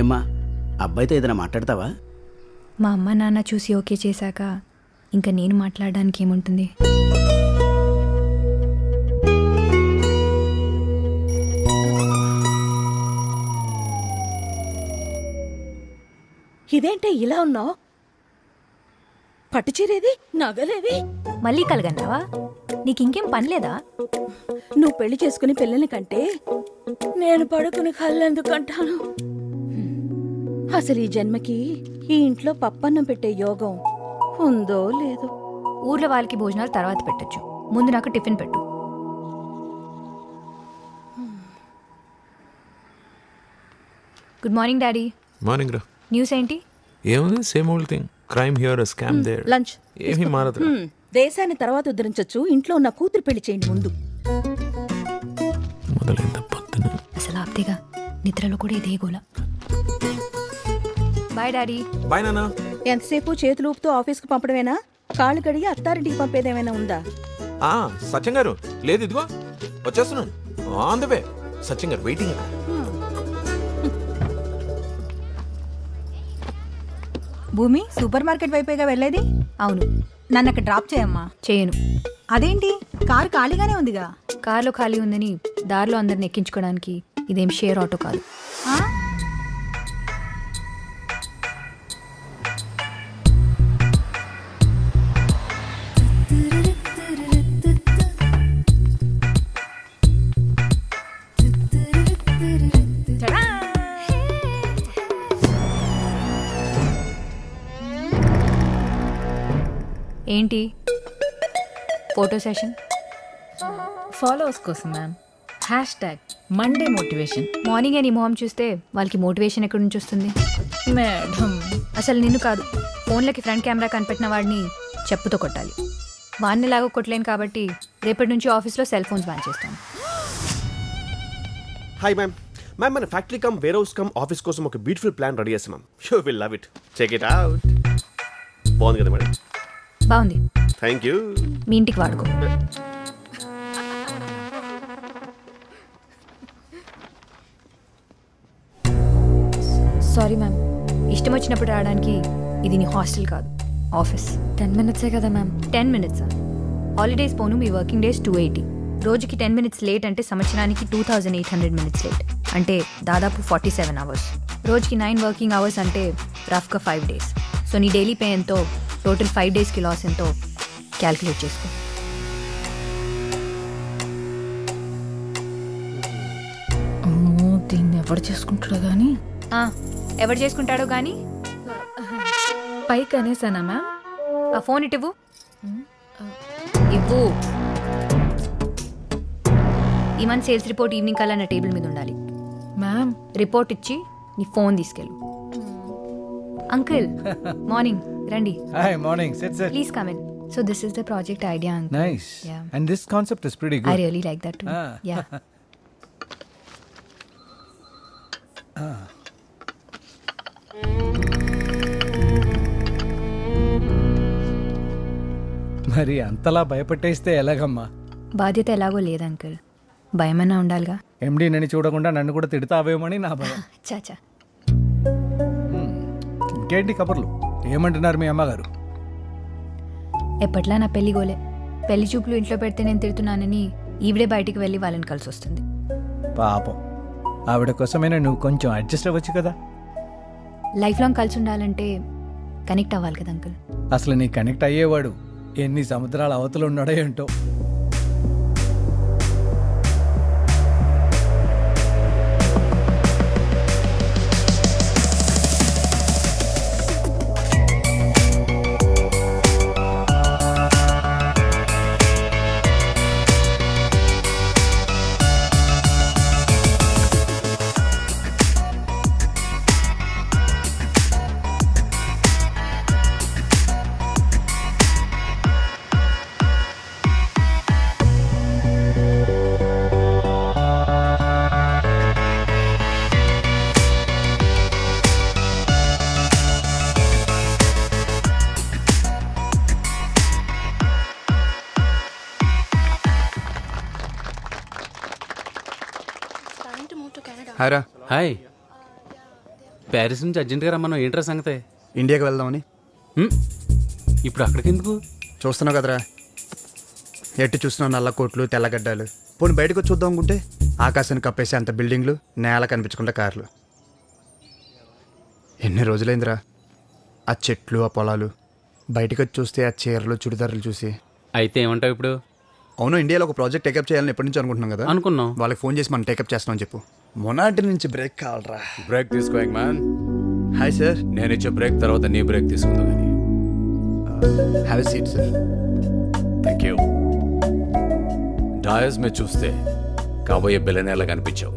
ఏమ్మా, అబ్బాయితో ఏదైనా మాట్లాడతావా? మా అమ్మ నాన్న చూసి ఓకే చేశాక ఇంకా నేను మాట్లాడడానికి ఏముంటుంది? ఇదేంటే ఇలా ఉన్నావు? పట్టుచీరేది, నగలేవి? మళ్ళీ కలగంటావా? నీకు ఇంకేం పనిలేదా? నువ్వు పెళ్లి చేసుకుని పిల్లల్ని కంటే నేను పడుకుని కళ్ళెందుకంటాను? అసలు ఈ జన్మకి ఈ ఇంట్లో పప్పన్నం పెట్టే యోగం ఉందో లేదో. ఊర్లో వాళ్ళకి భోజనాలు తర్వాత పెట్టచ్చు, ముందు నాకు టిఫిన్ పెట్టు. Good morning daddy. మార్నింగ్ రా. న్యూస్ ఏంటి? ఏముంది, same old thing. Crime here, scam there. లంచ్ ఏమీ మారదు. దేశాన్ని తర్వాత ఉద్ధరించచ్చు, ఇంట్లో ఉన్న కూతురు పెళ్లి చేయండి ముందు. మొదలైంద పొద్దున. అసలు ఆప్తేగా, నిద్రలో కూడా ఇదే గోల. Bye daddy. బాయ్ నాన్న. ఎంతసేపు చేతులు ఊపుతూ ఆఫీస్కి పంపడమేనా? కాళ్ళు కడిగి అత్తారింటికి పంపేదేమైనా ఉందా? సత్యం గారు లేదు, ఇదిగో వచ్చేస్తున్నాను. On the way. సత్యం గారు వెయిటింగ్. భూమి సూపర్ మార్కెట్ వైపేగా వెళ్ళేది? అవును. నన్ను అక్కడ డ్రాప్ చేయమ్మా. చేయను. అదేంటి, కారు ఖాళీగానే ఉందిగా? కార్లో ఖాళీ ఉందని దారిలో అందరిని ఎక్కించుకోవడానికి ఇదేం షేర్ ఆటో కాదు. ఆ? ఏంటి ఫోటో సెషన్? ఫాలోవర్స్ కోసం మ్యామ్. #Monday motivation. మార్నింగ్ అని మొహం చూస్తే వాళ్ళకి మోటివేషన్ ఎక్కడి నుంచి వస్తుంది? మేడం, అసలు నిన్ను కాదు, ఫోన్లకి ఫ్రంట్ కెమెరా కనిపెట్టిన వాడిని చెప్పుతో కొట్టాలి. వాడిని లాగా కొట్టలేను కాబట్టి రేపటి నుంచి ఆఫీస్లో సెల్ ఫోన్స్ బ్యాన్ చేస్తాను. Hi ma'am. మ్యామ్, మన factory cum warehouse cum office కోసం ఒక బ్యూటిఫుల్ ప్లాన్ రెడీ చేస్తాం ma'am. You will love it. Check it out. బాగుంది కదా మేడం? బాగుంది. Thank you. మీ ఇంటికి వాడుకో. సారీ మ్యామ్, ఇష్టం వచ్చినప్పుడు రావడానికి ఇది నీ హాస్టల్ కాదు, ఆఫీస్. 10 minutes కదా మ్యామ్? 10 minutes. హాలిడేస్ పోను, మీ వర్కింగ్ డేస్ 280. రోజుకి 10 minutes లేట్ అంటే సంవత్సరానికి 2800 minutes లేట్, అంటే దాదాపు 47 hours. రోజుకి 9 వర్కింగ్ అవర్స్ అంటే రఫ్గా 5 days. సో నీ డైలీ పే ఎంతో, టోటల్ 5 daysకి లాస్ ఎంతో క్యాల్కులేట్ చేసుకో. దీన్ని ఎవరు చేసుకుంటాడో కానీ. ఎవరు చేసుకుంటాడో కానీ పైకి అనేసానా మ్యామ్? ఆ ఫోన్ ఇటు ఇవ్వు. ఈ మంత్ సేల్స్ రిపోర్ట్ ఈవినింగ్ కల్లా నా టేబుల్ మీద ఉండాలి. మ్యామ్, రిపోర్ట్ ఇచ్చి నీ ఫోన్ తీసుకెళ్ళు. అంకుల్ మార్నింగ్ రండి. Hi, morning. Sit. Please come in. So this is the project idea uncle. Nice. Yeah. And this concept is pretty good. I really like that too. Yeah. మరి అంతలా భయపెట్టేస్తే ఎలాగమ్మా? బాధ్యత ఎలాగో లేదు uncle, భయమన్నా ఉండాలిగా. ఎండి నన్ను చూడకుండా నన్ను కూడా తిడతావేమని నా భయం. చాచా. ఇంకేంటి కబుర్లు? ఏమంటున్నారు మీ అమ్మగారు? ఎప్పట్లా నా పెళ్లి గోలే. పెళ్లి చూపులు ఇంట్లో పెడితే నేను తిడుతున్నానని ఈవిడే బయటికి వెళ్ళి వాళ్ళని కలిసి వస్తుంది. పాపం, ఆవిడ కోసమైనా నువ్వు కొంచెం అడ్జస్ట్ అవ్వచ్చు కదా. లైఫ్ లాంగ్ కలిసి ఉండాలంటే కనెక్ట్ అవ్వాలి కదా అంకుల్. అసలు నీ కనెక్ట్ అయ్యేవాడు ఎన్ని సముద్రాల అవతలు ఉన్నాడో ఏంటో. హాయ్ రా. హాయ్. ప్యారిస్ నుంచి అర్జెంట్గా రమ్మన్నాం, ఏంట్రా సంగతే? ఇండియాకి వెళ్దామని. ఇప్పుడు అక్కడికి ఎందుకు? చూస్తున్నావు కదరా, ఎట్టి చూస్తున్నావు నల్ల కోట్లు తెల్లగడ్డలు. పోనీ బయటకు వచ్చి చూద్దాం అనుకుంటే ఆకాశాన్ని కప్పేసే అంత బిల్డింగ్లు, నేల కనిపించకుండా కార్లు. ఎన్ని రోజులైందిరా ఆ చెట్లు ఆ పొలాలు, బయటకు వచ్చి చూస్తే ఆ చీరలు చుడిదారులు చూసి. అయితే ఏమంటావు ఇప్పుడు? అవును, ఇండియాలో ఒక ప్రాజెక్ట్ టేకప్ చేయాలని ఎప్పటి నుంచి అనుకుంటున్నాం కదా. అనుకున్నాం. వాళ్ళకి ఫోన్ చేసి మనం టేకప్ చేస్తున్నాం చెప్పు. మొనాటి నుంచి బ్రేక్ కావాలరా. బ్రేక్ తీసుకో మ్యాన్. Hi sir. నేను ఇచ్చే బ్రేక్ తర్వాత నీ బ్రేక్ తీసుకుందా కానీ. Have a seat sir. Thank you. డాయస్ మీద చూస్తే కాబోయే బిల్లనేలా కనిపించావు,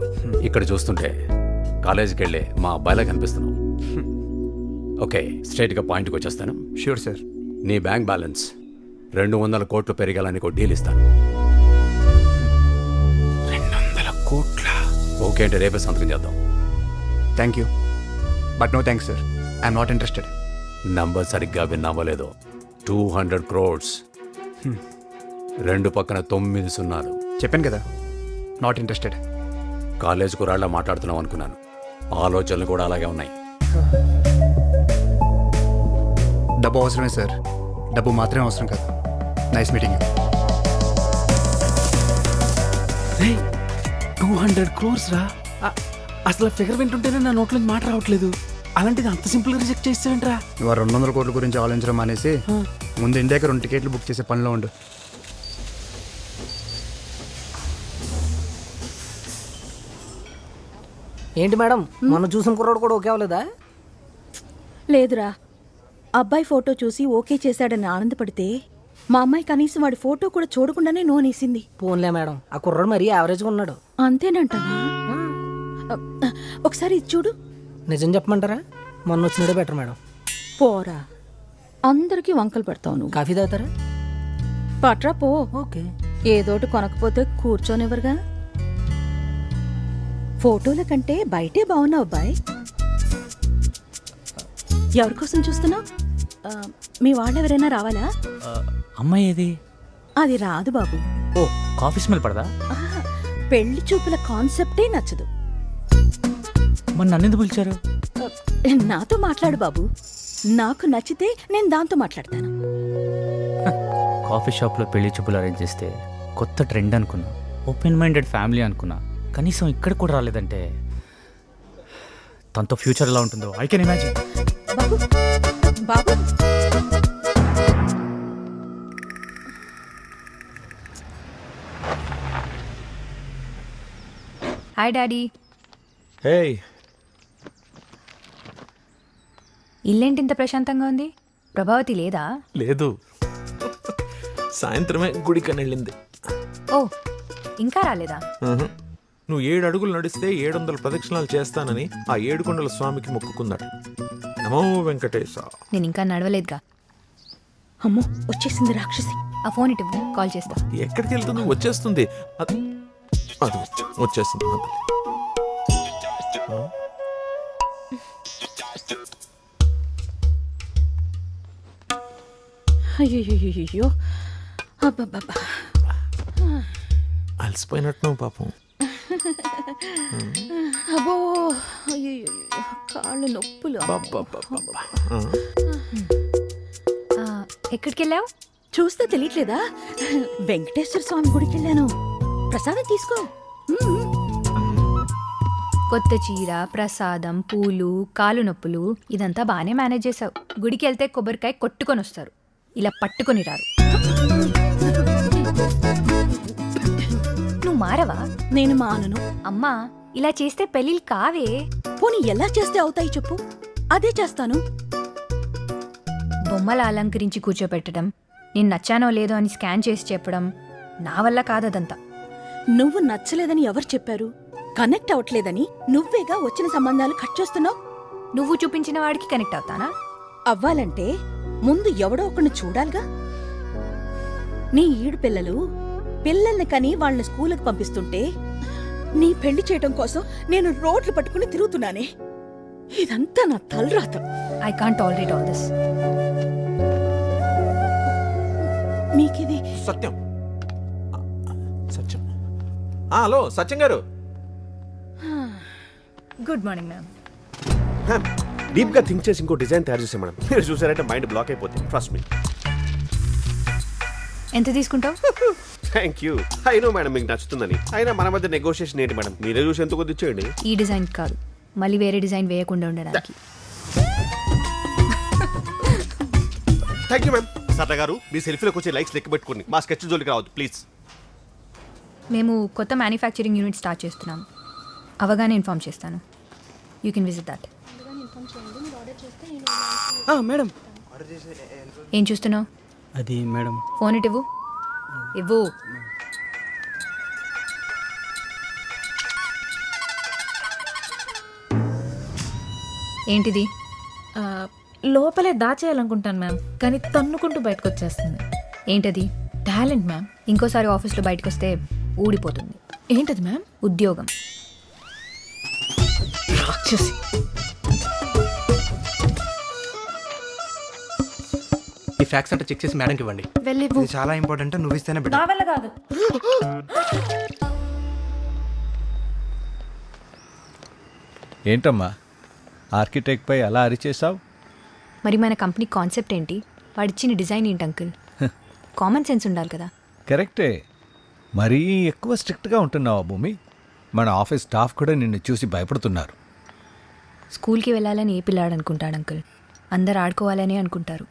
ఇక్కడ చూస్తుంటే కాలేజీకి వెళ్ళే మా అబ్బాయిలా కనిపిస్తున్నావు. ఓకే, స్ట్రైట్గా పాయింట్కి వచ్చేస్తాను. Sure sir. నీ బ్యాంక్ బ్యాలెన్స్ 200 కోట్లు పెరిగాలని ఒక డీల్ ఇస్తాను. 200 కోట్ల? ఓకే అంటే రేపే సంతకం చేద్దాం. Thank you but no thanks sir, I'm not interested. Number సరిగ్గా విన్నావలేదో, 200 crores. 2 పక్కన 9 సున్నాలు. చెప్పాను కదా, నాట్ ఇంట్రెస్టెడ్. కాలేజ్ కురాళ్ళ మాట్లాడుతున్నావు అనుకున్నాను, ఆలోచనలు కూడా అలాగే ఉన్నాయి. డబ్బు అవసరమే సార్, డబ్బు మాత్రమే అవసరం కాదు. Nice meeting. 200 crores రా! అసలు ఫిగర్ వింటుంటేనే నా నోట్లో మాట రావట్లేదు. అలాంటిది అంత సింపుల్గా రిజెక్ట్ చేస్తావేంట్రా? నువ్వు 200 కోట్ల గురించి ఆలోచించడం మానేసి ముందు ఇండియాకి 2 టికెట్లు బుక్ చేసే పనిలో ఉండు. ఏంటి మేడం, మొన్న చూసిన కుర్రాడు కూడా ఓకే అవ్వలేదా? లేదురా, అబ్బాయి ఫోటో చూసి ఓకే చేశాడని ఆనందపడితే మా అమ్మాయి కనీసం వాడి ఫోటో కూడా చూడకుండానే నోనేసింది. పోన్లే మేడం, ఆ కుర్రాడు మరీ యావరేజ్గా ఉన్నాడు. అంతేనంటావా? ఒకసారి ఇది చూడు. నిజం చెప్పమంటారా, మొన్న వచ్చినడే బెటర్ మేడం. పోరా, అందరికీ వంకలు పెడతావు నువ్వు. కాఫీ తాగుతారా? పట్రా పో. ఓకే. ఏదోటి కొనకపోతే కూర్చోనివ్వరుగా. ఫోటోల కంటే బయటే బాగున్నావు అబ్బాయి. ఎవరి కోసం చూస్తున్నావు? మీ వాళ్ళెవరైనా రావాలా? అమ్మాయి ఏది? అది రాదు బాబు. ఓ, కాఫీ స్మెల్ పడదా? పెళ్లి చూపుల కాన్సెప్టే నచ్చదు. మరి నన్నెందుకు పిలిచారు? నాతో మాట్లాడు బాబు, నాకు నచ్చితే నేను దాంతో మాట్లాడతాను. కాఫీ షాప్లో పెళ్లి చూపులు అరేంజ్ చేస్తే కొత్త ట్రెండ్ అనుకున్నా, ఓపెన్ మైండెడ్ ఫ్యామిలీ అనుకున్నా. కనీసం ఇక్కడ కూడా రాలేదంటే తనతో ఫ్యూచర్ ఎలా ఉంటుందో ఐ కెన్ ఇమాజిన్. బాబు బాబు, హాయ్ డాడీ. హే, ఇల్లేంటి ఇంత ప్రశాంతంగా ఉంది? ప్రభావతి లేదా? లేదు, సాయంత్రమే గుడికని వెళ్ళింది. ఓ, ఇంకా రాలేదా? నువ్వు 7 అడుగులు నడిస్తే 700 ప్రదక్షిణాలు చేస్తానని ఆ 7 కొండల స్వామికి మొక్కుకున్నాడు. నమో వెంకటేశ. నేను ఇంకా నడవలేదుగా. అమ్మో, వచ్చేసింది రాక్షసి. ఆ ఫోన్ ఇటు కాల్ చేస్తా. ఎక్కడికి వెళ్తుంది? వచ్చేస్తుంది. అది వచ్చేస్తుంది. అయ్యో, అబ్బబ్బబ్బా, అలసిపోయినట్టు పాపం. అబ్బో, అయ్యో, కాళ్ళు నొప్పులు. ఎక్కడికి వెళ్ళావు? చూస్తే తెలియట్లేదా? వెంకటేశ్వర స్వామి గుడికి వెళ్ళాను. ప్రసాదం తీసుకో. కొత్త చీర, ప్రసాదం, పూలు, కాలు నొప్పులు, ఇదంతా బాగానే మేనేజ్ చేసావు. గుడికి వెళ్తే కొబ్బరికాయ కొట్టుకొని వస్తారు, ఇలా పట్టుకొని రారు. నువ్వు మారవా? నేను మానను. అమ్మా, ఇలా చేస్తే పెళ్ళిళ్ళు కావే. పోనీ ఎలా చేస్తే అవుతాయి చెప్పు, అదే చేస్తాను. బొమ్మల అలంకరించి కూర్చోపెట్టడం, నేను నచ్చానో లేదో అని స్కాన్ చేసి చెప్పడం నా వల్ల కాదదంతా. నువ్వు నచ్చలేదని ఎవరు చెప్పారు? కనెక్ట్ అవట్లేదని నువ్వేగా వచ్చిన సంబంధాలు కట్ చేస్తున్నావు. నువ్వు చూపించిన వాడికి కనెక్ట్ అవుతానా? అవ్వాలంటే ముందు ఎవడో ఒకరిని చూడాలిగా. నీ ఈడు పిల్లల్ని కని వాళ్ళని స్కూలుకి పంపిస్తుంటే నీ పెళ్లి చేయటం కోసం నేను రోడ్లు పట్టుకుని తిరుగుతున్నానే. ఇదంతా నా తలరాత. I can't tolerate all this. మీకిది Satyam. Hello Satyam garu. Good morning ma'am. డీప్గా థింక్ చేసి ఇంకో డిజైన్ తయారు చేసాం మేడం. మీరు చూసారంటే మైండ్ బ్లాక్ అయిపోతుంది. Trust me. ఎంత తీసుకుంటావు? Thank you. అయినో మేడం మీకు నచ్చుతుందని. అయినా మన మధ్య నెగోషియేషన్ ఏంటి మేడం? మీరే చూసి ఎంత కొద్ది ఇచ్చేయండి. ఈ డిజైన్ కాదు, మళ్ళీ వేరే డిజైన్ వేయకుండా ఉండడానికి. Thank you ma'am. సరదా గారు మీ సెల్ఫీలోకి వచ్చే లైక్స్ లెక్క పెట్టుకోండి. మా స్కెచ్ జోలికి రావద్దు ప్లీజ్. మేము కొత్త మ్యానుఫ్యాక్చరింగ్ యూనిట్ స్టార్ట్ చేస్తున్నాం. అవగానే ఇన్ఫార్మ్ చేస్తాను. You can visit that. Madam ఏం చూస్తున్నావు? అది మేడం. ఫోన్ ఇటు ఇవ్వు. ఏంటిది? లోపలే దాచేయాలనుకుంటాను మ్యామ్, కానీ తన్నుకుంటూ బయటకు వచ్చేస్తుంది. ఏంటది? Talent ma'am. ఇంకోసారి ఆఫీస్లో బయటకు వస్తే ఊడిపోతుంది. ఏంటది మ్యామ్? ఉద్యోగం. రాక్షసి. ఈ ఫ్యాక్స్ అంటే చెక్ చేసి మేడంకి ఇవ్వండి. వెళ్ళివ్వు. ఇది చాలా ఇంపార్టెంట్. నువ్వు ఇస్తేనే నా వల్ల కాదు. ఏంటమ్మా ఆర్కిటెక్ట్ పై అలా అరిచేసావు? మరి మన కంపెనీ కాన్సెప్ట్ ఏంటి? వాడిచ్చిన డిజైన్ ఏంటి అంకుల్? కామన్ సెన్స్ ఉండాలి కదా. కరెక్టే. మరీ ఎక్కువ స్ట్రిక్ట్గా ఉంటున్నావా భూమి? మన ఆఫీస్ స్టాఫ్ కూడా నిన్ను చూసి భయపడుతున్నారు. స్కూల్కి వెళ్ళాలని ఏ పిల్లాడు అనుకుంటాడు అంకుల్? అందరు ఆడుకోవాలని అనుకుంటారు.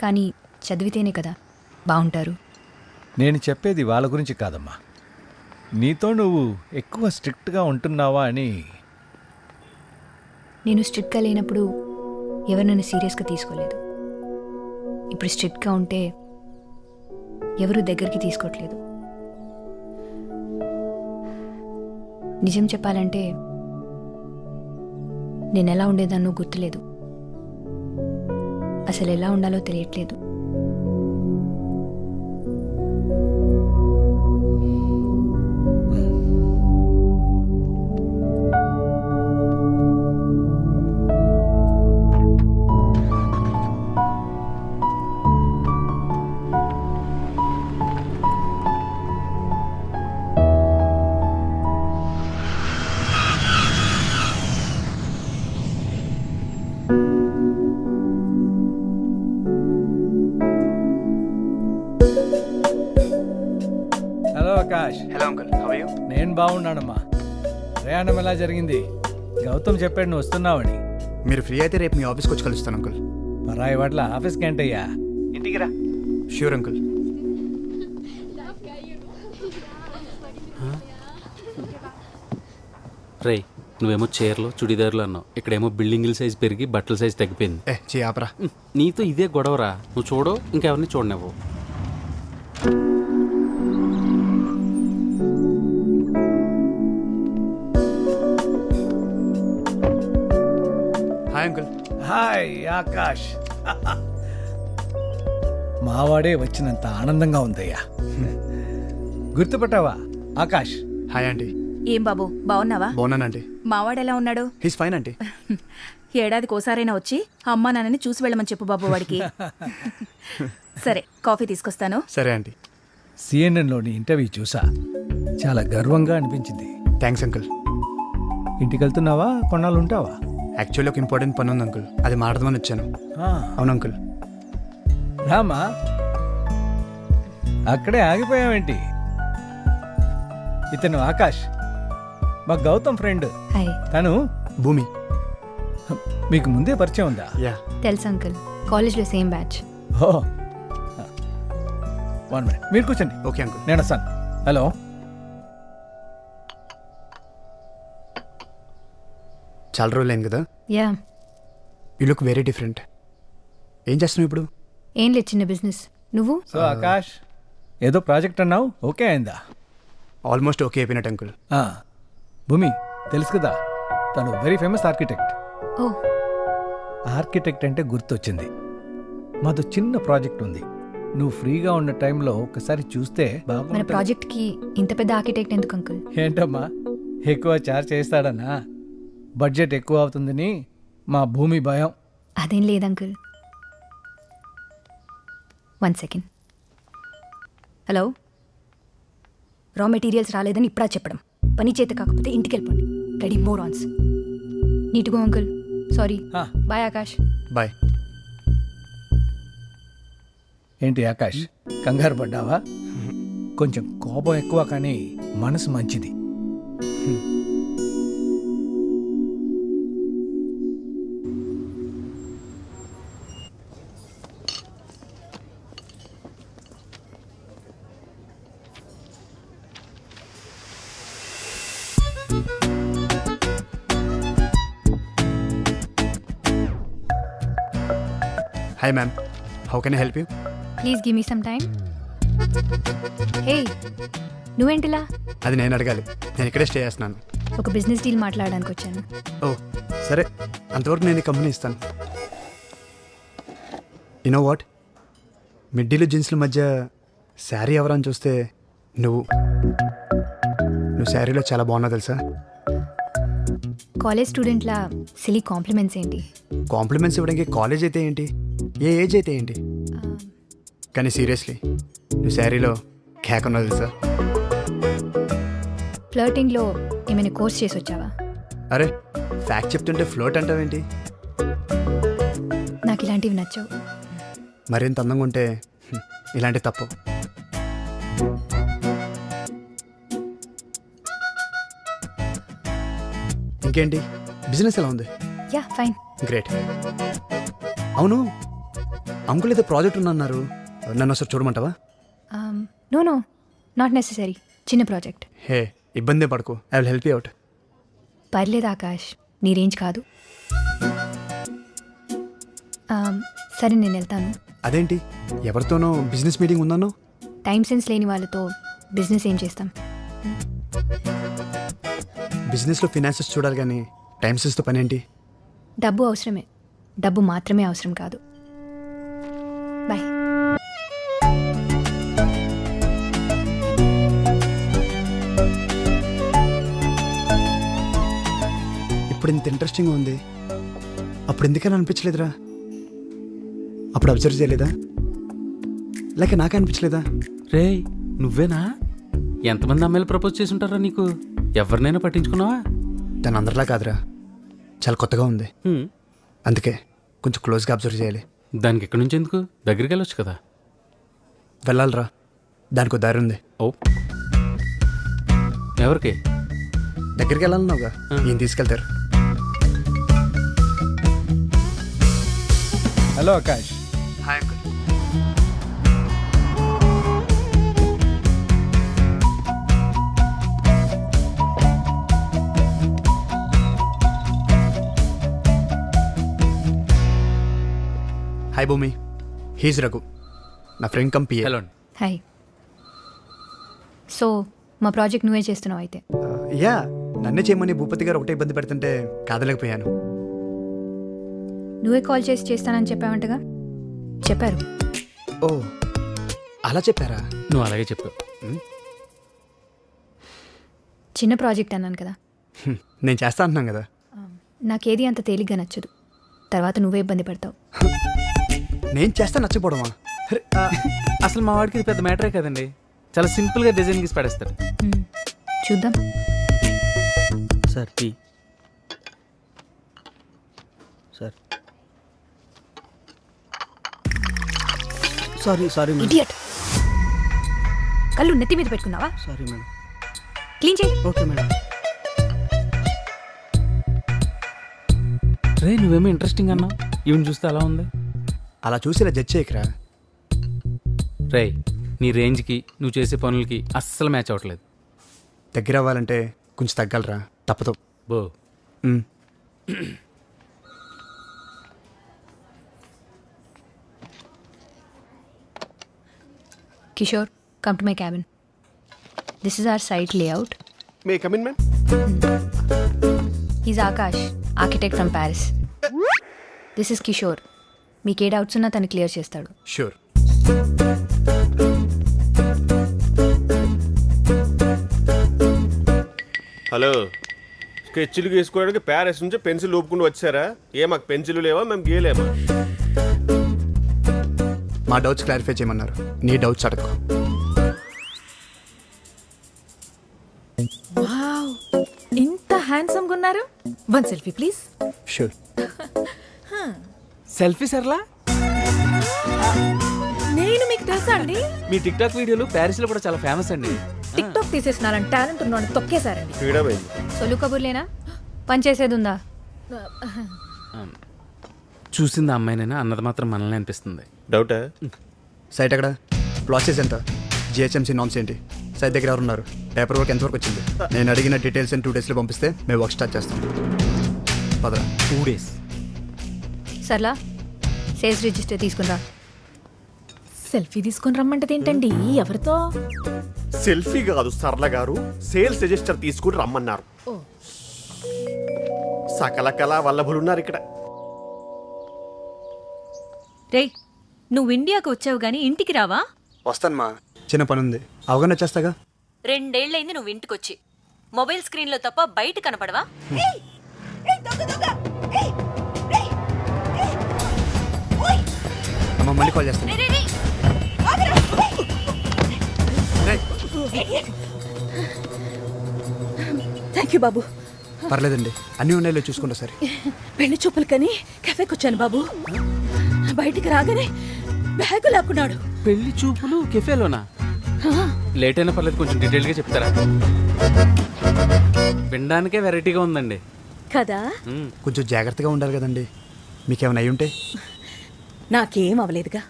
కానీ చదివితేనే కదా బాగుంటారు. నేను చెప్పేది వాళ్ళ గురించి కాదమ్మా, నీతో నువ్వు ఎక్కువ స్ట్రిక్ట్గా ఉంటున్నావా అని. నేను స్ట్రిక్ట్గా లేనప్పుడు ఎవరు నన్ను సీరియస్గా తీసుకోలేదు. ఇప్పుడు స్ట్రిక్ట్గా ఉంటే ఎవరు దగ్గరికి తీసుకోవట్లేదు. నిజం చెప్పాలంటే నేను ఎలా ఉండేదాన్నో గుర్తులేదు. అసలు ఎలా ఉండాలో తెలియట్లేదు. Hello Akash. Hello uncle, how are you? నేను బాగున్నానమ్మా. ప్రయాణం ఎలా జరిగింది? గౌతమ్ చెప్పాడు నువ్వు వస్తున్నావని. మీరు ఫ్రీ అయితే రేపు మీ ఆఫీస్కి వచ్చి కలుస్తాను అంకుల్. పరాయి వాట్ల ఆఫీస్కి ఏంటయ్యా? ఇంటికి రా. Sure uncle. రే, నువ్వేమో చీరలు చుడిదారులు అన్నావు, ఇక్కడేమో బిల్డింగుల సైజ్ పెరిగి బట్టల సైజ్ తగ్గిపోయింది. ఆపరా. నీతో ఇదే గొడవరా. నువ్వు చూడు, ఇంకెవరిని చూడనివ్వు. Hi uncle. హాయ్ ఆకాష్. మావాడే వచ్చినంత ఆనందంగా ఉందయ్యా. గుర్తుపట్టావా ఆకాష్? Hi aunty. ఏం బాబు బాగున్నావా? బాగున్నానంటీ. మావాడెలా ఉన్నాడు? He's fine aunty. ఏడాదికి ఓసారైనా వచ్చి అమ్మా నాన్నని చూసి వెళ్ళమని చెప్పు బాబు వాడికి. సరే, కాఫీ తీసుకొస్తాను. సరే ఆంటీ. సిఎన్ఎన్లోని ఇంటర్వ్యూ చూసా, చాలా గర్వంగా అనిపించింది. Thanks uncle. ఇంటికి వెళ్తున్నావా? కొన్నాళ్ళు ఉంటావా? యాక్చువల్లీ ఒక ఇంపార్టెంట్ పని ఉంది అంకుల్, అది మాట్లాడదామని వచ్చాను. అవును అంకుల్. రామా, అక్కడే ఆగిపోయావేంటి? ఇతను ఆకాష్, మా గౌతమ్ ఫ్రెండ్. తను భూమి. మీకు ముందే పరిచయం ఉందా? తెలుసు అంకుల్, కాలేజ్లో సేమ్ బ్యాచ్. ఓ, 1 minute మీరు కూర్చోండి. Okay uncle. నేను వస్తాను. హలో. చాలా రోజులు అయింది కదా. Yeah. You look very different. ఏం చేస్తున్నావు ఇప్పుడు? ఏం లేదు, చిన్న బిజినెస్. నువ్వు? సో ఆకాష్, ఏదో ప్రాజెక్ట్ అన్నావు, ఓకే అయిందా? ఆల్మోస్ట్ ఓకే అయిపోయినట్టు అంకుల్. భూమి తెలుసు కదా, తను వెరీ ఫేమస్ ఆర్కిటెక్ట్. ఓ. ఆర్కిటెక్ట్ అంటే గుర్తొచ్చింది, మాతో చిన్న ప్రాజెక్ట్ ఉంది. నువ్వు ఫ్రీగా ఉన్న టైంలో ఒకసారి చూస్తే మన ప్రాజెక్ట్ కి ఇంత పెద్ద ఆర్కిటెక్ట్ ఎందుకు అంకుల్? ఏంటమ్మా, ఎక్కువ చార్జ్ చేస్తాడన్నా? బడ్జెట్ ఎక్కువ అవుతుందని మా భూమి భయం. అదేం లేదు uncle. 1 second. Hello, raw materials రాలేదని ఇప్పుడా చెప్పడం? పని చేత కాకపోతే ఇంటికి వెళ్ళిపోండి. రెడీ మోర్ ఆన్స్. నీట్గా uncle. Sorry. Bye Akash. Bye. ఏంటి ఆకాష్, కంగారు పడ్డావా? కొంచెం కోపం ఎక్కువ, కానీ మనసు మంచిది. Hi ma'am, how can I help you? Please give me some time. Hey, నువ్వేంటిలా? అది నేను అడగాలి, నేను ఇక్కడే స్టే చేస్తున్నాను. ఒక బిజినెస్ డీల్ మాట్లాడడానికి వచ్చాను. ఓ సరే, అంతవరకు నేను ఈ కంపెనీ ఇస్తాను. యునో వాట్, మిడ్డీలు జీన్స్ల మధ్య శారీ ఎవరని చూస్తే నువ్వు శారీలో చాలా బాగున్నావు తెలుసా. కాలేజ్ స్టూడెంట్లా సిలీ కాంప్లిమెంట్స్ ఏంటి? కాంప్లిమెంట్స్ ఇవ్వడానికి కాలేజ్ అయితే ఏంటి, ఏ ఏజ్ అయితే ఏంటి, కానీ సీరియస్లీ నువ్వు శారీలో కేక్ ఉన్నావు తెలుసా. ఫ్లర్టింగ్లో ఏమైనా కోర్స్ చేసి వచ్చావా? అరే, ఫ్యాక్ట్ చెప్తుంటే ఫ్లోట్ అంటావేంటి? నాకు ఇలాంటివి నచ్చవు. మరింత అందంగా ఉంటే ఇలాంటి తప్పు. ఇంకేంటి, బిజినెస్ ఎలా ఉంది? Yeah fine. గ్రేట్. అవును, అంకుల్ ఏదో ప్రాజెక్ట్ ఉందన్నారు, నన్ను ఒకసారి చూడమంటావా? No no, not necessary. చిన్న ప్రాజెక్ట్. హే, ఇబ్బంది పడకు, I will help you out. పర్లేదు ఆకాష్, నీ రేంజ్ కాదు. సరే నేను వెళ్తాను. అదేంటి, ఎవరితోనో బిజినెస్ మీటింగ్ ఉందన్నో? టైం సెన్స్ లేని వాళ్ళతో బిజినెస్ ఏం చేస్తాం? బిజినెస్లో ఫినాన్సెస్ చూడాలి, కానీ టైం సెన్స్తో పని ఏంటి? డబ్బు అవసరమే, డబ్బు మాత్రమే అవసరం కాదు. బాయ్. ఇప్పుడు ఇంత ఇంట్రెస్టింగ్గా ఉంది, అప్పుడు ఎందుకని అనిపించలేదురా? అప్పుడు అబ్జర్వ్ చేయలేదా, లేక నాకే అనిపించలేదా? రే, నువ్వేనా? ఎంతమంది అమ్మాయిలు ప్రపోజ్ చేసి ఉంటారా నీకు? ఎవరినైనా పట్టించుకున్నావా? తను అందరిలా కాదురా, చాలా కొత్తగా ఉంది, అందుకే కొంచెం క్లోజ్గా అబ్జర్వ్ చేయాలి. దానికి ఎక్కడి నుంచి ఎందుకు, దగ్గరికి వెళ్ళొచ్చు కదా. వెళ్ళాలిరా, దానికి ఒక దారి ఉంది. ఓ, ఎవరికి? దగ్గరికి వెళ్ళాలన్నావుగా, ఏం తీసుకెళ్తారు? Hello Akash. Hi uncle. Hi భూమి, హీజ్ రఘు, నా ఫ్రెండ్ కంపీ. హలో. హాయ్. సో మా ప్రాజెక్ట్ నువ్వే చేస్తున్నావు అయితే? యా, నన్నే చేయమని భూపతి గారు ఒకటే ఇబ్బంది పెడుతుంటే కాదలేకపోయాను. నువ్వే కాల్ చేసి చేస్తానని చెప్పావంటగా? చెప్పారు. ఓ, అలా చెప్పారా? నువ్వు అలాగే చెప్పావు. చిన్న ప్రాజెక్ట్ అన్నాను కదా. నేను చేస్తా అంటున్నాను కదా. నాకేది అంత తేలిగ్గా నచ్చదు, తర్వాత నువ్వే ఇబ్బంది పడతావు. నేను చేస్తా నచ్చపోవడమా? అసలు మా వాడికి ఇది పెద్ద మ్యాటరే కదండి, చాలా సింపుల్గా డిజైన్ గీసి పడేస్తాడు. చూద్దాం. Sir tea. Sir sorry madam. Idiot, కళ్ళు నెత్తి మీద పెట్టుకున్నావా? Sorry madam. క్లీన్ చేయి. Okay madam. రే, నువ్వేమో ఇంట్రెస్టింగ్ అన్నావు, ఈవెన్ చూస్తే అలా ఉంది. అలా చూసి ఇలా జడ్జ్ చేయకరా. రే, నీ రేంజ్కి నువ్వు చేసే పనులకి అస్సలు మ్యాచ్ అవ్వట్లేదు. దగ్గర అవ్వాలంటే కొంచెం తగ్గలరా, తప్పదు. బో. Kishore, come to my cabin. This is our site layout. May I come in, ma'am? He's Akash, architect from Paris. This is Kishore. మీకు ఏ డౌట్స్ ఉన్నా తను క్లియర్ చేస్తాడు. షూర్. హలో, స్కెచ్లు గీసుకోవడానికి ప్యారిస్ నుంచి పెన్సిల్ ఊపుకుంటూ వచ్చారా? మాకు పెన్సిల్ లేవా, మేము గీయలేమా? మా డౌట్స్ క్లారిఫై చేయమన్నారు, నీ డౌట్స్ అడగకు. వావ్, ఇంత హ్యాండ్సమ్గా ఉన్నారు. One selfie please. Sure. Selfie సర్లా నేను మీకు తెలుసా అండి? మీ టిక్ టాక్ వీడియోలు ప్యారిస్ లో కూడా చాలా ఫేమస్ అండి. టిక్ టాక్ తీసేసినారని టాలెంట్ ఉన్నాను తొక్కేశారండి. సొలు కబుర్లేనా, పని చేసేది ఉందా? చూసింది అమ్మాయినైనా అన్నది మాత్రం మనల్ని అనిపిస్తుంది. డౌటా? సైట్ ఎక్కడ? ప్రాసెస్ ఎంత? జిహెచ్ఎంసీ నామ్స్ ఏంటి? సైట్ దగ్గర ఎవరు ఉన్నారు? పేపర్ వర్క్ ఎంతవరకు వచ్చింది? నేను అడిగిన డీటెయిల్స్ 2 daysలో పంపిస్తే మేము వర్క్ స్టార్ట్ చేస్తాం. పదరా. 2 days. సర్లా సేల్స్ రిజిస్టర్ తీసుకురా. సెల్ఫీ తీసుకొని రమ్మంటది ఏంటండి? ఎవరితో? సెల్ఫీ కాదు సరళ గారు, సేల్స్ రిజిస్టర్ తీసుకుని రమ్మన్నారు. సకల కళా వల్లభులున్నారు ఇక్కడ. రేయ్, నువ్వు ఇండియాకు వచ్చావు గానీ ఇంటికి రావా? వస్తానమ్మా, చిన్న పని ఉంది. అవగాహన వచ్చేస్తాగా. 2 ఏళ్లైంది నువ్వు ఇంటికొచ్చి. మొబైల్ స్క్రీన్ లో తప్ప బయట కనపడవా? అమ్మ మళ్ళీ కాల్ చేస్తాను. థ్యాంక్ యూ బాబు. పర్లేదండి, అన్నీ ఉన్నాయో చూసుకుంటా సరే. పెళ్లి చూపులకని కెఫేకి వచ్చాను బాబు. బయటికి రాగానే బ్యాగు లాక్కున్నాడు. పెళ్లి చూపులు కెఫేలోనా? లేట్ అయినా పర్లేదు, కొంచెం డీటెయిల్గా చెప్తారా? వినడానికే వెరైటీగా ఉందండి కదా. కొంచెం జాగ్రత్తగా ఉండాలి కదండి. మీకేమైనా అయ్యి ఉంటే? నాకేం అవలేదుగా.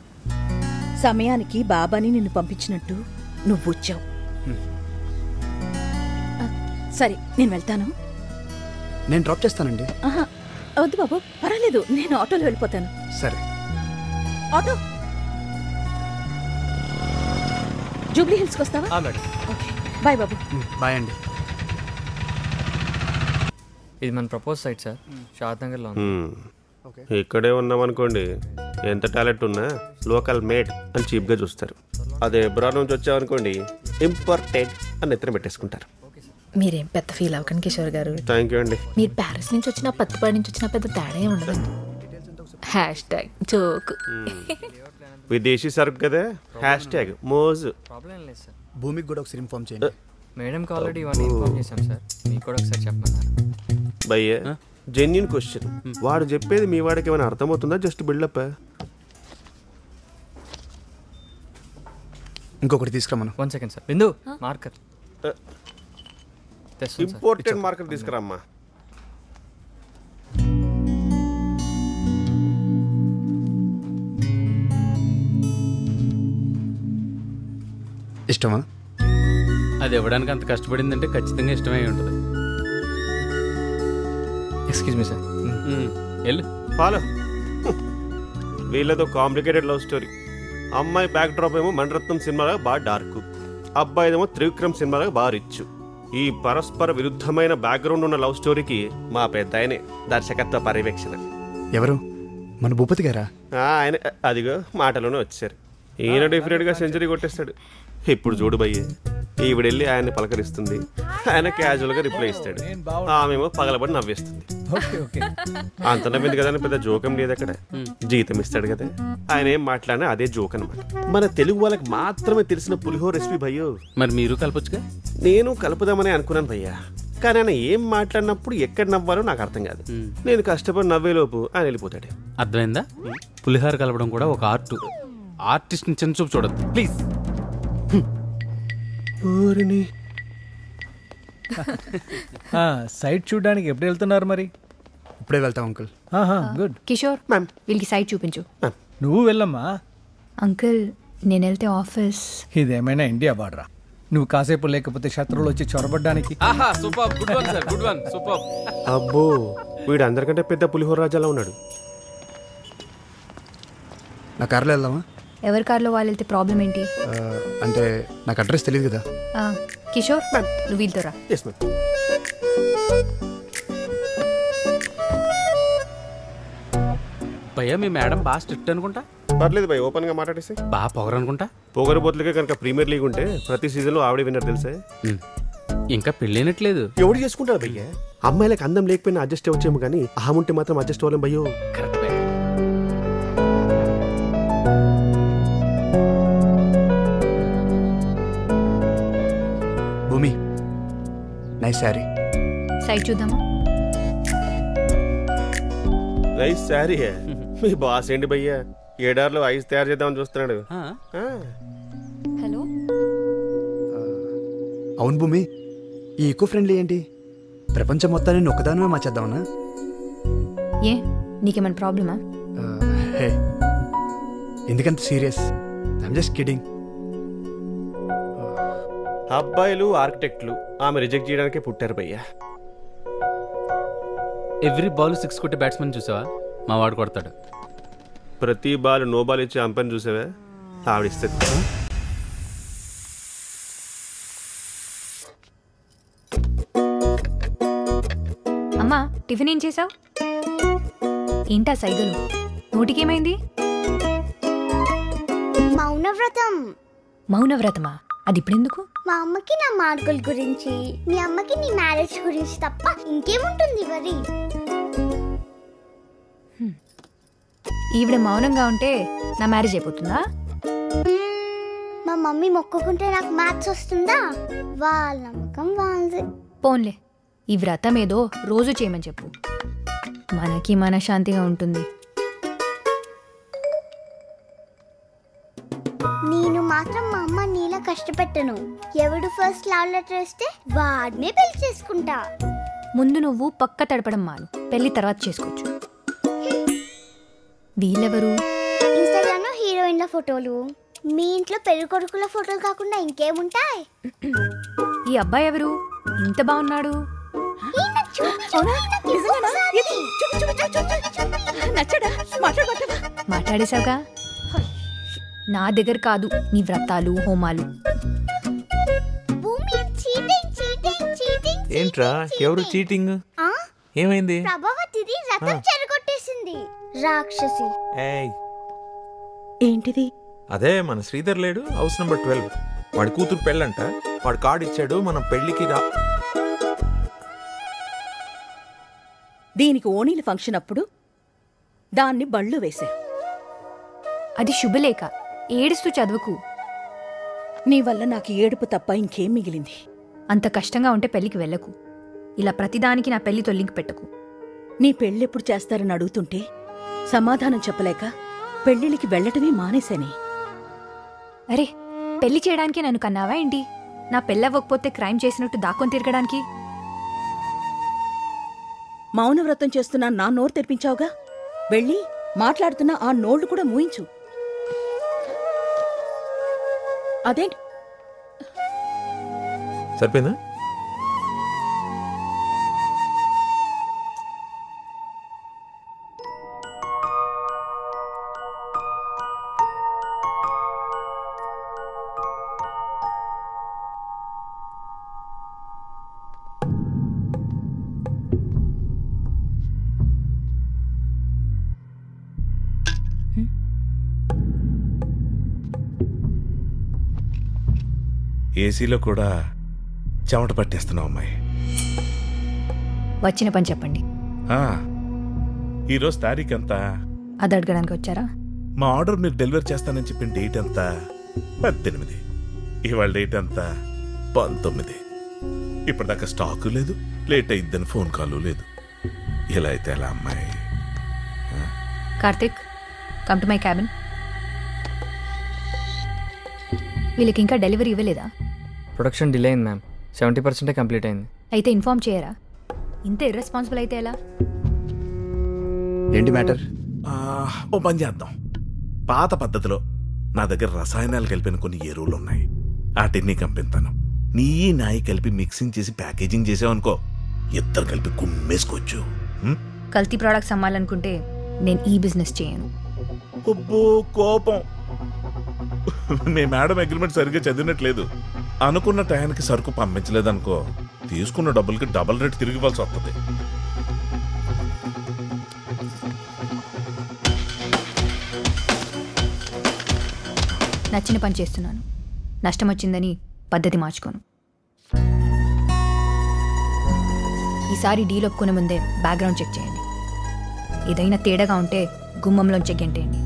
సమయానికి బాబాని నిన్ను పంపించినట్టు నువ్వు వచ్చావు. సరే నేను వెళ్తాను. నేను డ్రాప్ చేస్తానండి. వద్దు బాబు, పర్వాలేదు, నేను ఆటోలో వెళ్ళిపోతాను. సరే. ఆటో జూబ్లీ హిల్స్కి వస్తావా? ఓకే, బాయ్ బాబు. బాయ్ అండి. ఇది మన ప్రపోజ్ సైట్ సార్, షాద్ నగర్లో. ఇక్కడే ఉన్నామనుకోండి, ఎంత టాలెంట్ ఉన్నా లోకల్ మేడ్ అని చీప్గా చూస్తారు. అదే ఎబ్రాడ్ నుంచి వచ్చామనుకోండి, ఇంపార్టెంట్ అని ఎత్తున పెట్టేసుకుంటారు. మీరేం పెద్ద ఫీల్ అవ్వకండి కిషోర్ గారు. థ్యాంక్ యూ అండి. మీరు ప్యారిస్ నుంచి వచ్చినా పత్తిపాడి నుంచి వచ్చినా పెద్ద తేడా ఏమి ఉండదండి. #జోక్. విదేశీ సరుకు కదా, #మోజు. ప్రాబ్లం లేదు సార్. భూమికి కూడా ఒకసారి ఇన్ఫార్మ్ చేయండి. మేడంకి ఆల్రెడీ ఇవన్నీ ఇన్ఫార్మ్ చేశాం సార్, మీకు కూడా ఒకసారి చెప్పమన్నారు. భయ్య, జెన్యున్ క్వశ్చన్. వాడు చెప్పేది మీ వాడికి ఏమైనా అర్థమవుతుందా? Just buildup. ఇంకొకటి తీసుకురామను. 1 second sir. Bindu marker. Important marker తీసుకురామ్మా. ఇష్టమా? అది ఇవ్వడానికి అంత కష్టపడిందంటే ఖచ్చితంగా ఇష్టమై ఉంటుంది. Excuse me sir. వెళ్ళు. ఫాలో. వీళ్ళతో కాంప్లికేటెడ్ లవ్ స్టోరీ. అమ్మాయి బ్యాక్ డ్రాప్ ఏమో మణరత్నం సినిమాలో బాగా డార్క్, అబ్బాయిదేమో త్రివిక్రమ్ సినిమాలో బాగా రిచ్. ఈ పరస్పర విరుద్ధమైన బ్యాక్గ్రౌండ్ ఉన్న లవ్ స్టోరీకి మా పెద్ద ఆయనే దర్శకత్వ పర్యవేక్షణ. ఎవరు? మన భూపతి గారా? ఆయన అదిగో మాటలోనే వచ్చారు. ఈయన డెఫినెట్గా సెంచరీ కొట్టేస్తాడు. ఇప్పుడు చూడు భయ్యే, ఈవిడెళ్ళి ఆయన్ని పలకరిస్తుంది, ఆయన క్యాజువల్గా రిప్లై ఇస్తాడు, ఆమెమో పగలబడి నవ్వేస్తుంది. అంత నవ్వింది కదా అని పెద్ద జోకం లేదు అక్కడ. జీతం ఇస్తాడు కదా, ఆయన ఏం మాట్లాడినా అదే జోక్ అనమాట. మన తెలుగు వాళ్ళకి మాత్రమే తెలిసిన పులిహోర రెసిపీ భయ్యో. మరి మీరు కలపొచ్చుగా? నేను కలుపుదామని అనుకున్నాను భయ్యా, కానీ ఆయన ఏం మాట్లాడినప్పుడు ఎక్కడ నవ్వాలో నాకు అర్థం కాదు. నేను కష్టపడి నవ్వేలోపు ఆయన వెళ్ళిపోతాడు. అర్థమైందా? పులిహోర కలపడం కూడా ఒక ఆర్ట్. ఆర్టిస్ట్ని చిన్న చూపు చూడద్దు ప్లీజ్. సైట్ చూడడానికి ఎప్పుడు వెళ్తున్నారు మరి? ఇప్పుడే వెళ్తాం అంకుల్. గుడ్. కిషోర్, వీళ్ళకి సైట్ చూపించు. నువ్వు వెళ్ళమ్మా. అంకుల్, నేను వెళ్తే ఆఫీస్. ఇదేమైనా ఇండియా బార్డరా? నువ్వు కాసేపు లేకపోతే శత్రువులు వచ్చి చొరబడ్డానికి. అబ్బో, వీడు అందరికంటే పెద్ద పులిహోర రాజాలా ఉన్నాడు. నా కార్లో వెళ్దామా? ఎవరి కార్లో వాళ్ళు వెళ్తే ప్రాబ్లం ఏంటి? అంటే నాకు అడ్రస్ తెలియదు కదా. కిషోర్, నువ్వు వీళ్ళతో రా. భయ్యా, మీ మేడం బాగా స్ట్రిక్ట్ అనుకుంటా. పర్లేదు భయ్, ఓపెన్ గా మాట్లాడేసి. బాగా పొగరనుకుంటా. పొగరబోతులకే కనుక ప్రీమియర్ లీగ్ ఉంటే ప్రతి సీజన్ లో ఆవిడే విన్నర్ తెలుసా? ఇంకా పెళ్ళైనట్లేదు. ఎవడు చేసుకుంటారు భయ్య? అమ్మాయిలకు అందం లేకపోయినా అడ్జస్ట్ అవ్వచ్చేమో, కానీ అహం ఉంటే మాత్రం అడ్జస్ట్ అవ్వలేం భయ్యో. కరెక్ట్. భూమి, నైస్ శారీ. సైట్ చూద్దామా? నైస్ శారీ. మీ బాస్ ఏంటి భయ్యా ఏడార్లో ఐస్ తయారు చేద్దామని చూస్తున్నాడు. హలో అవును భూమి, ఈ ఈకో ఫ్రెండ్లీ ఏంటి? ప్రపంచం మొత్తాన్ని ఒక్కదానమే మార్చేద్దామన్నా? ఏ నీకేమైనా ప్రాబ్లమా? హే, ఎందుకంత సీరియస్? I'm just kidding. అబ్బాయిలు ఆర్కిటెక్ట్లు ఆమె రిజెక్ట్ చేయడానికే పుట్టారు భయ్యా. ఎవ్రీ బాల్ 6 కొట్టే బ్యాట్స్మెన్ చూసావా? మా వాడు కొడతాడు. ప్రతి బాల్ నో బాల్ ఇచ్చే అంపని చూసావా? ఆవిడిస్తుంది. అమ్మా టిఫిన్ ఏం చేసావు? ఏంటా సైగలు? నోటికేమైంది? మౌనవ్రతం. మౌనవ్రతమా? అది ఇప్పుడెందుకు? మా అమ్మకి నా మార్కుల గురించి, మీ అమ్మకి నీ మ్యారేజ్ గురించి తప్ప ఇంకేముంటుంది మరి? ఈవిడ మౌనంగా ఉంటే నా మ్యారేజ్ అయిపోతుందా? మా మమ్మీ మొక్కుకుంటే నాకు మ్యాథ్స్ వస్తుందా? వాళ్ళ నమ్మకం వాళ్ళది. పోన్లే, ఈ వ్రతం ఏదో రోజు చేయమని చెప్పు, మనకి మనశ్శాంతిగా ఉంటుంది. నేను మాత్రం మా అమ్మ నీలా కష్టపెట్టను. ఎవడు ఫస్ట్ లవ్ లెటర్ ఇస్తే వాడినే పెళ్లి చేసుకుంటా. ముందు నువ్వు పక్క తడపడం మాను, పెళ్లి తర్వాత చేసుకోవచ్చు. వీళ్ళెవరు? ఇన్స్టాగ్రామ్ లో హీరోయిన్ల ఫోటోలు. మీ ఇంట్లో పెళ్లి కొడుకుల ఫోటోలు కాకుండా ఇంకేముంటాయి? ఈ అబ్బాయి ఎవరు? ఇంత బాగున్నాడు. మాట్లాడేశావుగా, నా దగ్గర కాదు నీ వ్రతాలు హోమాలు. ఏంట్రా ఎవరు చీటింగ్? ఏమైంది? ప్రభావతిది రథం చెరగొట్టేసింది రాక్షసి. ఏంటిది? అదే మన శ్రీధర్ లేడు, హౌస్ నెంబర్ 12. వాడి కూతురు పెళ్ళంట, వాడు కార్డు ఇచ్చాడు, మనం పెళ్లికి రా. దీనికి ఓణీల ఫంక్షన్ అప్పుడు దాన్ని బళ్ళు వేశారు. అది శుభలేఖ, ఏడుస్తూ చదువుకు. నీ వల్ల నాకు ఏడుపు తప్ప ఇంకేం మిగిలింది? అంత కష్టంగా ఉంటే పెళ్లికి వెళ్ళకు. ఇలా ప్రతిదానికి నా పెళ్లితో లింక్ పెట్టకు. నీ పెళ్ళెప్పుడు చేస్తారని అడుగుతుంటే సమాధానం చెప్పలేక పెళ్ళిళ్ళకి వెళ్ళటమే మానేశానే. అరే, పెళ్లి చేయడానికి నన్ను కన్నావా ఏంటి? నా పెళ్ళవ్వకపోతే క్రైమ్ చేసినట్టు దాక్కొని తిరగడానికి? మౌనవ్రతం చేస్తున్నా నా నోరు తెరిపించావుగా, వెళ్ళి మాట్లాడుతున్నా ఆ నోళ్లు కూడా మూయించు. అదేంటి? సరిపోయిందా? ఏసీలో కూడా చెమట పట్టేస్తున్నావు అమ్మాయి. వచ్చిన పని చెప్పండి. ఈరోజు తారీఖు ఎంత? అది అడగడానికి వచ్చారా? మా ఆర్డర్ మీరు డెలివరీ చేస్తానని చెప్పిన డేట్ ఎంత? 18. ఇవాళ డేట్ ఎంత? 19. ఇప్పటిదాకా స్టాకు లేదు, లేట్ అయిద్దని ఫోన్ కాలు లేదు. ఇలా అయితే ఎలా అమ్మాయి? Karthik, come to my cabin. వీళ్ళకి ఇంకా డెలివరీ ఇవ్వలేదా? ప్రొడక్షన్ డిలే అయింది మ్యామ్, 70% కంప్లీట్ అయింది. అయితే ఇన్ఫార్మ్ చేయరా? ఇంత ఇర్రెస్పాన్సిబుల్ అయితే ఎలా? ఏంటి మ్యాటర్? ఓ పని చేద్దాం. పాత పద్ధతిలో నా దగ్గర రసాయనాలు కలిపిన కొన్ని ఎరువులు ఉన్నాయి, వాటిని కంపిస్తాను. నీ నాయి కలిపి మిక్సింగ్ చేసి ప్యాకేజింగ్ చేసావనుకో, ఇద్దరు కలిపి కుమ్మేసుకోవచ్చు. కల్తీ ప్రోడక్ట్స్ అమ్మాలనుకుంటే నేను ఈ బిజినెస్ చేయను. కోపం. మీ మేడం అగ్రిమెంట్ సరిగ్గా చదివినట్లేదు. అనుకున్న టయానికి సరుకు పంపించలేదనుకో, తీసుకున్న డబ్బులకి డబుల్ రేట్ తిరిగి ఇవ్వాల్సి వస్తుంది. నచ్చిన పని చేస్తున్నాను, నష్టం వచ్చిందని పద్ధతి మార్చుకోను. ఈసారి డీల్ ఒప్పుకునే ముందే బ్యాక్గ్రౌండ్ చెక్ చేయండి. ఏదైనా తేడాగా ఉంటే గుమ్మంలోంచి గెంటేయండి.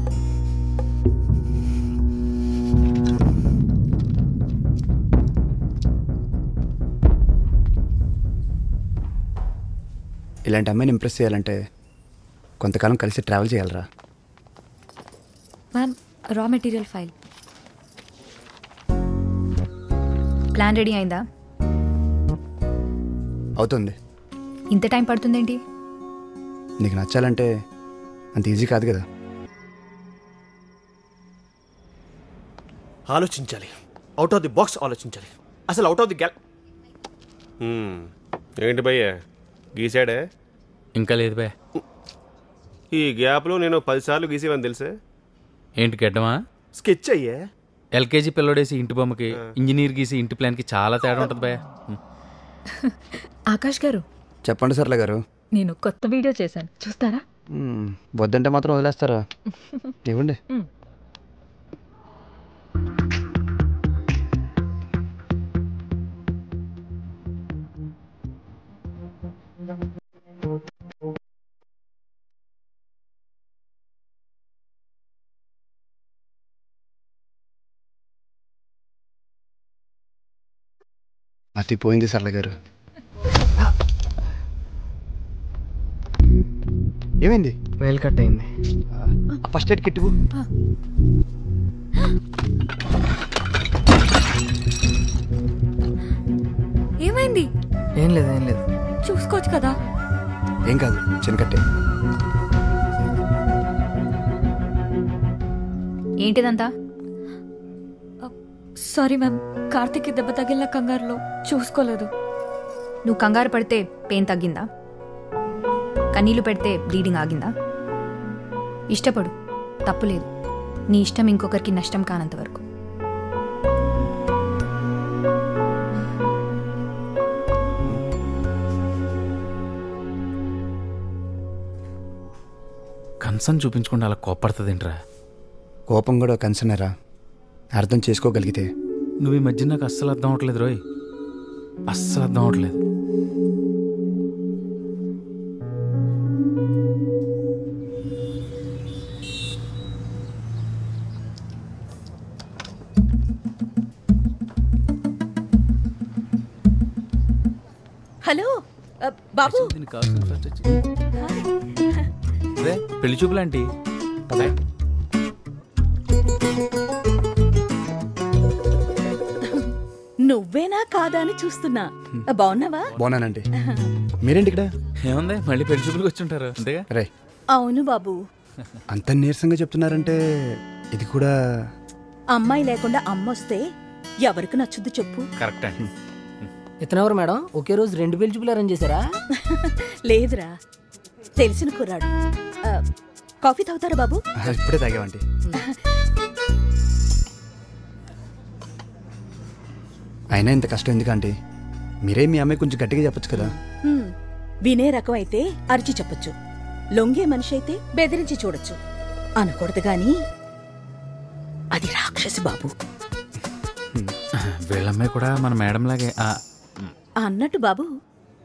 ఇలాంటి అమ్మాయిని ఇంప్రెస్ చేయాలంటే కొంతకాలం కలిసి ట్రావెల్ చేయాలరా. Ma'am raw material file plan ready అయిందా? అవుతుంది. ఇంత టైం పడుతుందేంటి? నీకు నచ్చాలంటే అంత ఈజీ కాదు కదా. ఆలోచించాలి, అవుట్ ఆఫ్ ది బాక్స్ ఆలోచించాలి. అసలు అవుట్ ఆఫ్ ది గ్యాల్. ఏంటి భయ్య గీసాడే? ఇంకా లేదు భయ్య. ఈ గ్యాప్లో నేను 10 సార్లు గీసేవని తెలుసే. ఏంటి గడ్డమా? స్కెచ్ అయ్యే. ఎల్కేజీ పిల్లడేసి ఇంటి బొమ్మకి, ఇంజనీర్ గీసి ఇంటి ప్లాన్కి చాలా తేడా ఉంటుంది భయ్య. ఆకాష్ గారు చెప్పండి సర్లే గారు. నేను కొత్త వీడియో చేశాను, చూస్తారా? వద్దంటే మాత్రం వదిలేస్తారా? ఇవ్వండి. అతి పోయింది సర్లే గారు. ఏమైంది? వేలు కట్ అయింది. First aid kit. ఏమైంది? ఏం లేదు ఏం లేదు. చూసుకోవచ్చు కదా. ఏం కాదు, చిన్నకట్టే. ఏంటిదంతా? సారీ మ్యామ్, కార్తిక్కి దెబ్బ తగిలిన కంగారులో చూసుకోలేదు. నువ్వు కంగారు పడితే పెయిన్ తగ్గిందా? కన్నీళ్లు పెడితే బ్లీడింగ్ ఆగిందా? ఇష్టపడు, తప్పులేదు. నీ ఇష్టం ఇంకొకరికి నష్టం కానంత వరకు. కన్సర్న్ చూపించకుండా అలా కోపడుతుందేంట్రా? కోపం కూడా కన్సర్నరా, అర్థం చేసుకోగలిగితే. నువ్వు ఈ మధ్య నాకు అస్సలు అర్థం అవట్లేదు రోయ్, అస్సలు అర్థం అవట్లేదు. హలో బాబు. పెళ్లి చూపులాంటి నువ్వేనా కాదా అని చూస్తున్నా. బాగున్నావా? బాగున్నానండి. మీరేంటి ఇక్కడ? ఏముంది, మళ్ళీ పెళ్లి చూపులకు వచ్చి ఉంటారు అంతేగా. రే, అవును బాబు. అంత నీరసంగా చెప్తున్నారంటే ఇది కూడా. అమ్మాయి లేకుండా అమ్మొస్తే ఎవరికి నచ్చుద్ది చెప్పు? కరెక్ట్ అండి. ఇతనెవరు మేడం? ఒకే రోజు 2 పెళ్లి చూపులు అరేంజ్ చేశారా? లేదురా, తెలిసిన కుర్రాడు. కాఫీ తాగుతారా బాబు? ఇప్పుడే తాగావండి. అయినా ఇంత కష్టం ఎందుకంటే మీరే మీ అమ్మాయి కొంచెం గట్టిగా చెప్పొచ్చు కదా. వినే రకం అయితే అరిచి చెప్పొచ్చు, లొంగే మనిషి అయితే బెదిరించి చూడొచ్చు. అనకూడదు గాని అది రాక్షసి బాబు. వీళ్ళమ్మాయి కూడా మన మేడం లాగే. అన్నట్టు బాబు,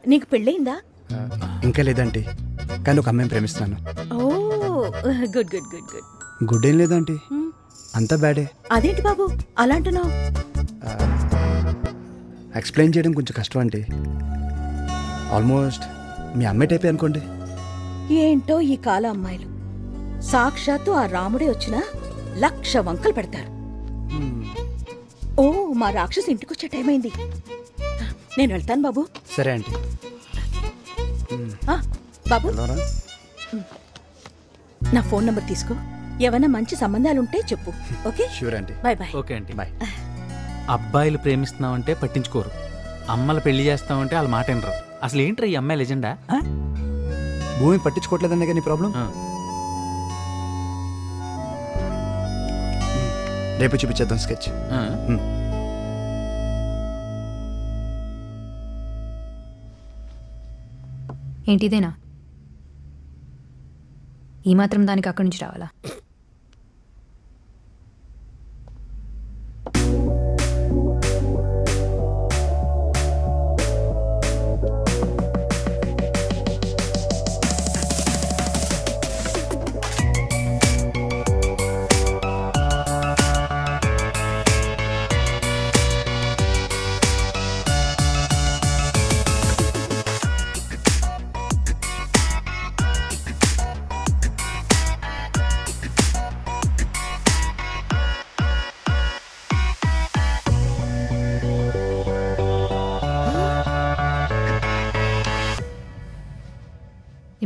నీకు పెళ్ళయిందా? ఇంకా లేదంటే, కానీ ఒక అమ్మాయిని ప్రేమిస్తున్నాను. Oh good good good good. Good ఏం లేదంటే అంతా బ్యాడే. అదేంటి బాబు అలా అంటున్నావు? ఎక్స్ప్లెయిన్ చేయడం కొంచెం కష్టం అంటే. ఆల్మోస్ట్ మీ అమ్మాయి టైపే అనుకోండి. ఏంటో ఈ కాల అమ్మాయిలు, సాక్షాత్తు ఆ రాముడే వచ్చినా 1,00,000 వంకలు పెడతారు. ఓ, మా రాక్షసు ఇంటికొచ్చే టైం అయింది. నేను వెళ్తాను బాబు. సరే ఆంటీ. బాబు, నా ఫోన్ నంబర్ తీసుకో. ఏమైనా మంచి సంబంధాలుంటే చెప్పు. Okay? Sure aunty. Bye bye. Okay aunty. Bye. అబ్బాయిలు ప్రేమిస్తున్నామంటే పట్టించుకోరు, అమ్మలు పెళ్లి చేస్తామంటే వాళ్ళ మాట వినరు. అసలు ఏంట్రా ఈ అమ్మాయి లెజెండా? భూమి పట్టించుకోవట్లేదనే కానీ ప్రాబ్లం. రేపు చూపించేద్దాం స్కెచ్. ఏంటిదేనా? ఈ మాత్రం దానికి అక్కడి నుంచి రావాలా?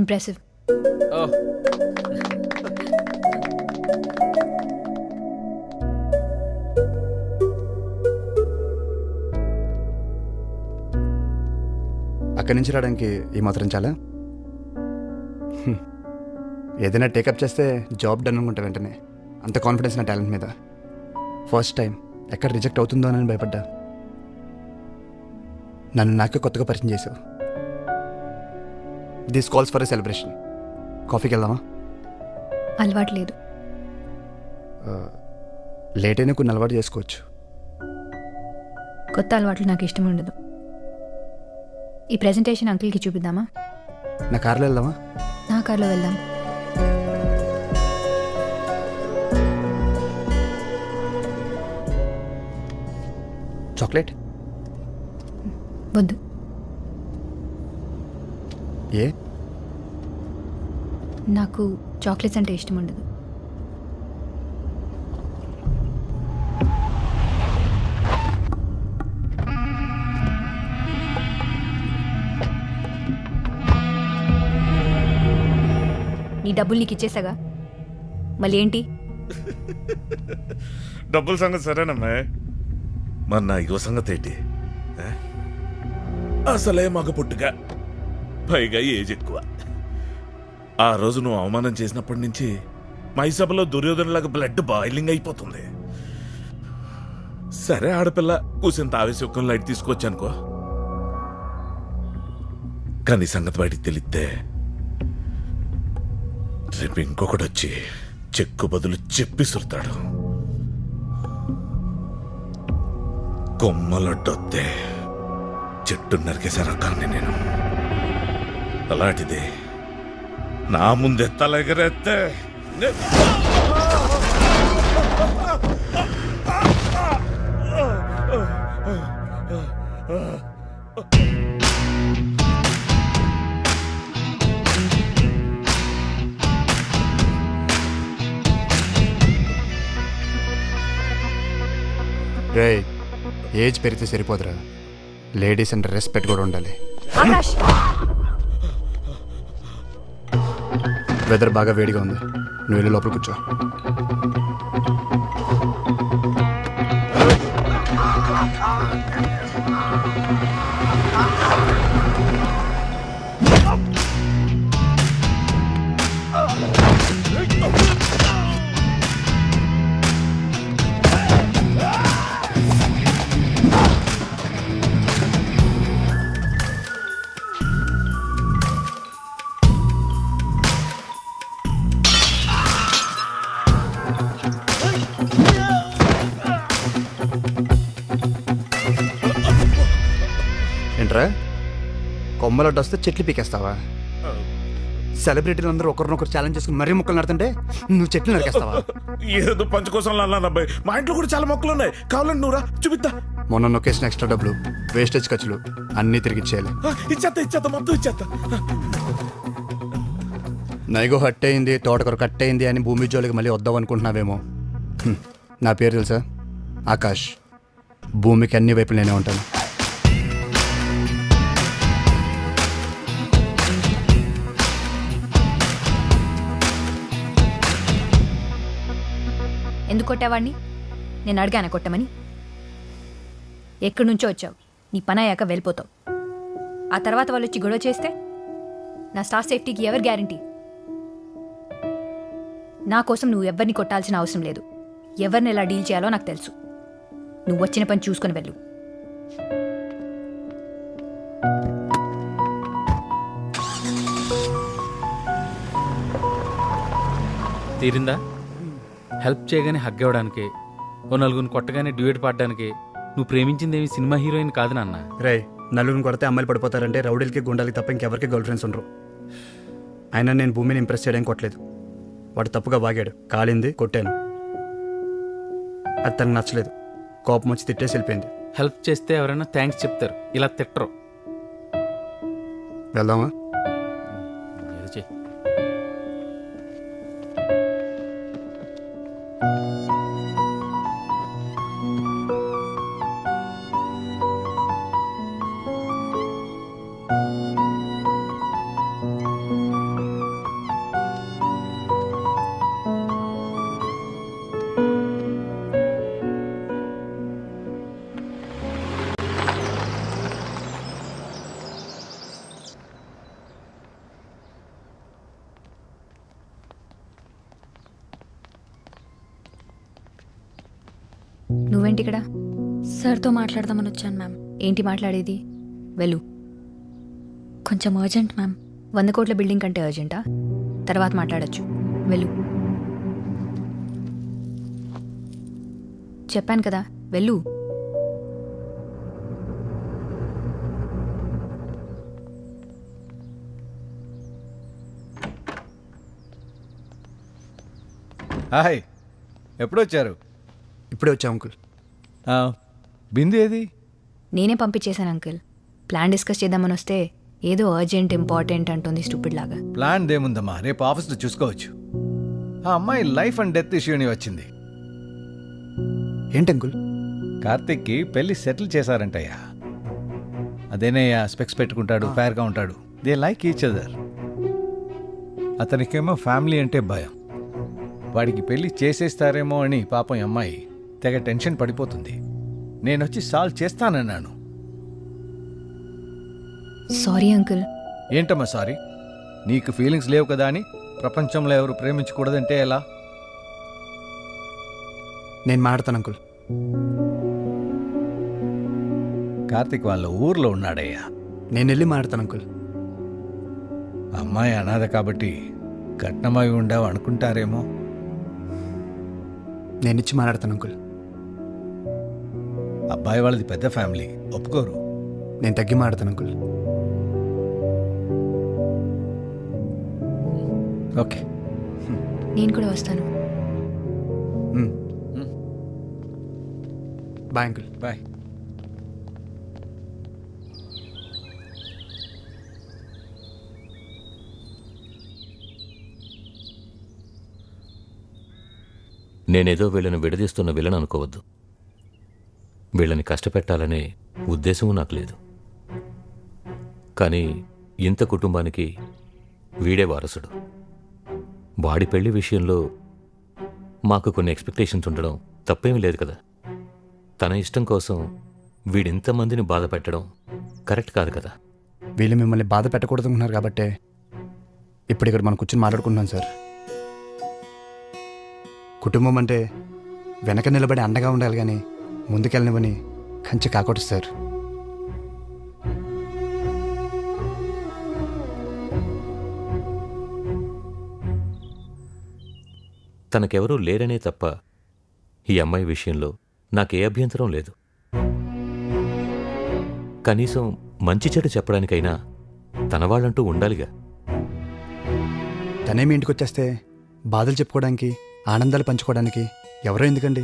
ఇంప్రెసివ్. అక్కడి నుంచి రావడానికి ఈ మాత్రం చాలా. ఏదైనా టేకప్ చేస్తే జాబ్ డన్ అనుకుంటా వెంటనే. అంత కాన్ఫిడెన్స్ నా టాలెంట్ మీద. ఫస్ట్ టైం ఎక్కడ రిజెక్ట్ అవుతుందో అని భయపడ్డా. నన్ను నాకే కొత్తగా పరిచయం చేసావు. This calls for a celebration. కాఫీకి వెళ్దామా? అలవాటు లేదు. లేట్ అయినా కొన్ని అలవాటు చేసుకోవచ్చు. కొత్త అలవాట్లు నాకు ఇష్టం ఉండదు. ఈ ప్రెజెంటేషన్ అంకుల్కి చూపిద్దామా? నా కార్లో వెళ్దామా? నా కార్లో వెళ్దాం. చాక్లెట్ వద్దు. ఏ? నాకు చాక్లెట్స్ అంటే ఇష్టం ఉండదు. నీ డబ్బులు నీకు ఇచ్చేసాగా, మళ్ళీ ఏంటి? డబ్బుల సంగతి సరేనమ్మా, మరి నా ఇగో సంగతి ఏంటి? అసలే మగ పుట్టుగా, పైగా ఏజ్ ఎక్కువ. ఆ రోజు నువ్వు అవమానం చేసినప్పటి నుంచి మైసభలో దుర్యోధనలాగా బ్లడ్ బాయిలింగ్ అయిపోతుంది. సరే ఆడపిల్ల కూసింత ఆవేశం లైట్ తీసుకొచ్చానుకో, కానీ సంగతి బయటికి తెలిస్తే రేపు ఇంకొకటి వచ్చి చెక్కు బదులు చెప్పిసురుతాడు. కొమ్మలొడ్డొత్తే చెట్టు నరికేసే రకాన్ని నేను. అలాంటిది నా ముందే తలెగరేస్తే రే, ఏజ్ పెరిగితే సరిపోదురా, లేడీస్ అంటే రెస్పెక్ట్ కూడా ఉండాలి. వెదర్ బాగా వేడిగా ఉంది, నువ్వు వెళ్ళి లోపల కూర్చో. ఏంట్రా, కొమ్మలడ్డు వస్తే చెట్లు పీకేస్తావా? సెలబ్రిటీలు అందరూ ఒకరినొకరు ఛాలెంజ్ చేసుకుని మరీ మొక్కలు నడుతుంటే నువ్వు చెట్లు నరికేస్తావా? ఏదో పంచ కోసం అబ్బాయి, మా ఇంట్లో కూడా చాలా మొక్కలు ఉన్నాయి, కావాలంటే నువ్వురా చూపిస్తా. మొన్న నొక్కేసిన ఎక్స్ట్రా డబ్బులు, వేస్టేజ్ ఖర్చులు అన్నీ తిరిగి ఇచ్చేయాలి. ఇచ్చేస్తా మొత్తం ఇచ్చేస్తా. నైగో హట్ అయింది, తోటకూర కట్ అయింది అని భూమి జోలికి మళ్ళీ వద్దాం అనుకుంటున్నావేమో. నా పేరు తెలుసా? ఆకాష్. భూమికి అన్ని వైపులు నేనే ఉంటాను. ఎందుకు కొట్టావాడిని? నేను అడిగాను కొట్టమని. ఎక్కడి నుంచో వచ్చావు, నీ పని అయ్యాక వెళ్ళిపోతావు. ఆ తర్వాత వాళ్ళు వచ్చి గొడవ చేస్తే నా స్టాఫ్ సేఫ్టీకి ఎవరు గ్యారంటీ? నా కోసం నువ్వు ఎవరిని కొట్టాల్సిన అవసరం లేదు. ఎవరిని ఎలా డీల్ చేయాలో నాకు తెలుసు. నువ్వు వచ్చిన పని చూసుకొని వెళ్ళు. తీరిందా? హెల్ప్ చేయగానే హగ్ ఇవ్వడానికి, ఓ నలుగురిని కొట్టగానే డ్యూయట్ పాడడానికి నువ్వు ప్రేమించిందేమి సినిమా హీరోయిన్ కాదు నాన్న. రే, నలుగురిని కొడితే అమ్మాయిలు పడిపోతారంటే రౌడీలకి గుండాలకి తప్ప ఇంకెవరికి గర్ల్ ఫ్రెండ్స్ ఉండరు. అయినా నేను భూమిని ఇంప్రెస్ చేయడానికి కొట్టలేదు. వాడు తప్పుగా వాగాడు, కాలింది, కొట్టాను. అది తనకు నచ్చలేదు, కోపం వచ్చి తిట్టేసి వెళ్ళిపోయింది. హెల్ప్ చేస్తే ఎవరైనా థ్యాంక్స్ చెప్తారు, ఇలా తిట్టరు. వెళ్దామా? నువ్వేంటి ఇక్కడ? సార్తో మాట్లాడదామని వచ్చాను మ్యామ్. ఏంటి మాట్లాడేది? వెళ్ళు. కొంచెం అర్జెంట్ మ్యామ్. 100 కోట్ల బిల్డింగ్ కంటే అర్జెంటా? తర్వాత మాట్లాడచ్చు. వెళ్ళు. చెప్పాను కదా, వెళ్ళు. హాయ్, ఎప్పుడొచ్చారు? ఇప్పుడే వచ్చా అంకుల్. బిందు ఏది? నేనే పంపించేశాను అంకుల్. ప్లాన్ డిస్కస్ చేద్దామని వస్తే ఏదో అర్జెంట్ ఇంపార్టెంట్ అంటుంది స్టూపిడ్ లాగా. ప్లాన్ దేముందమ్మా, రేపు ఆఫీస్లో చూసుకోవచ్చు. ఆ అమ్మాయి లైఫ్ అండ్ డెత్ ఇష్యూని వచ్చింది. ఏంటి అంకుల్? కార్తిక్కి పెళ్లి సెటిల్ చేశారంటయ్యా. అదేనయ్యా, స్పెక్స్ పెట్టుకుంటాడు, ఫేర్గా ఉంటాడు. They like each other. అతనికేమో ఫ్యామిలీ అంటే భయం. వాడికి పెళ్లి చేసేస్తారేమో అని పాపం అమ్మాయి తెగ టెన్షన్ పడిపోతుంది. నేనొచ్చి సాల్వ్ చేస్తానన్నాను. Sorry uncle. ఏంటమ్మా సారీ? నీకు ఫీలింగ్స్ లేవు కదా అని ప్రపంచంలో ఎవరు ప్రేమించకూడదంటే ఎలా? నేను మాట్లాడతాను అంకుల్. కార్తిక్ వాళ్ళ ఊర్లో ఉన్నాడయ్యా. నేను వెళ్ళి మాట్లాడతాను అంకుల్. అమ్మాయి అనాథ కాబట్టి కట్నమై ఉండవు అనుకుంటారేమో. నేను ఇచ్చి మాట్లాడతాను అంకుల్. అబ్బాయి వాళ్ళది పెద్ద ఫ్యామిలీ, ఒప్పుకోరు. నేను తగ్గి మాట్లాడతాను అంకుల్. ఓకే, నేను కూడా వస్తాను. Bye uncle. బాయ్. నేనేదో వీళ్ళని విడదీస్తున్న విలన్ అనుకోవద్దు. వీళ్ళని కష్టపెట్టాలనే ఉద్దేశము నాకు లేదు. కానీ ఇంత కుటుంబానికి వీడే వారసుడు. వాడి పెళ్లి విషయంలో మాకు కొన్ని ఎక్స్పెక్టేషన్స్ ఉండడం తప్పేమీ లేదు కదా. తన ఇష్టం కోసం వీడింతమందిని బాధ పెట్టడం కరెక్ట్ కాదు కదా. వీళ్ళు మిమ్మల్ని బాధ పెట్టకూడదు అనుకున్నారు కాబట్టే ఇప్పుడు ఇక్కడ మనం కూర్చొని మాట్లాడుకుంటున్నాం సార్. కుటుంబం అంటే వెనక నిలబడి అండగా ఉండాలి కానీ ముందుకెళ్ళనివని కంచె కాకూడదు సార్. తనకెవరూ లేరనే తప్ప ఈ అమ్మాయి విషయంలో నాకే అభ్యంతరం లేదు. కనీసం మంచి చెడు చెప్పడానికైనా తన వాళ్ళంటూ ఉండాలిగా. తనేమి ఇంటికి వచ్చేస్తే బాధలు చెప్పుకోవడానికి, ఆనందాలు పంచుకోవడానికి ఎవరో ఎందుకండి?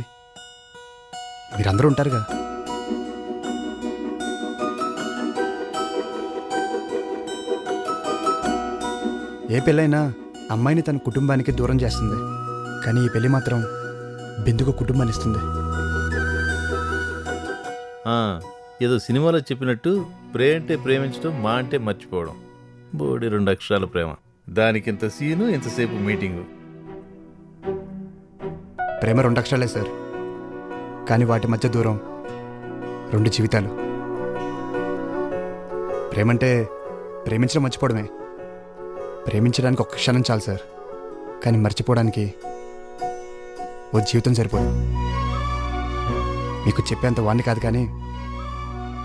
మీరందరూ ఉంటారుగా. ఏ పెళ్ళైనా అమ్మాయిని తన కుటుంబానికి దూరం చేస్తుంది, కానీ ఈ పెళ్ళి మాత్రం బిందుకు కుటుంబాన్ని ఇస్తుంది. ఏదో సినిమాలో చెప్పినట్టు ప్రేమ అంటే ప్రేమించడం, మా అంటే మర్చిపోవడం. బోడి 2 అక్షరాల ప్రేమ. దానికి ఇంత సీను, ఇంతసేపు మీటింగు. ప్రేమ 2 అక్షరాలే సార్, కానీ వాటి మధ్య దూరం 2 జీవితాలు. ప్రేమంటే ప్రేమించడం మర్చిపోవడమే. ప్రేమించడానికి 1 క్షణం చాలు సార్, కానీ మర్చిపోవడానికి ఓ జీవితం సరిపోదు. మీకు చెప్పేంత వాణ్ణి కాదు, కానీ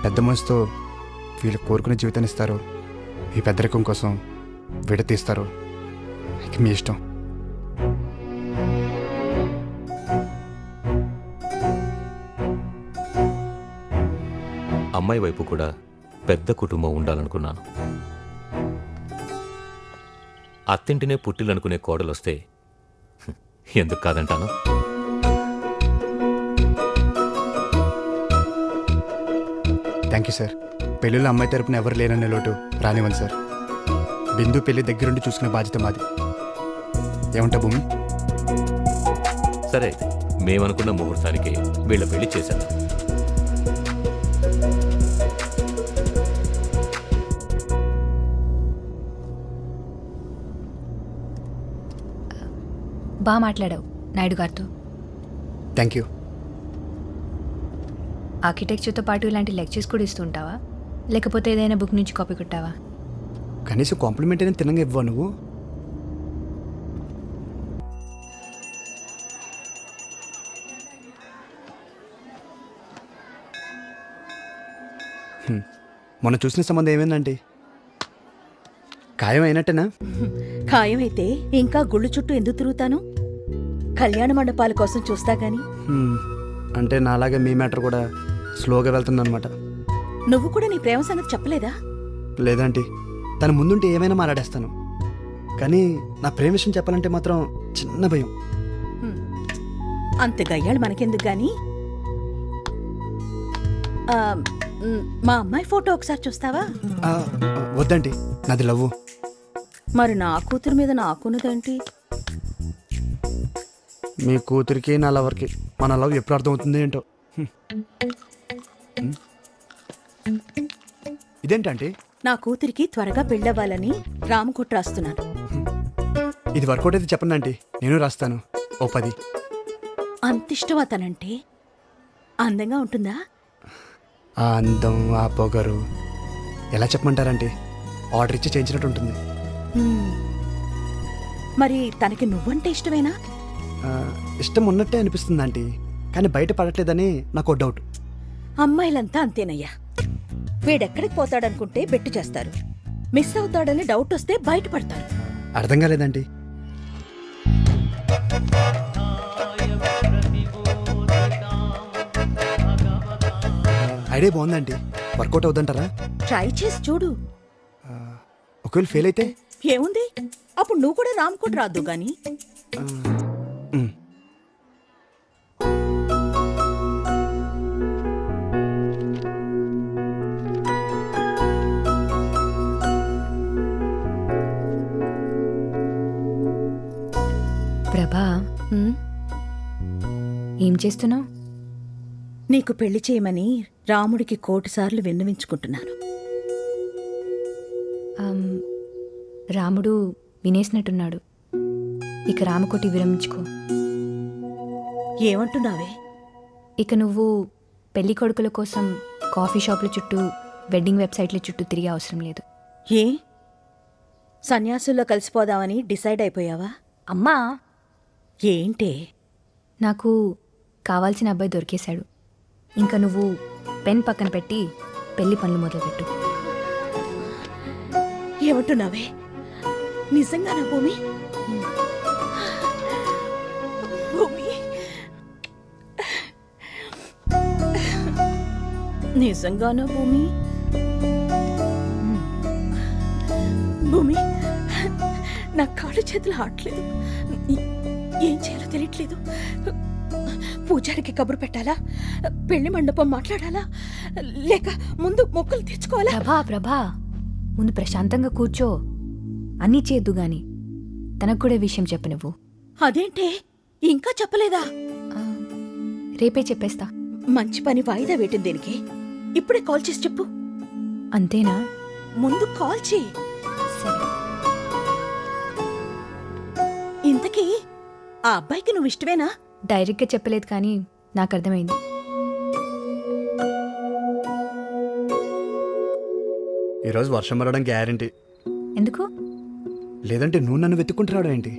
పెద్ద మనసుతో వీళ్ళు కోరుకునే జీవితాన్ని ఇస్తారు, ఈ పెద్దరికం కోసం విడతీస్తారు. ఇక మీ ఇష్టం. అమ్మాయి వైపు కూడా పెద్ద కుటుంబం ఉండాలనుకున్నాను. అత్తింటినే పుట్టిలనుకునే కోడలొస్తే ఎందుకు కాదంటాను. Thank you sir. పెళ్ళిలో అమ్మాయి తరపున ఎవరు లేననే లోటు రానివ్వండి సార్. బిందు పెళ్లి దగ్గరుండి చూసుకునే బాధ్యత మాది. ఏమంటా భూమి? సరే, మేమనుకున్న ముహూర్తానికి వీళ్ళ పెళ్లి చేశాను. బాగా మాట్లాడావు నాయుడు గారితో. Thank you. ఆర్కిటెక్చర్తో పాటు ఇలాంటి లెక్చర్స్ కూడా ఇస్తుంటావా, లేకపోతే ఏదైనా బుక్ నుంచి కాపీ కొట్టావా? కనీసం కాంప్లిమెంట్ అయినా తినంగా ఇవ్వవా నువ్వు? మొన్న చూసిన సంబంధం ఏమైందంటే ఖాయం అయినట్టేనా? ఖాయమైతే ఇంకా గుళ్ళు చుట్టూ ఎందుకు తిరుగుతాను? కళ్యాణ మండపాల కోసం చూస్తా గాని. అంటే నాలాగే మీ మ్యాటర్ కూడా స్లోగా వెళ్తుందన్నమాట. నువ్వు కూడా నీ ప్రేమ సంగతి చెప్పలేదా? లేదంటే తన ముందుంటే ఏమైనా మాట్లాడేస్తాను, కానీ నా ప్రేమ విషయం చెప్పాలంటే మాత్రం చిన్న భయం. అంత గయ్యాళ్ళు మనకెందుకు గాని, మా అమ్మాయి ఫోటో ఒకసారి చూస్తావా? వద్దండి, నాది లవ్వు. మరి నా కూతురు మీద నాకున్నదేంటి? మీ కూతురికి నా లవర్కి మన లవ్ ఎప్పుడు అర్థమవుతుంది ఏంటో. ఇదేంటంటే నా కూతురికి త్వరగా పెళ్ళవ్వాలని రామకుట్ర రాస్తున్నాను. ఇది వర్కౌట్ అయితే చెప్పండి ఆంటీ, నేను రాస్తాను. ఓ 10. అంత ఇష్టం అతనంటే? అందంగా ఉంటుందా? ఆ అందం, ఆ పొగరు ఎలా చెప్పమంటారంటే ఆర్డర్ ఇచ్చి చేయించినట్టు ఉంటుంది. మరి తనకి నువ్వంటే ఇష్టమేనా? ఇష్టం ఉన్నట్టే అనిపిస్తుంది ఆంటీ, కానీ బయట పడట్లేదని నాకు డౌట్. అమ్మాయిలంతా అంతేనయ్యా. వీడెక్కడికి పోతాడనుకుంటే బెట్టు చేస్తారు, మిస్ అవుతాడని డౌట్ వస్తే బయటపడతారు. అర్థం కాలేదండి. ఐడియా బాగుందండి, వర్కౌట్ అవుతుంటారా? ట్రై చేసి చూడు. ఒకవేళ ఫెయిల్ అయితే ఏముంది, అప్పుడు నువ్వు కూడా రామ్కోట్ రాదు గాని. ప్రభా, ఏం చేస్తున్నావు? నీకు పెళ్లి చేయమని రాముడికి 1,000 సార్లు విన్నవించుకుంటున్నాను. రాముడు వినేసినట్టున్నాడు. ఇక రామకోటి విరమించుకో. ఏమంటున్నావే? ఇక నువ్వు పెళ్లి కొడుకుల కోసం కాఫీ షాపుల చుట్టూ, వెడ్డింగ్ వెబ్సైట్ల చుట్టూ తిరిగే అవసరం లేదు. ఏ సన్యాసుల్లో కలిసిపోదామని డిసైడ్ అయిపోయావా? అమ్మా, ఏంటే? నాకు కావాల్సిన అబ్బాయి దొరికేశాడు. ఇంకా నువ్వు పెన్ పక్కన పెట్టి పెళ్లి పనులు మొదలుపెట్టు. ఏమంటున్నావే? నిజంగానా భూమి? భూమి, నిజంగానా భూమి? భూమి, నా కాళ్ళు చేతులు ఆడలేదు, ఏం చేయాలో తెలియట్లేదు. పూజారికి కబురు పెట్టాలా? పెళ్లి మండపం మాట్లాడాలా? లేక ముందు మొక్కులు తెచ్చుకోవాలా? ప్రభా, ముందు ప్రశాంతంగా కూర్చో. అన్నీ చేద్దు గాని తనకు కూడా విషయం చెప్పు. నువ్వు అదేంటే ఇంకా చెప్పలేదా? రేపే చెప్పేస్తా. మంచి పని వాయిదా వేయటం దేనికి? ఇప్పుడే కాల్ చేసి చెప్పు. అంతేనా? ముందు కాల్ చేయి. సరే. ఇంతకీ ఆ అబ్బాయికి నువ్వు ఇష్టమేనా? డైరెక్ట్గా చెప్పలేదు, కానీ నాకు అర్థమైంది. ఈరోజు వర్షం పడడం గ్యారంటీ. ఎందుకు? లేదంటే నువ్వు నన్ను వెతుక్కుంటున్నాడు ఏంటి?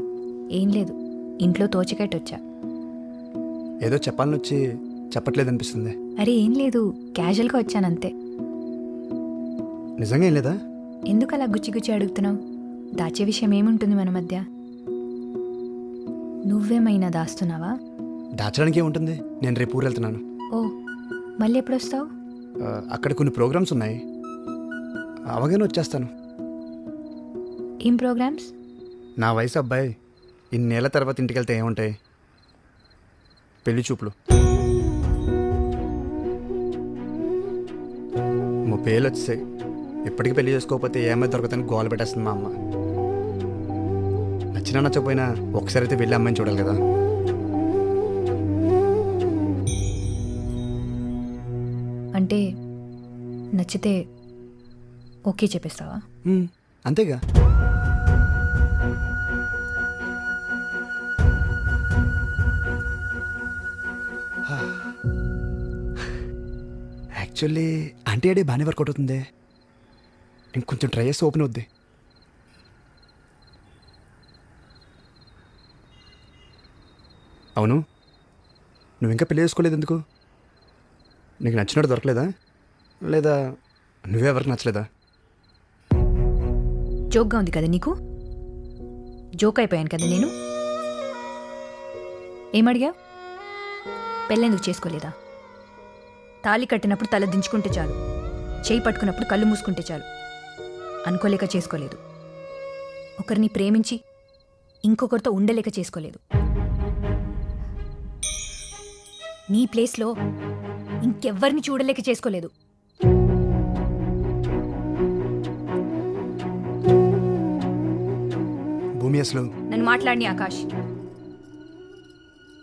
ఏం లేదు, ఇంట్లో తోచకట్టొచ్చా. ఏదో చెప్పాలని వచ్చి చెప్పట్లేదనిపిస్తుంది. అరే ఏం లేదు, క్యాజువల్గా వచ్చానంతే. నిజంగా ఏం లేదా? ఎందుకు అలా గుచ్చి అడుగుతున్నావు? దాచే విషయం ఏముంటుంది మన మధ్య? నువ్వేమైనా దాస్తున్నావా? దాచడానికి ఏముంటుంది, నేను రేపు ఊరు వెళ్తున్నాను. ఓ, మళ్ళీ ఎప్పుడు వస్తావు? అక్కడ కొన్ని ప్రోగ్రామ్స్ ఉన్నాయి, అవగానే వచ్చేస్తాను. ఏం ప్రోగ్రామ్స్? నా వయసు అబ్బాయి ఇన్నేళ్ల తర్వాత ఇంటికి వెళ్తే ఏముంటాయి? పెళ్లి చూపులు. 30 ఏళ్ళు వచ్చేసాయి, ఇప్పటికీ పెళ్లి చేసుకోకపోతే ఏమైనా దొరకదని గోల పెట్టేస్తుంది మా అమ్మ. నచ్చినా నచ్చకపోయినా ఒకసారి అయితే వెళ్ళి అమ్మాయిని చూడాలి కదా. అంటే నచ్చితే ఓకే చెప్పేస్తావా? అంతేగా. యాక్చువల్లీ అంటే అడే బాగానే వర్కౌట్ అవుతుంది. ఇంకొంచెం ట్రై చేస్తే ఓపెన్ అవుద్ది. అవును, నువ్వు ఇంకా పెళ్లి చేసుకోలేదు ఎందుకు? నీకు నచ్చినట్టు దొరకలేదా? లేదా నువ్వెవరికి నచ్చలేదా? జోక్గా ఉంది కదా నీకు? జోక్ అయిపోయాను కదా నేను. ఏమడిగా? పెళ్ళెందుకు చేసుకోలేదా? తాళి కట్టినప్పుడు తల దించుకుంటే చాలు, చేయి పట్టుకున్నప్పుడు కళ్ళు మూసుకుంటే చాలు అనుకోలేక చేసుకోలేదు. ఒకరిని ప్రేమించి ఇంకొకరితో ఉండలేక చేసుకోలేదు. నీ ప్లేస్లో ఇంకెవ్వరిని చూడలేక చేసుకోలేదు. భూమి అసలు నన్ను మాట్లాడిని ఆకాష్,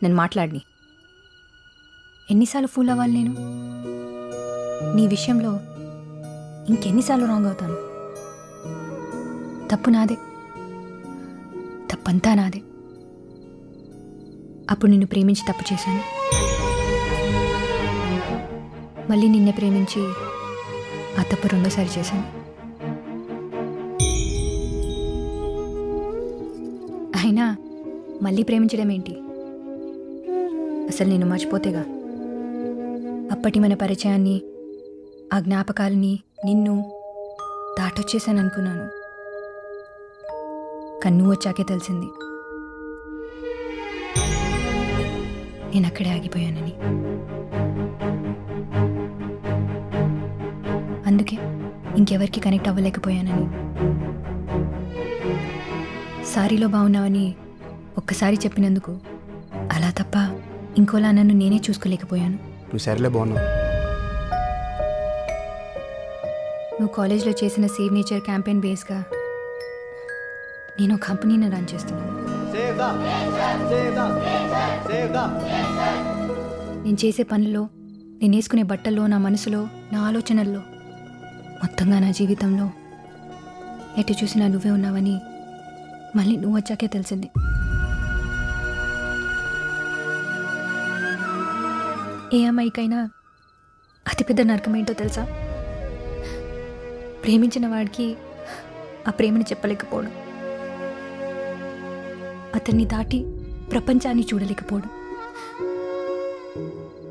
నన్ను మాట్లాడిని. ఎన్నిసార్లు ఫూల్ అవ్వాలి నేను? నీ విషయంలో ఇంకెన్నిసార్లు రాంగ్ అవుతాను? తప్పు నాదే, తప్పంతా నాదే. అప్పుడు నిన్ను ప్రేమించి తప్పు చేశాను, మళ్ళీ నిన్నే ప్రేమించి ఆ తప్పు రెండోసారి చేశాను. అయినా మళ్ళీ ప్రేమించడం ఏంటి? అసలు నేను మర్చిపోతేగా. అప్పటి మన పరిచయాన్ని, ఆ జ్ఞాపకాలని, నిన్ను దాటొచ్చేసాను అనుకున్నాను. కానీ నువ్వు వచ్చాకే తెలిసింది నేను అక్కడే ఆగిపోయానని. అందుకే ఇంకెవరికి కనెక్ట్ అవ్వలేకపోయానని. సారీలో బాగున్నావని ఒక్కసారి చెప్పినందుకు అలా తప్ప ఇంకోలా నన్ను నేనే చూసుకోలేకపోయాను. నువ్వు సరేలే బాగున్నావు. నువ్వు కాలేజ్లో చేసిన సేవ్ నేచర్ క్యాంపెయిన్ బేస్గా నేను కంపెనీని రన్ చేస్తున్నాను. నేను చేసే పనుల్లో, నేను వేసుకునే బట్టల్లో, నా మనసులో, నా ఆలోచనల్లో, మొత్తంగా నా జీవితంలో ఎటు చూసినా నువ్వే ఉన్నావని మళ్ళీ నువ్వు వచ్చాకే తెలిసింది. ఏ అమ్మాయికైనా అతిపెద్ద నరకం ఏంటో తెలుసా? ప్రేమించిన వాడికి ఆ ప్రేమని చెప్పలేకపోవడం, అతన్ని దాటి ప్రపంచాన్ని చూడలేకపోవడం.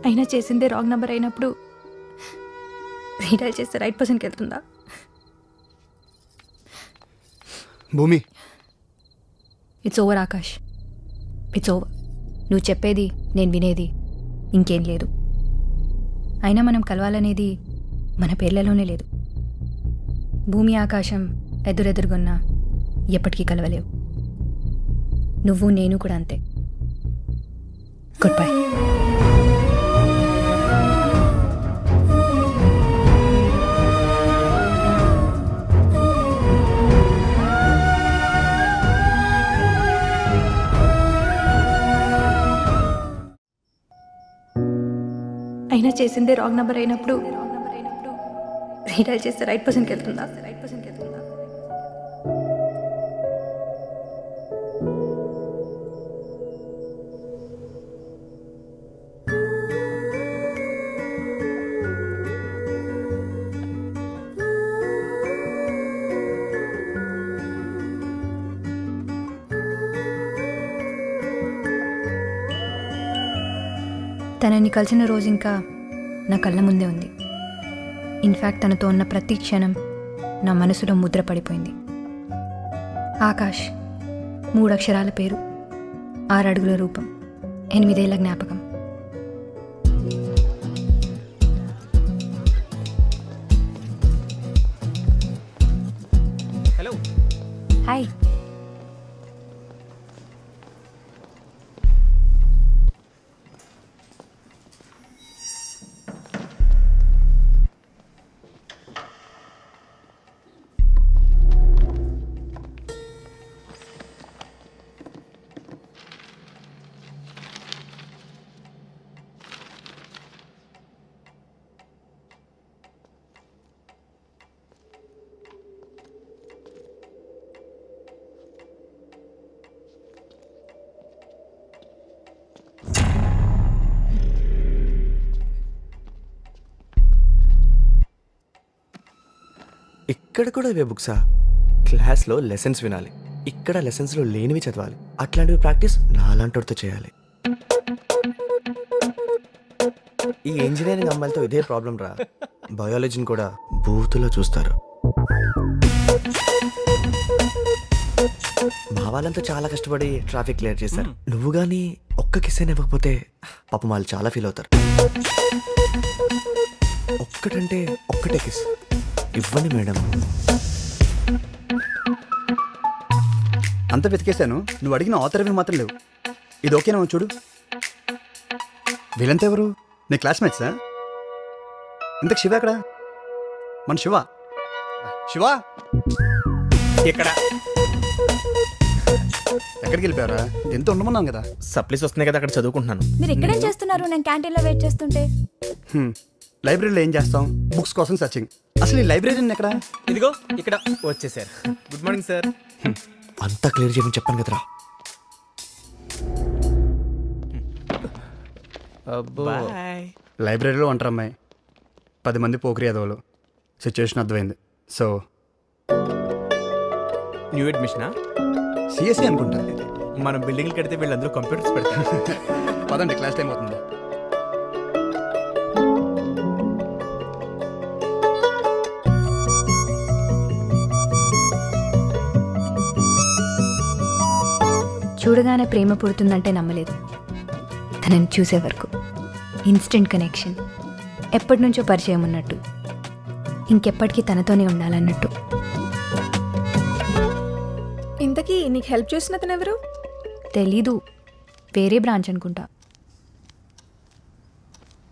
అయినా చేసిందే రాంగ్ నెంబర్ అయినప్పుడు రీడైల్ చేస్తే రైట్ పర్సన్కి వెళ్తుందా? భూమి, it's over Akash, it's over. నువ్వు చెప్పేది నేను వినేది ఇంకేం లేదు. అయినా మనం కలవాలనేది మన పేర్లలోనే లేదు. భూమి ఆకాశం ఎదురెదురుగున్నా ఎప్పటికీ కలవలేవు. నువ్వు నేను కూడా అంతే. Good bye. అయినా చేసిందే రాంగ్ నెంబర్ అయినప్పుడు రీడైల్ చేస్తే రైట్ పర్సన్కి వెళ్తుందా? తనని కలిసిన రోజు ఇంకా నా కళ్ళ ముందే ఉంది. ఇన్ఫ్యాక్ట్ తనతో ఉన్న ప్రతి క్షణం నా మనసులో ముద్ర పడిపోయింది. ఆకాష్ 3 అక్షరాల పేరు, 6 అడుగుల రూపం, 8 ఏళ్ల జ్ఞాపకం. హలో. హాయ్. ఇక్కడ కూడా ఇవే బుక్సా? క్లాస్లో లెసన్స్ వినాలి, ఇక్కడ లెసన్స్లో లేనివి చదవాలి. అట్లాంటివి ప్రాక్టీస్ నాలాంటితో చేయాలి. ఈ ఇంజనీరింగ్ అమ్మాయిలతో ఇదే ప్రాబ్లం రా. బయాలజీని కూడా బూతులో చూస్తారు. మా వాళ్ళంతా చాలా కష్టపడి ట్రాఫిక్ క్లియర్ చేశారు. నువ్వు కానీ ఒక్క కిస్ అయినా ఇవ్వకపోతే పాపం వాళ్ళు చాలా ఫీల్ అవుతారు. ఒక్కటంటే ఒక్కటే కిస్ ఇవ్వండి మేడం. అంత వెతికేశాను, నువ్వు అడిగిన ఆథర్వి మాత్రం లేవు. ఇది ఓకేనా చూడు. వీళ్ళంతా ఎవరు? నీ క్లాస్మేట్సా? ఇంతకు శివ ఎక్కడ? మన శివ శివ ఇక్కడ ఎక్కడికి వెళ్ళిపోయారా? ఎంత ఉండమన్నాను కదా. సప్లీస్ వస్తున్నాయి కదా, అక్కడ చదువుకుంటున్నాను. మీరు ఇక్కడేం చేస్తున్నారు? నేను క్యాంటీన్లో వెయిట్ చేస్తుంటే. లైబ్రరీలో ఏం చేస్తాం? బుక్స్ కోసం సర్చింగ్. అసలు ఈ లైబ్రరీ ఎక్కడ? ఇదిగో ఇక్కడ వచ్చేసారు. Good morning sir. అంతా క్లియర్ చేయమని చెప్పాను కదరా. లైబ్రరీలో ఉంటారు అమ్మాయి, 10 మంది పోకరి యాదవులు. సిచ్యువేషన్ అర్థమైంది. So new అడ్మిషనా? సిఎస్సి అనుకుంటా. మనం బిల్డింగ్లు కడితే వీళ్ళందరూ కంప్యూటర్స్ పెడతారు. పదండి, క్లాస్ టైం అవుతుంది. చూడగానే ప్రేమ పుడుతుందంటే నమ్మలేదు. తనని చూసే వరకు ఇన్స్టెంట్ కనెక్షన్. ఎప్పటి నుంచో పరిచయం ఉన్నట్టు, ఇంకెప్పటికీ తనతోనే ఉండాలన్నట్టు. ఇంతకీ నీకు హెల్ప్ చేసిన అతను ఎవరు? తెలీదు, వేరే బ్రాంచ్ అనుకుంటా.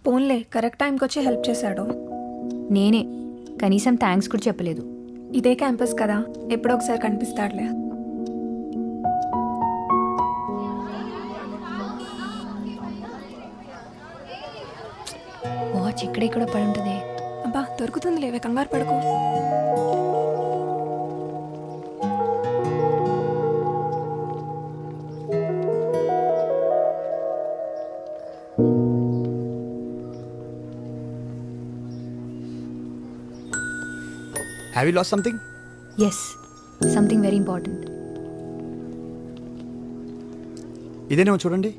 పోన్లే, కరెక్ట్ టైంకి వచ్చి హెల్ప్ చేశాడు. నేనే, కనీసం థ్యాంక్స్ కూడా చెప్పలేదు. ఇదే క్యాంపస్ కదా, ఎప్పుడో ఒకసారి కనిపిస్తాడులే. వాచ్ ఇక్కడెక్కడ పడి ఉంటుంది. అబ్బా దొరుకుతుంది, లేవే, కంగారు పడుకో. Have you lost something? Yes, something very important. ఇదేనేమో చూడండి.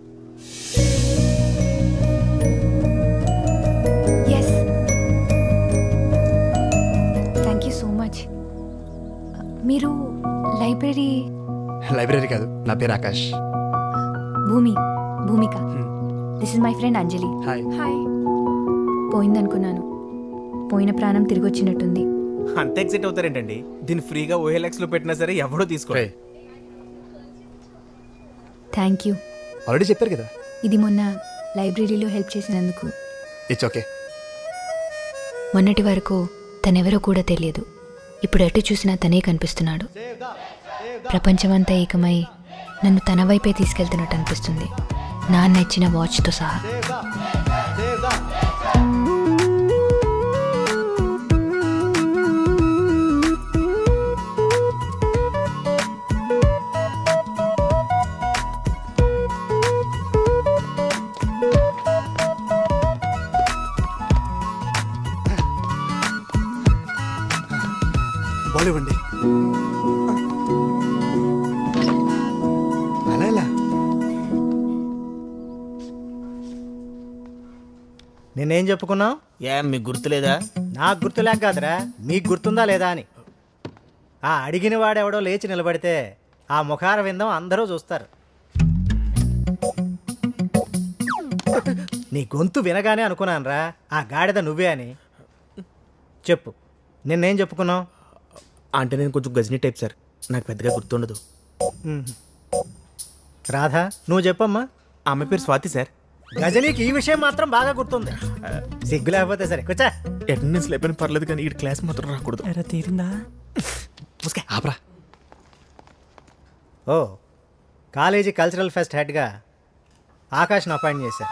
Yes. Thank you so much. మీరు లైబ్రరీ కాదు, నా పేరు Akash. Bhoomika. This is my friend Anjali. Hi. Hi. పోయిందనుకున్నాను, పోయిన ప్రాణం తిరిగి వచ్చినట్టుంది. అంత ఎక్సైట్ అవుతారేంటండి? దీన్ని ఫ్రీగా OLX లో పెట్టినా సరే ఎవడో తీసుకోండి. Thank you. ఆల్రెడీ చెప్పారు కదా. ఇది మొన్న లైబ్రరీలో హెల్ప్ చేసినందుకు. It's okay. మొన్నటి వరకు తనెవరో కూడా తెలియదు. ఇప్పుడు ఎటు చూసినా తనే కనిపిస్తున్నాడు. ప్రపంచమంతా ఏకమై నన్ను తన వైపే తీసుకెళ్తున్నట్టు అనిపిస్తుంది, నాన్న ఇచ్చిన వాచ్తో సహా. బాలేవండి. అలా నేనేం చెప్పుకున్నావు? మీకు గుర్తులేదా? నాకు గుర్తులేక కాదురా, మీకు గుర్తుందా లేదా అని. ఆ అడిగిన వాడెవడో లేచి నిలబడితే ఆ ముఖార విందం అందరూ చూస్తారు. నీ గొంతు వినగానే అనుకున్నానురా ఆ గాడిద నువ్వే అని. చెప్పు, నిన్నేం చెప్పుకున్నావు? అంటే నేను కొంచెం గజనీ టైప్ సార్, నాకు పెద్దగా గుర్తుండదు. రాధా, నువ్వు చెప్పమ్మా. ఆమె పేరు స్వాతి సార్. గజనీకి ఈ విషయం మాత్రం బాగా గుర్తుంది. సిగ్గు లేకపోతే సరే కూర్చో. అటెండెన్స్ లేకపోయినా పర్లేదు కానీ ఈ క్లాస్ మాత్రం రాకూడదు. ఎరా తీరిందా? ఆపరా. ఓ, కాలేజీ కల్చరల్ ఫెస్ట్ హెడ్గా ఆకాష్ను అపాయింట్ చేశారు.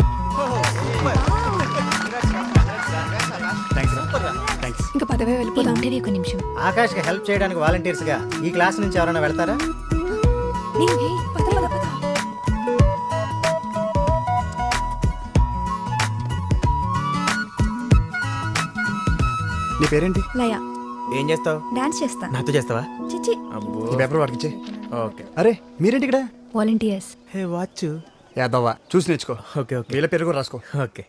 ఇంకా పదవే వెళ్ళిపోదాం. ఒక నిమిషం. ఆకాష్కి హెల్ప్ చేయడానికి వాలంటీర్స్గా ఈ క్లాస్ నుంచి ఎవరైనా వెళ్తారా? నీ పేరేంటి? లయ. ఏం చేస్తావు? డాన్స్ చేస్తా. నాతో చేస్తావా? చిచి. ఈ పేపర్ వాడికి ఇచ్చే. ఓకే. అరే మీరేంటి ఇక్కడ? వాలంటీర్స్. Hey watch. యాదవ్వా, చూసి నేర్చుకో. Okay okay. వీళ్ళ పేరు కూడా రాసుకో. ఓకే.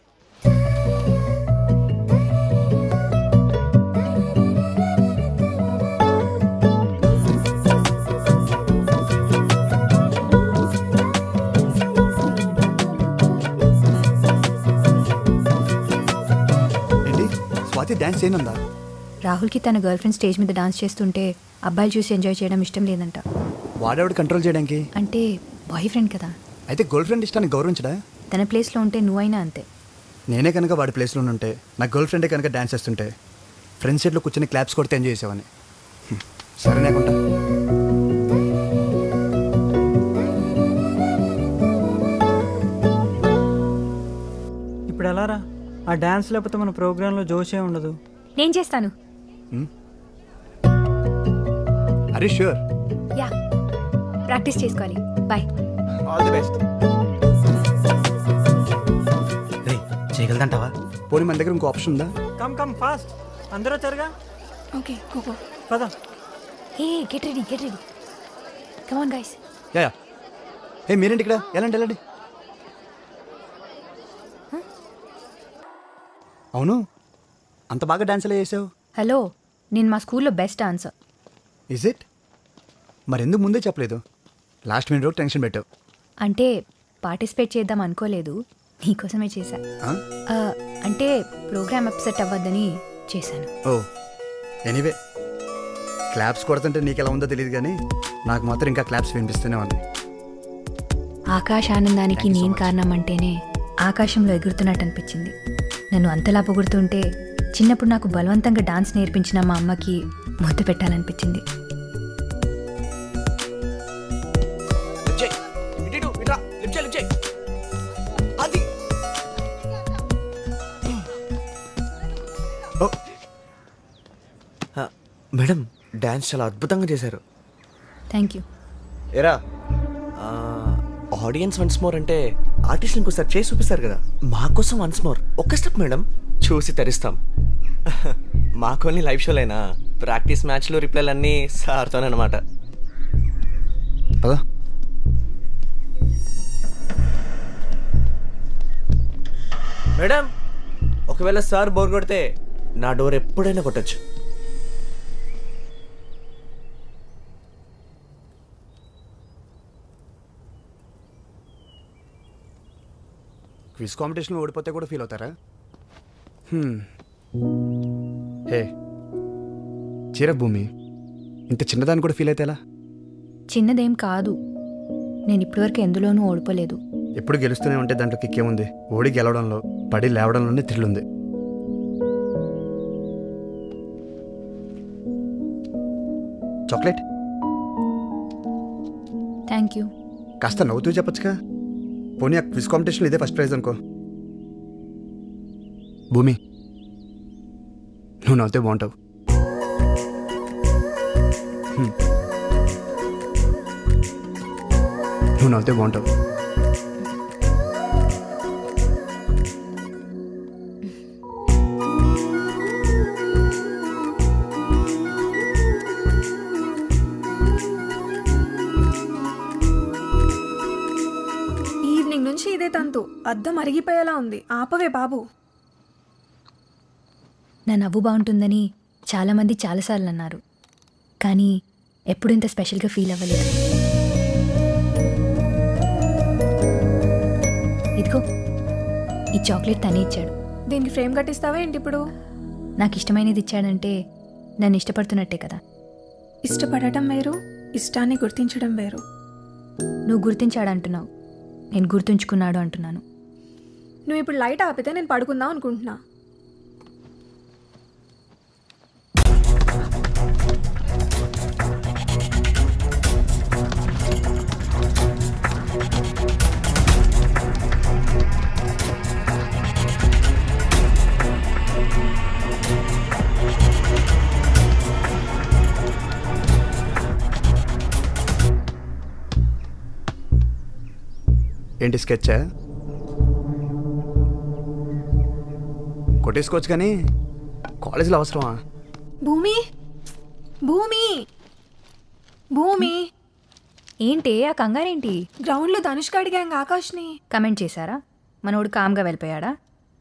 సీన్ ఉందా? రాహుల్కి తన గర్ల్ ఫ్రెండ్ స్టేజ్ మీద డాన్స్ చేస్తుంటే అబ్బాయిలు చూసి ఎంజాయ్ చేయడం ఇష్టం లేదంట. వాడేవాడు కంట్రోల్ చేయడానికి? అంటే బాయ్ ఫ్రెండ్ కదా. అయితే గర్ల్ ఫ్రెండ్ ఇష్టాన్ని గౌరవించడా? తన ప్లేస్లో ఉంటే నువ్వైనా అంతే. నేనే కనుక వాడి ప్లేస్లో ఉంటే, నా గర్ల్ ఫ్రెండే కనుక డాన్స్ చేస్తుంటే ఫ్రెండ్స్ సీట్లో కూర్చొని క్లాప్స్ కొడితే ఎంజాయ్ చేసేవాడిని. సరే నాకుంటా. ఇప్పుడు ఎలా రా? ఆ డాన్స్ లేకపోతే మన ప్రోగ్రాంలో జోషే ఉండదు. నేను చేస్తాను. అరే షూర్. యా, ప్రాక్టీస్ చేసుకోవాలి. బాయ్. All the best. చేయగలదంటావా? పోనీ మన దగ్గర ఇంకో ఆప్షన్ ఉందా? కమ్ కమ్ ఫాస్ట్, అందరూ వచ్చారుగా. ఓకే గో పద. Hey get ready come on guys. Yeah hey మీరేంటి ఇక్కడ? వెళ్ళండి. అవును, అంత బాగా డాన్స్ ఎలా చేసావు? హలో, నేను మా స్కూల్లో బెస్ట్ డాన్సర్. Is it? మరెందుకు ముందే చెప్పలేదు? లాస్ట్ మినిట్ వరకు టెన్షన్ పెట్టావు. అంటే పార్టిసిపేట్ చేద్దాం అనుకోలేదు, నీకోసమే చేశా. అంటే ప్రోగ్రామ్ అప్సెట్ అవ్వద్దని చేశాను. ఓ ఎనీవే, క్లాప్స్ కొడుతుంటే నీకు ఎలా ఉందో తెలియదు కానీ నాకు మాత్రం ఇంకా క్లాప్స్ వినిపిస్తూనే ఉన్నాయి. ఆకాశ ఆనందానికి నేను కారణం అంటేనే ఆకాశంలో ఎగురుతున్నట్టు అనిపించింది. నన్ను అంతలా పొగుడుతుంటే చిన్నప్పుడు నాకు బలవంతంగా డాన్స్ నేర్పించిన మా అమ్మకి ముద్దు పెట్టాలనిపించింది. మేడం, డాన్స్ చాలా అద్భుతంగా చేశారు. Thank you. ఎరా, ఆడియన్స్ వన్స్ మోర్ అంటే ఆర్టిస్ట్ ఇంకోసారి చేసి చూపిస్తారు కదా, మా కోసం వన్స్ మోర్ ఒక్క స్టెప్ మేడం, చూసి తరిస్తాం. మాకోని లైవ్ షోలైనా ప్రాక్టీస్ మ్యాచ్లు రిప్లైలు అన్నీ సార్తోనమాట. మేడం, ఒకవేళ సార్ బోర్ కొడితే నా డోర్ ఎప్పుడైనా కొట్టచ్చు. క్విజ్ కాంపిటీషన్లో ఓడిపోతే కూడా ఫీల్ అవుతారా? హే చీర భూమి, ఇంత చిన్నదాన్ని కూడా ఫీల్ అయితే ఎలా? చిన్నదేం కాదు, నేను ఇప్పటివరకు ఎందులోనూ ఓడిపోలేదు. ఎప్పుడు గెలుస్తూనే ఉంటే దాంట్లో కిక్కేముంది? ఓడి గెలవడంలో, పడి లేవడంలోనే థ్రిల్ ఉంది. చాక్లెట్. Thank you. కాస్త నవ్వుతూ చెప్పచ్చుగా. పోనీ ఆ క్విజ్ కాంపిటీషన్లో ఇదే ఫస్ట్ ప్రైజ్ అనుకో. భూమి, నువ్వు నవ్వుతే బాగుంటావు. నువ్వు నవ్వుతే బాగుంటావు. ఈవినింగ్ నుంచి ఇదే తంతు. అద్దం అరిగిపోయేలా ఉంది. ఆపవే బాబు. నా నవ్వు బాగుంటుందని చాలామంది చాలాసార్లు అన్నారు, కానీ ఎప్పుడు ఇంత స్పెషల్గా ఫీల్ అవ్వలేదు. ఇదిగో ఈ చాక్లెట్ తనే ఇచ్చాడు. దీనికి ఫ్రేమ్ కట్టిస్తావా ఏంటి ఇప్పుడు? నాకు ఇష్టమైనది ఇచ్చాడంటే నన్ను ఇష్టపడుతున్నట్టే కదా. ఇష్టపడటం వేరు, ఇష్టాన్ని గుర్తించడం వేరు. నువ్వు గుర్తించాడంటున్నావు, నేను గుర్తుంచుకున్నాడు అంటున్నాను. నువ్వు ఇప్పుడు లైట్ ఆపితే నేను పడుకుందాం అనుకుంటున్నా. ఏంటి స్కెచ్చా? కొట్టేసుకోవచ్చు కానీ కాలేజీలో అవసరమా? భూమి, భూమి, భూమి. ఏంటి ఆ కంగారేంటి? గ్రౌండ్లో ధనుష్క అడిగాంగ ఆకాష్ని. కమెంట్ చేశారా? మనోడు కామ్గా వెళ్ళిపోయాడా?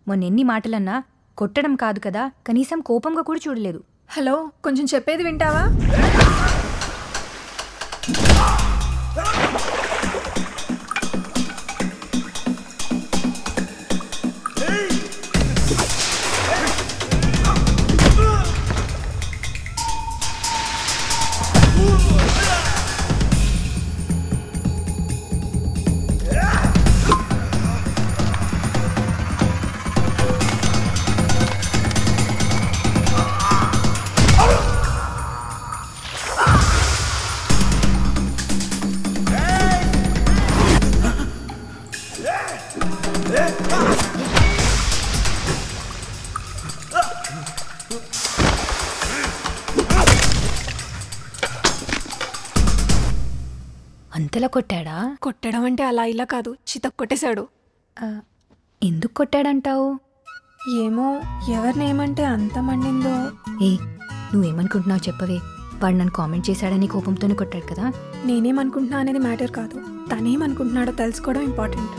మొన్న ఎన్ని మాటలన్నా కొట్టడం కాదు కదా, కనీసం కోపంగా కూడా చూడలేదు. హలో, కొంచెం చెప్పేది వింటావా? అంతలా కొట్టాడా? కొట్టడం అంటే అలా ఇలా కాదు, చితక్ కొట్టేశాడు. ఎందుకు కొట్టాడంటావు? ఏమో, ఎవరినేమంటే అంత మండిందో. ఏ నువ్వేమనుకుంటున్నావు చెప్పవే. వాడు నన్ను కామెంట్ చేశాడని కోపంతోనే కొట్టాడు కదా. నేనేమనుకుంటున్నా అనేది మ్యాటర్ కాదు, తనేమనుకుంటున్నాడో తెలుసుకోవడం ఇంపార్టెంట్.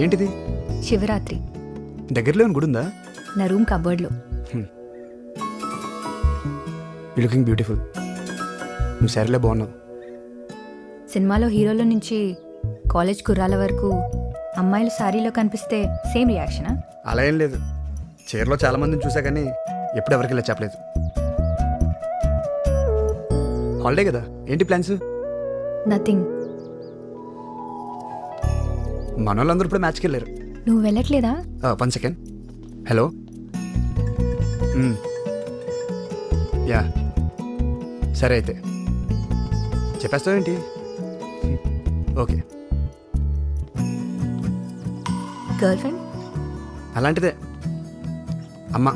ఏంటిది? శివరాత్రి. దగ్గరలో గుడి ఉందా? నా రూమ్ కబోర్డ్లో. You looking beautiful. నువ్వు సరేలే బాగున్నావు. సినిమాలో హీరోల నుంచి కాలేజ్ కుర్రాల వరకు అమ్మాయిలు సారీలో కనిపిస్తే సేమ్ రియాక్షనా? అలా ఏం లేదు. చీరలో చాలా మందిని చూసా కానీ ఎప్పుడు ఎవరికి ఇలా చెప్పలేదు. హాలిడే కదా, ఏంటి ప్లాన్స్? నథింగ్. మన వాళ్ళందరూ ఇప్పుడు మ్యాచ్కి వెళ్ళారు. నువ్వు వెళ్ళట్లేదా? 1 సెకండ్. హలో. యా సరే అయితే చెప్పేస్తావేంటి? ఓకే. Girl friend? అలాంటిదే అమ్మా.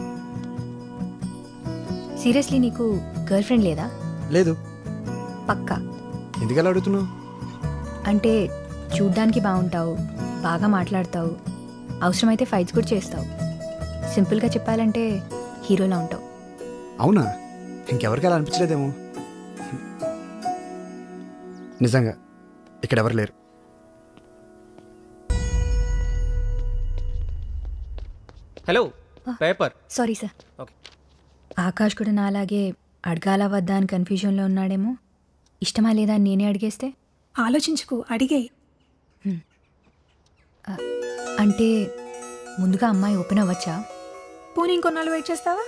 సీరియస్లీ నీకు గర్ల్ ఫ్రెండ్ లేదా? లేదు. పక్కా? ఎందుకలా అడుగుతున్నావు? అంటే చూడ్డానికి బాగుంటావు, బాగా మాట్లాడతావు, అవసరమైతే ఫైట్స్ కూడా చేస్తావు. సింపుల్గా చెప్పాలంటే హీరోలా ఉంటావు. అవునా? ఇంకెవరికి అలా అనిపించలేదేమో. నిజంగా ఇక్కడ ఎవరు లేరు. Hello, paper. Sorry sir. Okay. Akash కూడా నాలాగే అడగాలా వద్దా అని కన్ఫ్యూజన్లో ఉన్నాడేమో. ఇష్టమా లేదా అని నేనే అడిగేస్తే? ఆలోచించుకో, అడిగేయి. అంటే ముందుగా అమ్మాయి ఓపెన్ అవ్వచ్చా? పోనీ ఇంకొన్నాళ్ళు వెయిట్ చేస్తావా?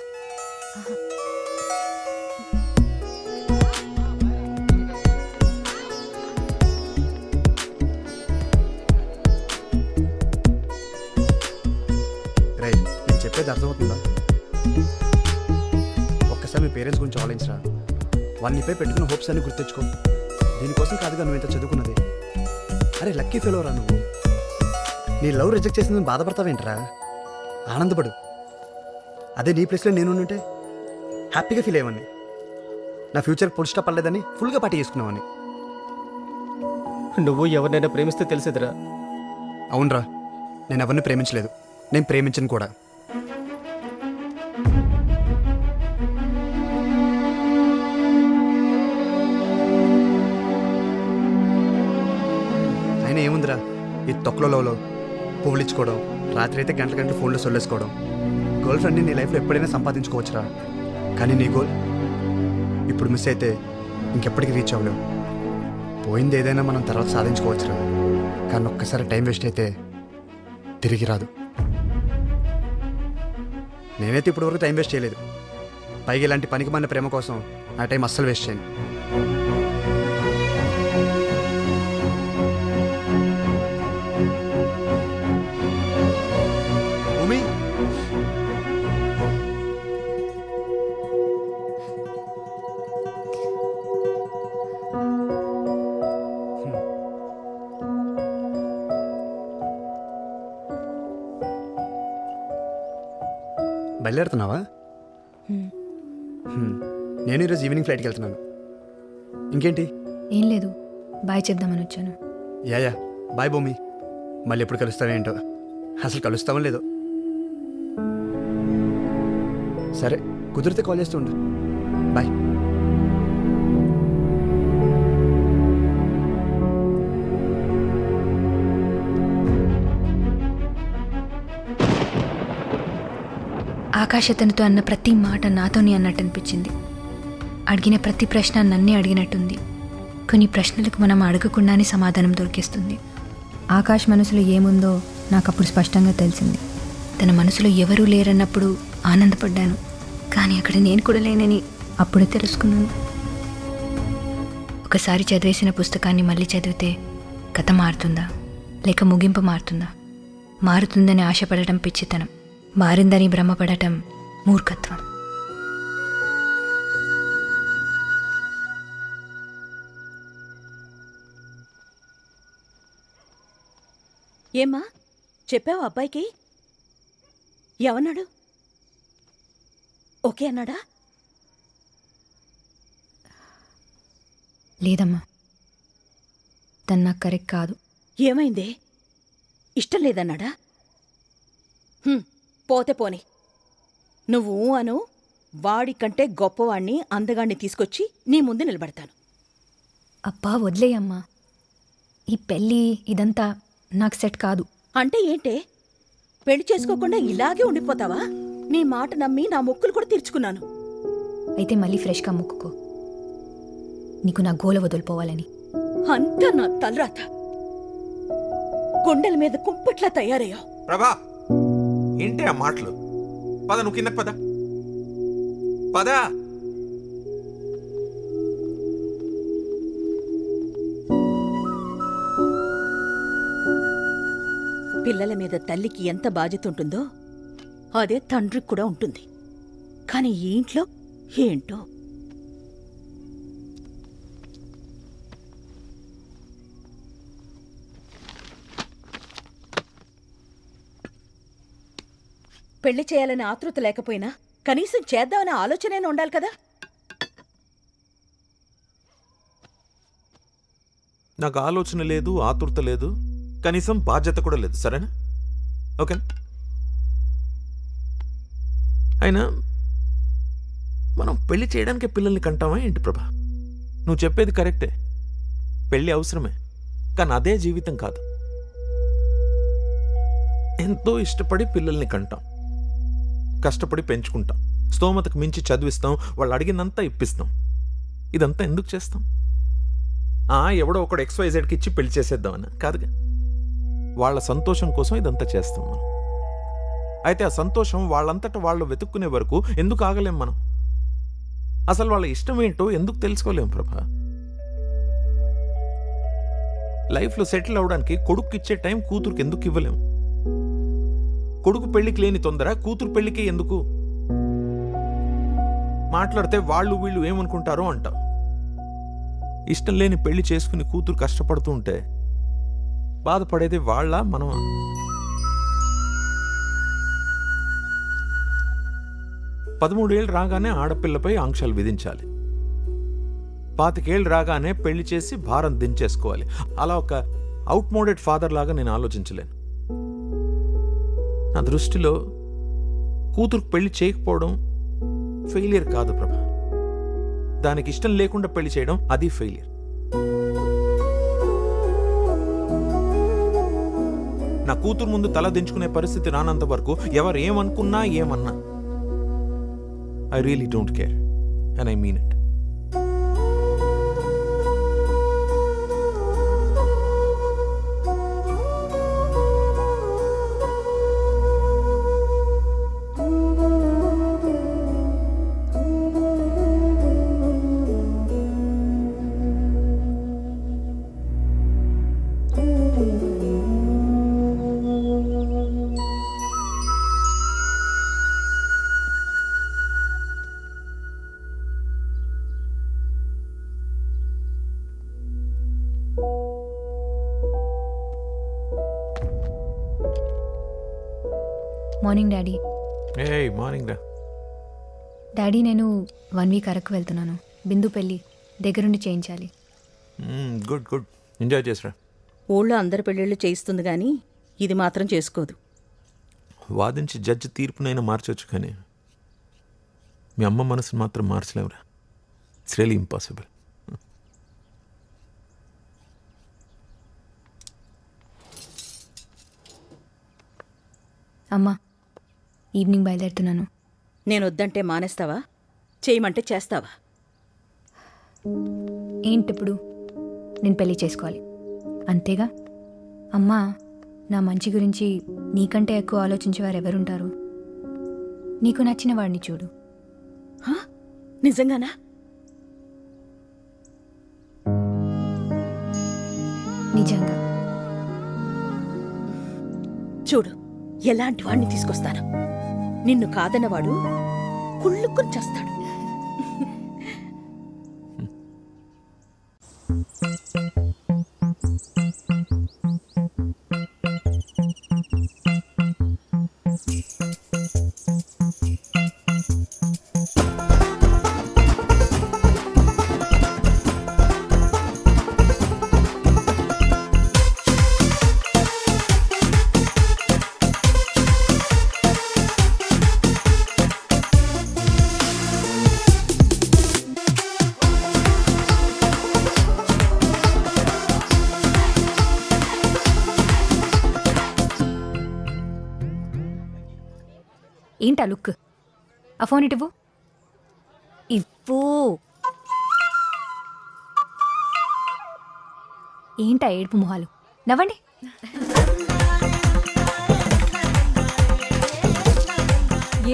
రై, నేను చెప్పేది అర్థమవుతుందా? ఒక్కసారి మీ పేరెంట్స్ గురించి ఆలోచించరా. వాళ్ళనిపై పెట్టుకున్న హోప్స్ అన్ని గుర్తెచ్చుకో. దీనికోసం కాదుగా నువ్వు ఇంత చదువుకున్నది. అరే లక్కీ ఫెలోరా నువ్వు. నీ లవ్ రిజెక్ట్ చేసిందని బాధపడతావేంట్రా? ఆనందపడు. అదే నీ ప్లేస్లో నేను ఉంటే హ్యాపీగా ఫీల్ అయ్యేవాడిని. నా ఫ్యూచర్ ఫుల్ స్టాప్ పడలేదని ఫుల్గా పార్టీ చేసుకున్నావని. నువ్వు ఎవరినైనా ప్రేమిస్తే తెలిసేదిరా. అవునరా, నేను ఎవరిని ప్రేమించలేదు, నేను ప్రేమించను కూడా. అయినా ఏముందిరా ఈ తొక్కలలో పువ్వులు ఇచ్చుకోవడం, రాత్రి అయితే గంటల గంటలు ఫోన్లో సొల్లేసుకోవడం. గర్ల్ ఫ్రెండ్ని నీ లైఫ్లో ఎప్పుడైనా సంపాదించుకోవచ్చురా. కానీ నీ గోల్ ఇప్పుడు మిస్ అయితే ఇంకెప్పటికీ రీచ్ అవ్వలేవు. పోయింది ఏదైనా మనం తర్వాత సాధించుకోవచ్చురా. కానీ ఒక్కసారి టైం వేస్ట్ అయితే తిరిగి రాదు. నేనైతే ఇప్పటివరకు టైం వేస్ట్ చేయలేదు. పైగా ఇలాంటి పనికి మన ప్రేమ కోసం నా టైం అస్సలు వేస్ట్ చేయను. భూమి, బయలుదేరుతున్నావా? నేను ఈరోజు ఈవినింగ్ ఫ్లైట్కి వెళ్తున్నాను. ఇంకేంటి? ఏం లేదు, బాయ్ చెప్దామని వచ్చాను. యా బాయ్ భూమి. మళ్ళీ ఎప్పుడు కలుస్తావేంటో, అసలు కలుస్తామో లేదో. సరే, కుదిరితే కాల్ చేస్తూ ఉండు. బాయ్. ఆకాశ అతనితో అన్న ప్రతి మాట నాతోనే అన్నట్టు అనిపించింది. అడిగిన ప్రతి ప్రశ్న నన్నే అడిగినట్టుంది. కొన్ని ప్రశ్నలకు మనం అడగకుండానే సమాధానం దొరికేస్తుంది. ఆకాష్ మనసులో ఏముందో నాకు అప్పుడు స్పష్టంగా తెలిసింది. తన మనసులో ఎవరూ లేరన్నప్పుడు ఆనందపడ్డాను, కానీ అక్కడ నేను కూడా లేనని అప్పుడే తెలుసుకున్నాను. ఒకసారి చదివేసిన పుస్తకాన్ని మళ్ళీ చదివితే కథ మారుతుందా లేక ముగింపు మారుతుందా? మారుతుందని ఆశపడటం పిచ్చితనం, మారిందని భ్రమపడటం మూర్ఖత్వం. ఏమ్మా చెప్పావు అబ్బాయికి? ఏమన్నాడు? ఓకే అన్నాడా? లేదమ్మా, తను నాకు కరెక్ట్ కాదు. ఏమైందే? ఇష్టం లేదన్నాడా? పోతే పోని. నువ్వు అను, వాడికంటే గొప్పవాణ్ణి అందగాణ్ణి తీసుకొచ్చి నీ ముందు నిలబడతాను. అబ్బా వదిలేయమ్మా, ఈ పెళ్ళి ఇదంతా నాకు సెట్ కాదు. అంటే ఏంటే? పెళ్లి చేసుకోకుండా ఇలాగే ఉండిపోతావా? నీ మాట నమ్మి నా మొక్కులు కూడా తీర్చుకున్నాను. అయితే మళ్ళీ ఫ్రెష్గా మొక్కుకో, నీకు నా గోల వదిలిపోవాలని. అంతా నా తలరాత. కొండల మీద కుంపట్లా తయారయ్యా. ప్రభా, ఏంటి ఆ మాటలు? పద, నువ్వు కిందకి పద. పదా. పిల్లల మీద తల్లికి ఎంత బాధ్యత ఉంటుందో అదే తండ్రికి కూడా ఉంటుంది. కానీ ఈ ఇంట్లో ఏంటో. పెళ్లి చేయాలనే ఆతృత లేకపోయినా కనీసం చేద్దామనే ఆలోచనైనా ఉండాలి కదా. నాకు ఆలోచన లేదు, ఆతృత లేదు, కనీసం బాధ్యత కూడా లేదు. సరేనా? ఓకే. అయినా మనం పెళ్లి చేయడానికి పిల్లల్ని కంటామా ఏంటి ప్రభా? నువ్వు చెప్పేది కరెక్టే, పెళ్లి అవసరమే, కానీ అదే జీవితం కాదు. ఎంతో ఇష్టపడి పిల్లల్ని కంటాం, కష్టపడి పెంచుకుంటాం, స్తోమతకు మించి చదివిస్తాం, వాళ్ళు అడిగినంతా ఇప్పిస్తాం. ఇదంతా ఎందుకు చేస్తాం? ఎవడో ఒకడు XYZకి ఇచ్చి పెళ్లి చేసేద్దామని కాదుగా, వాళ్ళ సంతోషం కోసం ఇదంతా చేస్తాం మనం. అయితే ఆ సంతోషం వాళ్ళంతటా వాళ్ళు వెతుక్కునే వరకు ఎందుకు ఆగలేం మనం? అసలు వాళ్ళ ఇష్టం ఏంటో ఎందుకు తెలుసుకోలేం ప్రభా? లైఫ్లో సెటిల్ అవడానికి కొడుకు ఇచ్చే టైం కూతురుకి ఎందుకు ఇవ్వలేం? కొడుకు పెళ్లికి లేని తొందర కూతురు పెళ్లికి ఎందుకు? మాట్లాడితే వాళ్ళు వీళ్ళు ఏమనుకుంటారో అంటాం. ఇష్టం లేని పెళ్లి చేసుకుని కూతురు కష్టపడుతూ ఉంటే బాధపడేది వాళ్ళ మనమా? 13 ఏళ్ళు రాగానే ఆడపిల్లపై ఆంక్షలు విధించాలి, 25 ఏళ్ళు రాగానే పెళ్లి చేసి భారం దించేసుకోవాలి. అలా ఒక అవుట్మోడెడ్ ఫాదర్ లాగా నేను ఆలోచించలేను. నా దృష్టిలో కూతురుకు పెళ్లి చేయకపోవడం ఫెయిలియర్ కాదు ప్రభా, దానికి ఇష్టం లేకుండా పెళ్లి చేయడం అది ఫెయిలియర్. నా కూతురు ముందు తల దించుకునే పరిస్థితి రానంత వరకు ఎవరు ఏమనుకున్నా ఏమన్నా I really don't care, and I mean it. Morning daddy. Morning రా. డాడీ, నేను 1 వీక్ అరకు వెళ్తున్నాను. బిందు పెళ్ళి దగ్గరుండి చేయించాలి. గుడ్ గుడ్, ఎంజాయ్ చేసిరా. ఊళ్ళో అందరి పెళ్ళిళ్ళు చేయిస్తుంది కానీ ఇది మాత్రం చేసుకోదు. వాదించి జడ్జి తీర్పునైనా మార్చవచ్చు, కానీ మీ అమ్మ మనసును మాత్రం మార్చలేవురా. It's really impossible. అమ్మా, ఈవినింగ్ బయలుదేరుతున్నాను. నేను వద్దంటే మానేస్తావా? చేయమంటే చేస్తావా? ఏంటిప్పుడు? నేను పెళ్లి చేసుకోవాలి అంతేగా? అమ్మా, నా మంచి గురించి నీకంటే ఎక్కువ ఆలోచించేవారు ఎవరుంటారు? నీకు నచ్చిన వాడిని చూడు. నిజంగానా? నిజంగా. చూడు ఎలాంటి వాడిని తీసుకొస్తాను. నిన్ను కాదన్నవాడు కుళ్ళుకుని చేస్తాడు. ఏంటా లుక్? ఆ ఫోన్ ఇటువు. ఇవ్వు. ఏంటా ఏడుపు మొహాలు? నవ్వండి.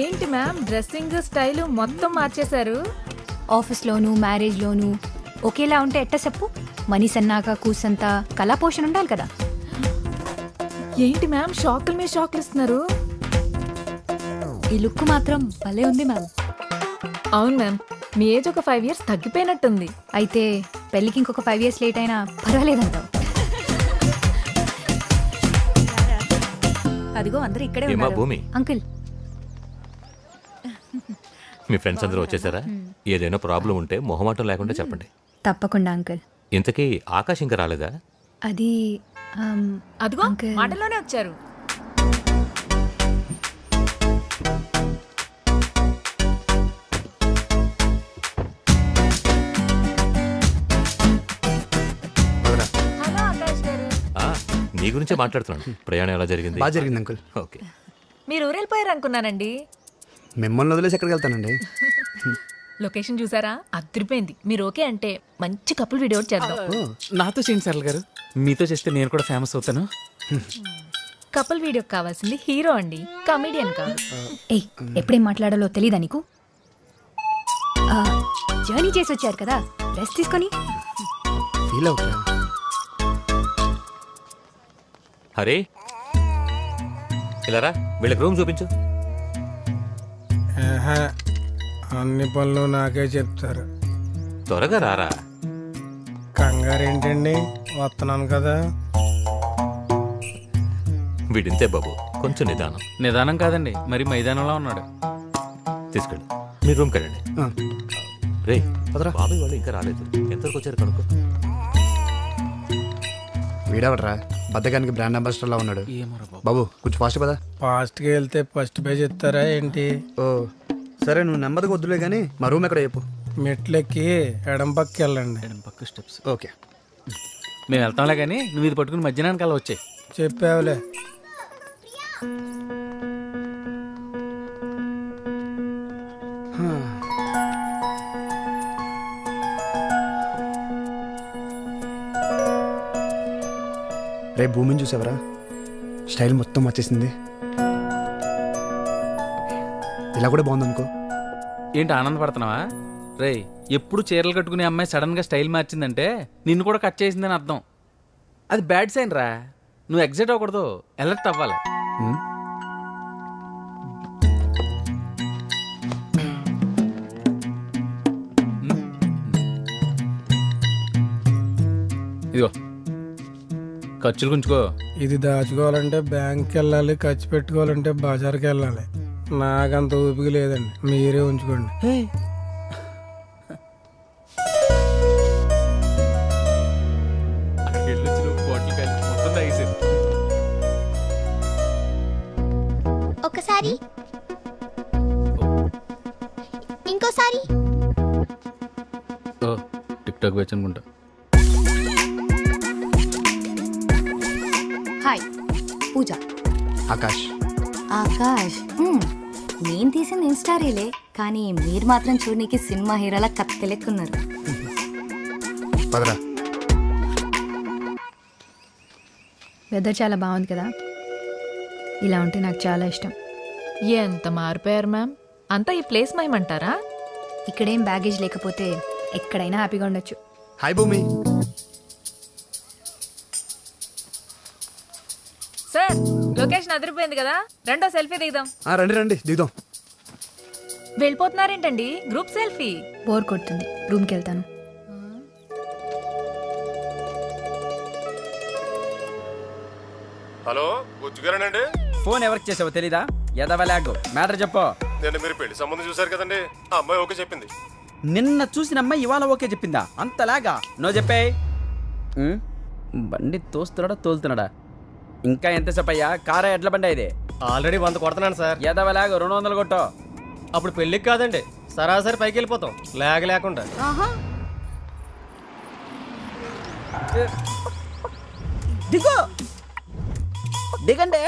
ఏంటి మ్యామ్ డ్రెస్సింగ్ స్టైల్ మొత్తం మార్చేశారు? ఆఫీస్లోను మ్యారేజ్లోను ఒకేలా ఉంటే ఎట్ట చెప్పు? మనిషి అన్నాక కూసంతా కళాపోషణ ఉండాలి కదా. ఏంటి మ్యామ్ షాకులు మీద షాకులు ఇస్తున్నారు? ఈ లుక్ మాత్రం భలే ఉంది మ్యామ్. అవును మ్యామ్, మీ ఏజ్ ఒక 5 years తగ్గిపోయినట్టుంది. అయితే పెళ్ళికి ఇంకొక 5 years లేట్ అయినా పర్వాలేదంటావు. అదిగో అందరూ ఇక్కడే ఏమా ఉన్నారు. భూమి? అంకుల్, మీ ఫ్రెండ్స్ అందరూ వచ్చేసారా? ఏదైనా ప్రాబ్లం ఉంటే మొహమాటం లేకుండా చెప్పండి. తప్పకుండా అంకుల్. ఇంతకీ ఆకాశ్ ఇంకా రాలేదా? అది అదిగో మాటలోనే వచ్చారు. హలో ఆకాష్ గారు. నీ గురించే మాట్లాడుతున్నాను. ప్రయాణం ఎలా జరిగింది? బాగా జరిగింది అంకుల్. ఓకే. మీరు ఊరెళ్ళిపోయారు అనుకున్నానండి. మిమ్మల్ని వదిలేసి ఎక్కడికి వెళ్తానండి? లొకేషన్ చూసారా? అదిరిపోయింది. మీరు ఓకే అంటే మంచి కపుల్ వీడియో చేద్దాం. నాతో చేయండి సరళ గారు. మీతో చేస్తే నేను కూడా ఫేమస్ అవుతాను. కపుల్ వీడియో కావాల్సింది హీరో అండి, కమెడియన్ కాదు. ఏయ్, ఎప్పుడేం మాట్లాడాలో తెలీదా నీకు? జర్నీ చేసి వచ్చారు కదా, రెస్ట్ తీసుకొని. ఫీల్ అవుతా. హరే, ఇలా రా, వీళ్ళకి రూమ్ చూపించు. అన్ని పనులు నాకే చెప్తారు. త్వరగా రారా. కంగారేంటండి, వస్తున్నాను కదా. వీడింతే బాబు, కొంచెం నిదానం. నిదానం కాదండి, మరి మైదానంలో ఉన్నాడు. తీసుకెళ్ళి మీ రూమ్కి వెళ్ళండి. రే బాబాయ్ వాళ్ళు ఇంకా రాలేదు. ఎంతవరకు వచ్చారు కనుక్కో. వీడవడరా బద్దగానికి బ్రాండ్ అంబాసిడర్లా ఉన్నాడు. బాబు కొంచెం ఫాస్ట్ కదా. ఫాస్ట్గా వెళ్తే ఫస్ట్ పేజ్ ఇస్తారా ఏంటి? ఓ సరే, నువ్వు నెమ్మదిగా వద్దులే కానీ మా రూమ్ ఎక్కడ చెప్పు. మెట్లెక్కి ఎడం పక్కకి వెళ్ళండి. ఎడం పక్క స్టెప్స్. ఓకే, మేము వెళ్తాంలే కానీ నువ్వు ఇది పట్టుకుని మధ్యాహ్నానికి అలా వచ్చాయి. చెప్పావులే. రే భూమిని చూసావరా? స్టైల్ మొత్తం వచ్చేసింది. ఇలా కూడా బాగుందనుకో. ఏంటి ఆనందపడుతున్నావా? రే, ఎప్పుడు చీరలు కట్టుకునే అమ్మాయి సడన్ గా స్టైల్ మార్చిందంటే నిన్ను కూడా కట్ చేసిందని అర్థం. అది బ్యాడ్ సైన్ రా. నువ్వు ఎగ్జైట్ అవ్వకూడదు, అలర్ట్ అవ్వాలి. ఇదిగో ఖర్చులు గుంచుకో. ఇది దాచుకోవాలంటే బ్యాంక్కి వెళ్ళాలి, ఖర్చు పెట్టుకోవాలంటే బజార్కి వెళ్ళాలి. నాకంత ఊపిక లేదండి, మీరే ఉంచుకోండి. ఒకసారి ఇంకోసారి. టిక్ టాక్ వచ్చి అనుకుంటా. హాయ్, పూజ. ఆకాష్. ఆకాష్ నేను తీసింది ఇన్స్టా రీలే, కానీ మీరు మాత్రం చూడనీకి సినిమా హీరోలా కత్తెలెక్కున్నారు. పదరా. వెదర్ చాలా బాగుంది కదా, ఇలా ఉంటే నాకు చాలా ఇష్టం. ఎంత మారిపోయారు మ్యామ్, అంతా ఈ ప్లేస్ మయమంటారా? ఇక్కడేం బ్యాగేజ్ లేకపోతే ఎక్కడైనా హ్యాపీగా ఉండొచ్చు. హాయ్ భూమి. సార్ లొకేషన్ అదిరిపోయింది కదా, రెండో సెల్ఫీ దిగుదాం. రండి రండి దిగుదాం. వెళ్ళిపోతున్నారేంటండి, గ్రూప్ సెల్ఫీ? బోర్ కొడుతుంది, రూమ్కి వెళ్తాను. హలో బుజ్జుగారేనండి? ఫోన్ ఎవరికి చేసావో తెలీదా? ఎదవలాగు మ్యాటర్ చెప్పు. నేను మీరు పెళ్లి సంబంధం చూసారు కదండి, ఆ అమ్మాయి ఓకే చెప్పింది. నిన్న చూసిన అమ్మాయి ఇవాళ ఓకే చెప్పిందా? అంతలాగా నో చెప్పే. బండి తోస్తున్నాడా తోలుతున్నాడా? ఇంకా ఎంతసేపు అయ్యా? కారా ఎడ్ల బండి ఇది? ఆల్రెడీ 100 కొడుతున్నాను సార్. ఎదవలాగు 200 కొట్టో. అప్పుడు పెళ్ళికి కాదండి, సరాసరి పైకి వెళ్ళిపోతాం లేక లేకుండా. దిగో దిగండి.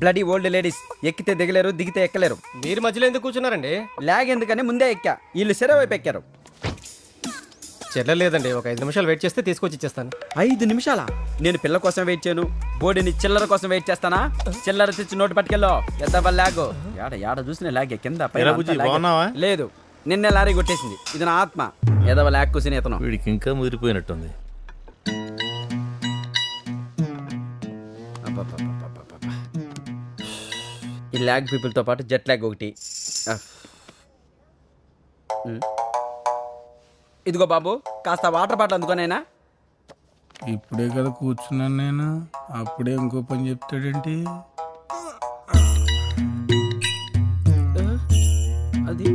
బ్లడీ ఓల్డ్ లేడీస్ ఎక్కితే దిగలేరు, దిగితే ఎక్కలేరు. మీరు మధ్యలో ఎందుకు కూర్చున్నారండి? లాగ్ ఎందుకని ముందే ఎక్కా, వీళ్ళు సిర వైపు ఎక్కారు. చెల్లలేదండి, ఒక 5 నిమిషాలు వెయిట్ చేస్తే తీసుకొచ్చి ఇచ్చేస్తాను. 5 నిమిషాలా? నేను పిల్ల కోసం వెయిట్ చేయను, బోడిని చిల్లర కోసం వెయిట్ చేస్తానా? చిల్లర తెచ్చి నోటు పట్టుకెళ్ళో. ఎద్దవ లాగు. యాడ చూసిన లాగే కింద లేదు. నిన్నే లారీ కొట్టేసింది, ఇది నా ఆత్మ. ఎదవ లాగ్ కూసిన ఇతను. వీడికి ఇంకా ముదిరిపోయినట్టుంది. ఈ ల్యాగ్ పీపుల్తో పాటు జెట్ ల్యాగ్ ఒకటి. ఇదిగో బాబు, కాస్త వాటర్ బాటిల్ అందుకోనైనా. ఇప్పుడే కదా కూర్చున్నాను నేను, అప్పుడే ఇంకో పని చెప్తాడేంటి? అది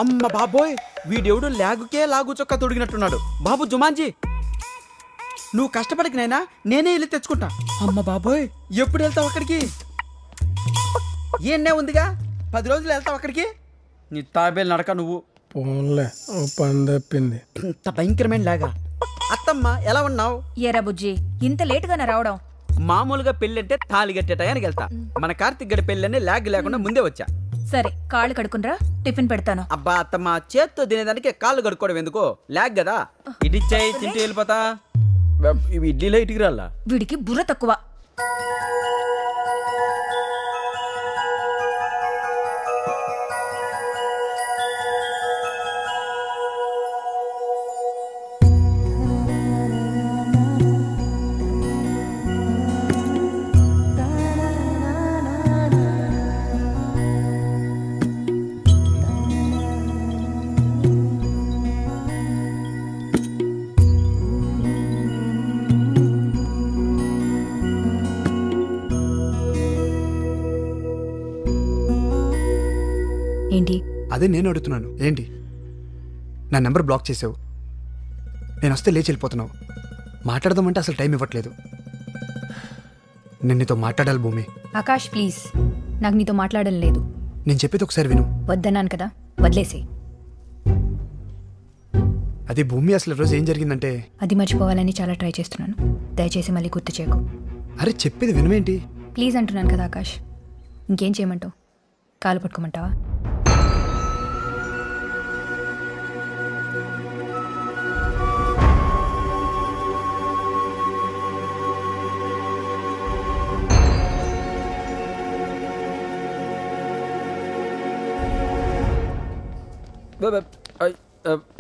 అమ్మ బాబోయ్, వీడెవడు ల్యాగుకే లాగు చొక్కా తొడిగినట్టున్నాడు. బాబు జుమాన్జీ, నువ్వు కష్టపడికి నైనా నేనే వెళ్ళి తెచ్చుకుంటా. అమ్మ బాబోయ్, ఎప్పుడు వెళ్తావు అక్కడికి? ఏనే ఉందిగా, 10 రోజులు వెళ్తావు అక్కడికి. నీ తాబేలు నడక నువ్వు. పోన్లే, ఓ పని తప్పింది. ఇంత భయంకరమైన లాగా. అత్తమ్మ ఎలా ఉన్నావు? ఏరా బుజ్జి, ఇంత లేటుగానే రావడం? మామూలుగా పెళ్ళంటే తాళి కట్టే టయానికి వెళ్తా. మన కార్తిక్ గడి పెళ్ళని లాగ్ లేకుండా ముందే వచ్చా. సరే, కాళ్ళు కడుకునరా, టిఫిన్ పెడతాను. అబ్బా అత్తమ్మ, చేత్తో తినేదానికి కాళ్ళు కడుక్కోవడం ఎందుకో? లాగ్ కదా. ఇడిచ్చాయి, తింటూ వెళ్ళిపోతా. ఇడ్లీలో ఇటుకు రాలా? వీడికి బుర్ర తక్కువ. ఏంటి? అదే నేను అడుగుతున్నాను, ఏంటి? నా నెంబర్ బ్లాక్ చేసావు, నేను వస్తే లేచి వెళ్ళిపోతున్నావు. మాట్లాడదామంటే అసలు టైం ఇవ్వట్లేదు. నేను నీతో మాట్లాడాలి భూమి. ఆకాష్ ప్లీజ్, నాకు నీతో మాట్లాడడం లేదు. నేను చెప్పేది ఒకసారి విను. వద్దన్నాను కదా, వదిలేసే. అది భూమి, అసలు రోజు ఏం జరిగిందంటే... అది మర్చిపోవాలని చాలా ట్రై చేస్తున్నాను, దయచేసి మళ్ళీ గుర్తు చేయకు. అరే చెప్పేది వినవేంటి? ప్లీజ్ అంటున్నాను కదా ఆకాష్. ఇంకేం చేయమంటావు? కాలు పట్టుకోమంటావా?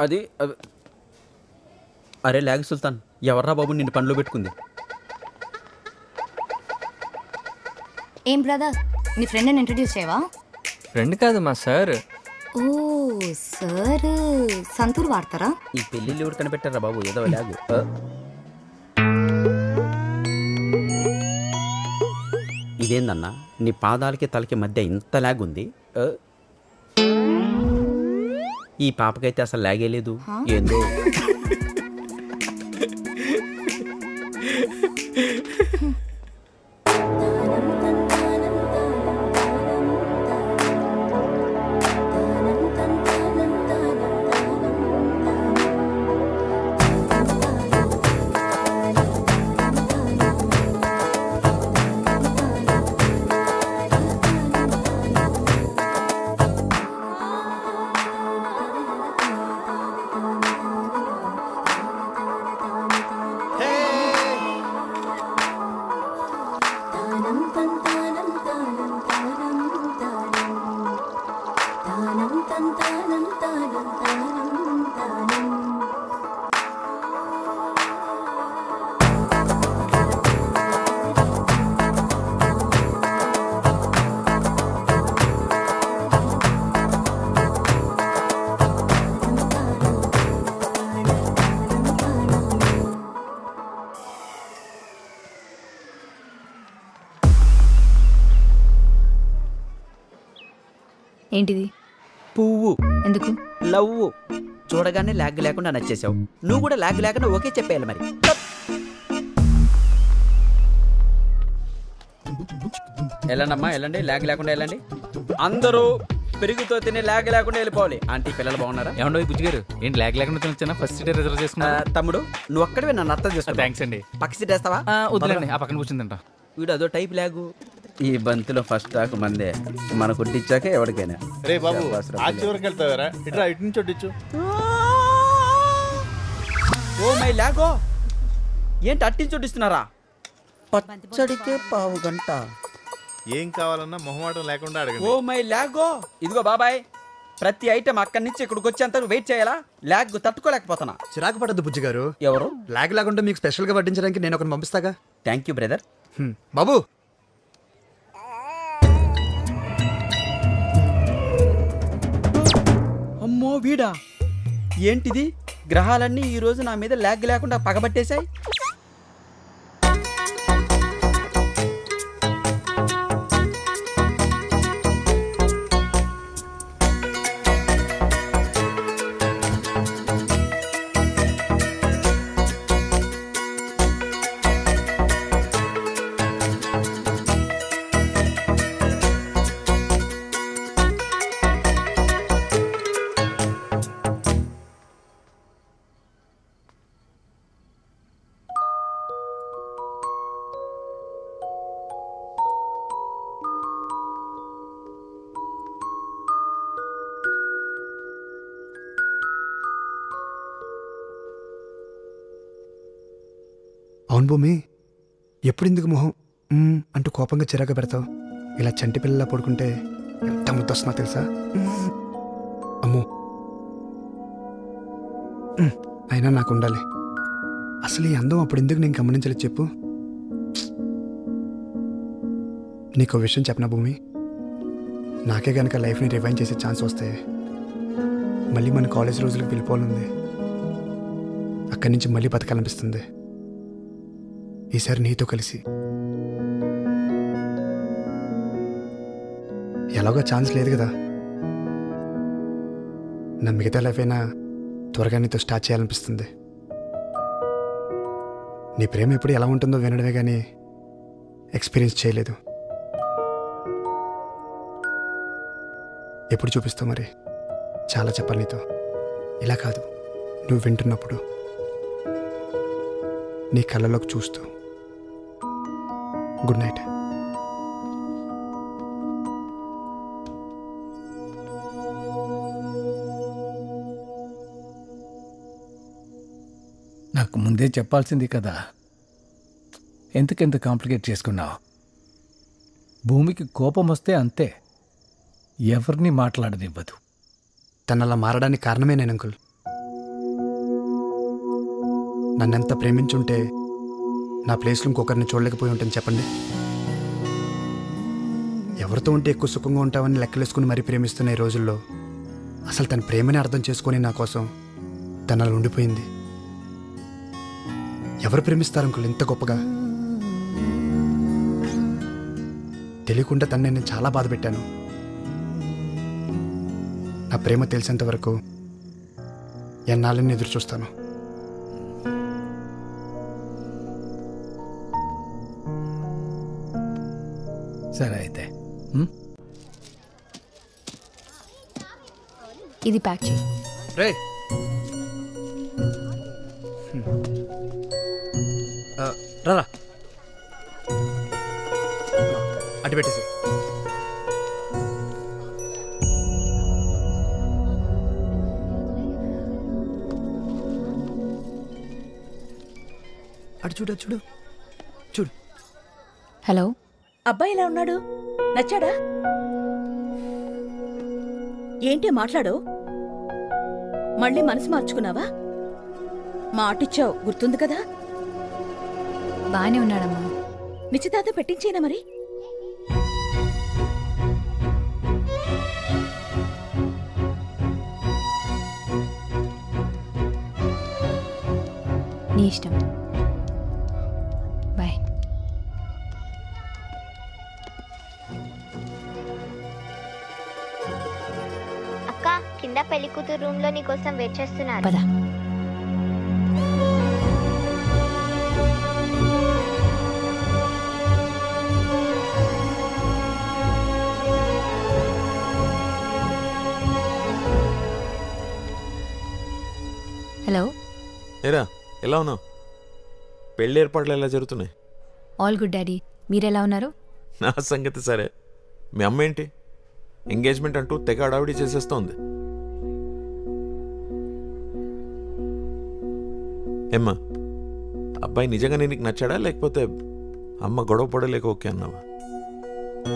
అది అరే లాగ్ సుల్తాన్, ఎవర్రా బాబు నిన్ను పనిలో పెట్టుకుంది? ఏం బ్రదర్, నీ ఫ్రెండ్ని ఇంట్రడ్యూస్ చేయవా? ఫ్రెండ్ కాదు, మా సార్. ఓ సార్, సంతూర్ వాడతారా? ఈ పెళ్ళిళ్ళు ఎవరు కనిపెట్టారా బాబు? ఏదో లాగు. ఇదేందన్నా, నీ పాదాలకి తలకి మధ్య ఇంత లాగ్ ఉంది. ఈ పాపకైతే అసలు లాగే లేదు. ఏందో ఏంటిది? పువ్వు. ఎందుకు? లవ్. చూడగానే లాగ్ లేకుండా నచ్చేసావు. నువ్వు కూడా లాగ్ లేకుండా ఓకే చెప్పేయాలి మరి. వెళ్ళండమ్మా వెళ్ళండి, లాగ్ లేకుండా వెళ్ళండి. అందరూ పెరుగుతో తిని లాగ్ లేకుండా వెళ్ళిపోవాలి. ఆంటీ పిల్లలు బాగున్నారా? ఏమండో బుజ్జి గారు, ఏంటి లాగ్ లేకుండా తినొచ్చానా? ఫస్ట్ సీట్ రిజర్వ్ చేసుకున్నా. తమ్ముడు నువ్వు ఒక్కడివే నన్ను అర్థం చేసుకో. థ్యాంక్స్ అండి. పక్క సీట్ వేస్తావా? వద్దులేండి, ఆ పక్కన కూర్చుందంట. వీడు అదో టైప్ లాగు. ఈ బంతిలో ఫస్ట్ టాక్ మందే, మన కొట్టించాక ఎవరికైనా. రే బాబు, ఆ చివరికి వెళ్తావారా? ఇట్లా ఇటు నుంచి ఒడ్డిచ్చు. ఓ మై లాగో, ఏంటి అట్టించి చోటిస్తున్నారా? పచ్చడికే పావు గంట. ఏం కావాలన్నా మొహమాటం లేకుండా అడగండి. ఓ మై లాగో. ఇదిగో బాబాయ్, ప్రతి ఐటమ్ అక్కడి నుంచి ఇక్కడికి వచ్చేంత వెయిట్ చేయాలా? లాగ్ తట్టుకోలేకపోతున్నా. చిరాకు పడద్దు బుజ్జి గారు. ఎవరు? లాగ్ లేకుండా మీకు స్పెషల్ గా వడ్డించడానికి నేను ఒకరిని పంపిస్తాగా. Thank you brother. బాబు అమ్మో వీడా, ఏంటిది? గ్రహాలన్నీ ఈ రోజు నా మీద లాగ్ లేకుండా పగబట్టేశాయి. అవును భూమి, ఎప్పుడు ఇందుకు మొహం అంటూ కోపంగా చిరాకు పెడతావు? ఇలా చంటి పిల్లలా పడుకుంటే ఎంత ముద్దొస్తున్నా తెలుసా? అమ్మో, అయినా నాకు ఉండాలి. అసలు ఈ అందం అప్పుడు ఎందుకు నేను గమనించలేదు చెప్పు? నీకు విషయం చెప్పనా భూమి, నాకే గనక లైఫ్ని రివైండ్ చేసే ఛాన్స్ వస్తే మళ్ళీ మన కాలేజ్ రోజులకు వెళ్ళిపోవాలంది. అక్కడి నుంచి మళ్ళీ బతకాలనిపిస్తుంది. ఈసారి నీతో కలిసి. ఎలాగో ఛాన్స్ లేదు కదా, నా మిగతా లైఫ్ అయినా త్వరగా నీతో స్టార్ట్ చేయాలనిపిస్తుంది. నీ ప్రేమ ఎప్పుడు ఎలా ఉంటుందో వినడమే కానీ ఎక్స్పీరియన్స్ చేయలేదు. ఎప్పుడు చూపిస్తావు మరి? చాలా చెప్పాలి నీతో. ఇలా కాదు, నువ్వు వింటున్నప్పుడు, నీ కళ్ళలోకి చూస్తూ. Good night. నాకు ముందే చెప్పాల్సింది కదా, ఎందుకెంత కాంప్లికేట్ చేసుకున్నావు? భూమికి కోపం వస్తే అంతే, ఎవరిని మాట్లాడనివ్వదు. తను అలా మారడానికి కారణమే నేను అంకుల్. నన్నెంత ప్రేమించుంటే నా ప్లేస్లో ఇంకొకరిని చూడలేకపోయి ఉంటాను చెప్పండి. ఎవరితో ఉంటే ఎక్కువ సుఖంగా ఉంటామని లెక్కలేసుకుని మరీ ప్రేమిస్తున్న ఈ రోజుల్లో అసలు తన ప్రేమని అర్థం చేసుకొని నా కోసం తను అలా ఉండిపోయింది. ఎవరు ప్రేమిస్తారు అంకుల్ ఇంత గొప్పగా? తెలియకుండా తను నేను చాలా బాధ పెట్టాను. నా ప్రేమ తెలిసేంత వరకు ఎన్నాళ్ళని ఎదురు చూస్తాను. సరే అయితే ఇది ప్యాక్ చేయి. రే రా అటు పెట్టేసి. అటు చూడు, చూడు చూడు. హలో, అబ్బాయి ఎలా ఉన్నాడు? నచ్చాడా? ఏంటి మాట్లాడు? మళ్ళీ మనసు మార్చుకున్నావా? మాటిచ్చావు గుర్తుంది కదా? బానే ఉన్నాడమ్మా. నిశ్చితార్థం పెట్టించేనా మరి? నీ ఇష్టం. బాయ్. కూతురు రూమ్ లో నీ కోసం వెయిట్ చేస్తున్నారు. పద. హలో. ఏరా ఎలా ఉన్నావు? పెళ్లి ఏర్పాట్లు ఎలా జరుగుతున్నాయి? All good daddy. మీరెలా ఉన్నారు? నా సంగతి సరే. మీ అమ్మ ఏంటి ఎంగేజ్మెంట్ అంటూ తెగ అడావిడి చేసేస్తోంది. ఏమ్మా, అబ్బాయి నిజంగానే నీకు నచ్చాడా లేకపోతే అమ్మ గొడవ పడలేక ఓకే అన్నావా?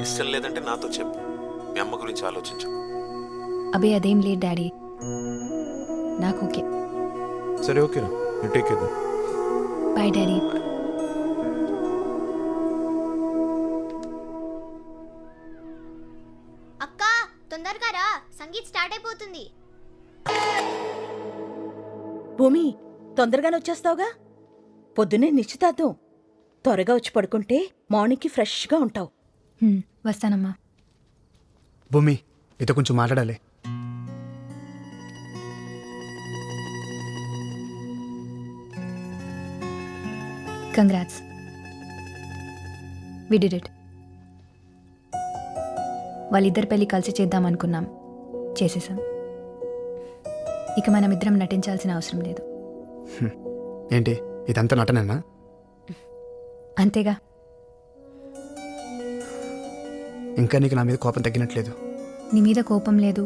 ఇష్టం లేదంటే నాతో చెప్పు. మీ అమ్మ గురించి ఆలోచించు. అబే అదేం లేదు డాడీ, నాకు ఓకే. సరే ఓకేరా, you take care. Bye daddy. అక్క తొందరగా రా, సంగీత్ స్టార్ట్ అయిపోతుంది. భూమి తొందరగానే వచ్చేస్తావుగా? పొద్దున్నే నిశ్చితార్థం. త్వరగా వచ్చి పడుకుంటే మార్నింగ్కి ఫ్రెష్గా ఉంటావు. వస్తానమ్మా. భూమి ఇదో కొంచెం మాట్లాడాలి. Congrats, we did it. వాళ్ళిద్దరి పెళ్లి కలిసి చేద్దాం అనుకున్నాం, చేసేసాం. ఇక మనం ఇద్దరం నటించాల్సిన అవసరం లేదు. ఏంటి ఇదంతా నటనేనా? అంతేగా. ఇంకా నీకు నా మీద కోపం తగ్గినట్లేదు. నీ మీద కోపం లేదు,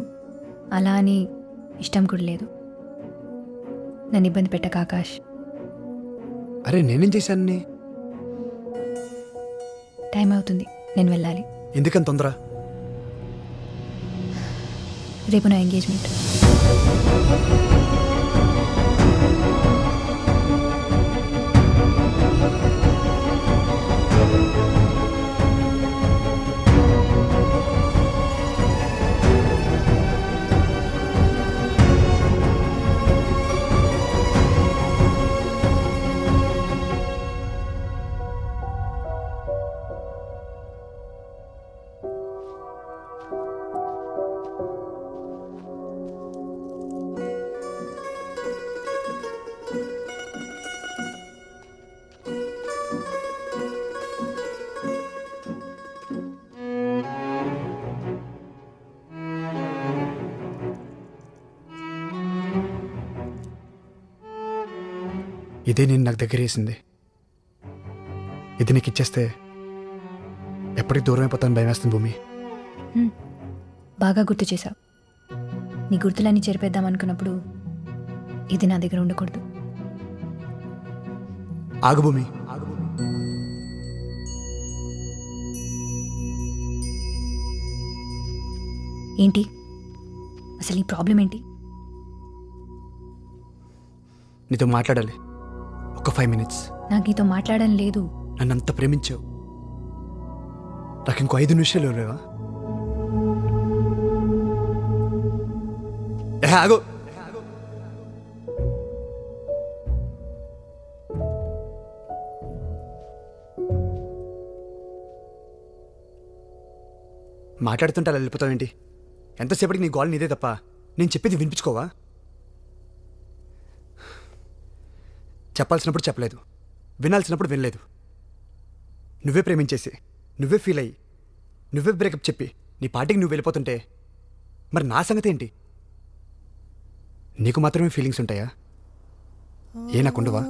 అలా అని ఇష్టం కూడా లేదు. నన్ను ఇబ్బంది పెట్టక ఆకాష్. అరే నేనేం చేశాను? టైం అవుతుంది, నేను వెళ్ళాలి. ఎందుకని తొందర? రేపు నా ఎంగేజ్మెంట్. ఇదే నేను నాకు దగ్గర వేసింది. ఇది నీకు ఇచ్చేస్తే ఎప్పటికి దూరం అయిపోతాను భయం వేస్తుంది భూమి. బాగా గుర్తు చేశావు. నీ గుర్తులన్నీ చెరిపేద్దాం అనుకున్నప్పుడు ఇది నా దగ్గర ఉండకూడదు. ఆగు భూమి. ఏంటి అసలు నీ ప్రాబ్లం ఏంటి? నీతో మాట్లాడాలి ఒక 5 minutes. నాకు నీతో మాట్లాడడం లేదు. నన్ను అంత ప్రేమించావు, నాకు ఇంకో 5 నిమిషాలు లేవా? ఆగు. మాట్లాడుతుంటే అలా వెళ్ళిపోతావేంటి? ఎంతసేపటికి నీ గోల్ నీదే తప్ప నేను చెప్పేది వినిపించుకోవా? చెప్పాల్సినప్పుడు చెప్పలేదు, వినాల్సినప్పుడు వినలేదు. నువ్వే ప్రేమించేసి, నువ్వే ఫీల్ అయ్యి, నువ్వే బ్రేకప్ చెప్పి నీ పార్టీకి నువ్వు వెళ్ళిపోతుంటే మరి నా సంగతి ఏంటి? నీకు మాత్రమే ఫీలింగ్స్ ఉంటాయా? ఏ నాకుండవా?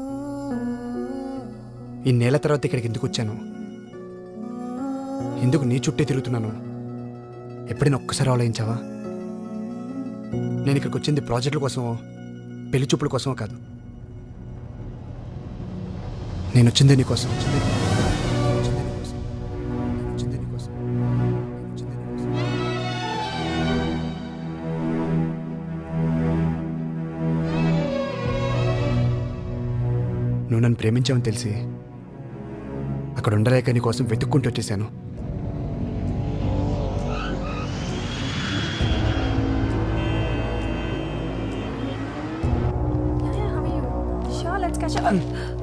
ఈ నెల తర్వాత ఇక్కడికి ఎందుకు వచ్చాను? ఎందుకు నీ చుట్టే తిరుగుతున్నాను? ఎప్పుడైనా ఒక్కసారి ఆలోచించావా? నేను ఇక్కడికి వచ్చింది ప్రాజెక్టుల కోసమో పెళ్లి చూపుల కోసమో కాదు. నేను వచ్చిందే నీకోసం. నువ్వు నన్ను ప్రేమించావని తెలిసి అక్కడ ఉండలేక నీ కోసం వెతుక్కుంటూ వచ్చేసాను.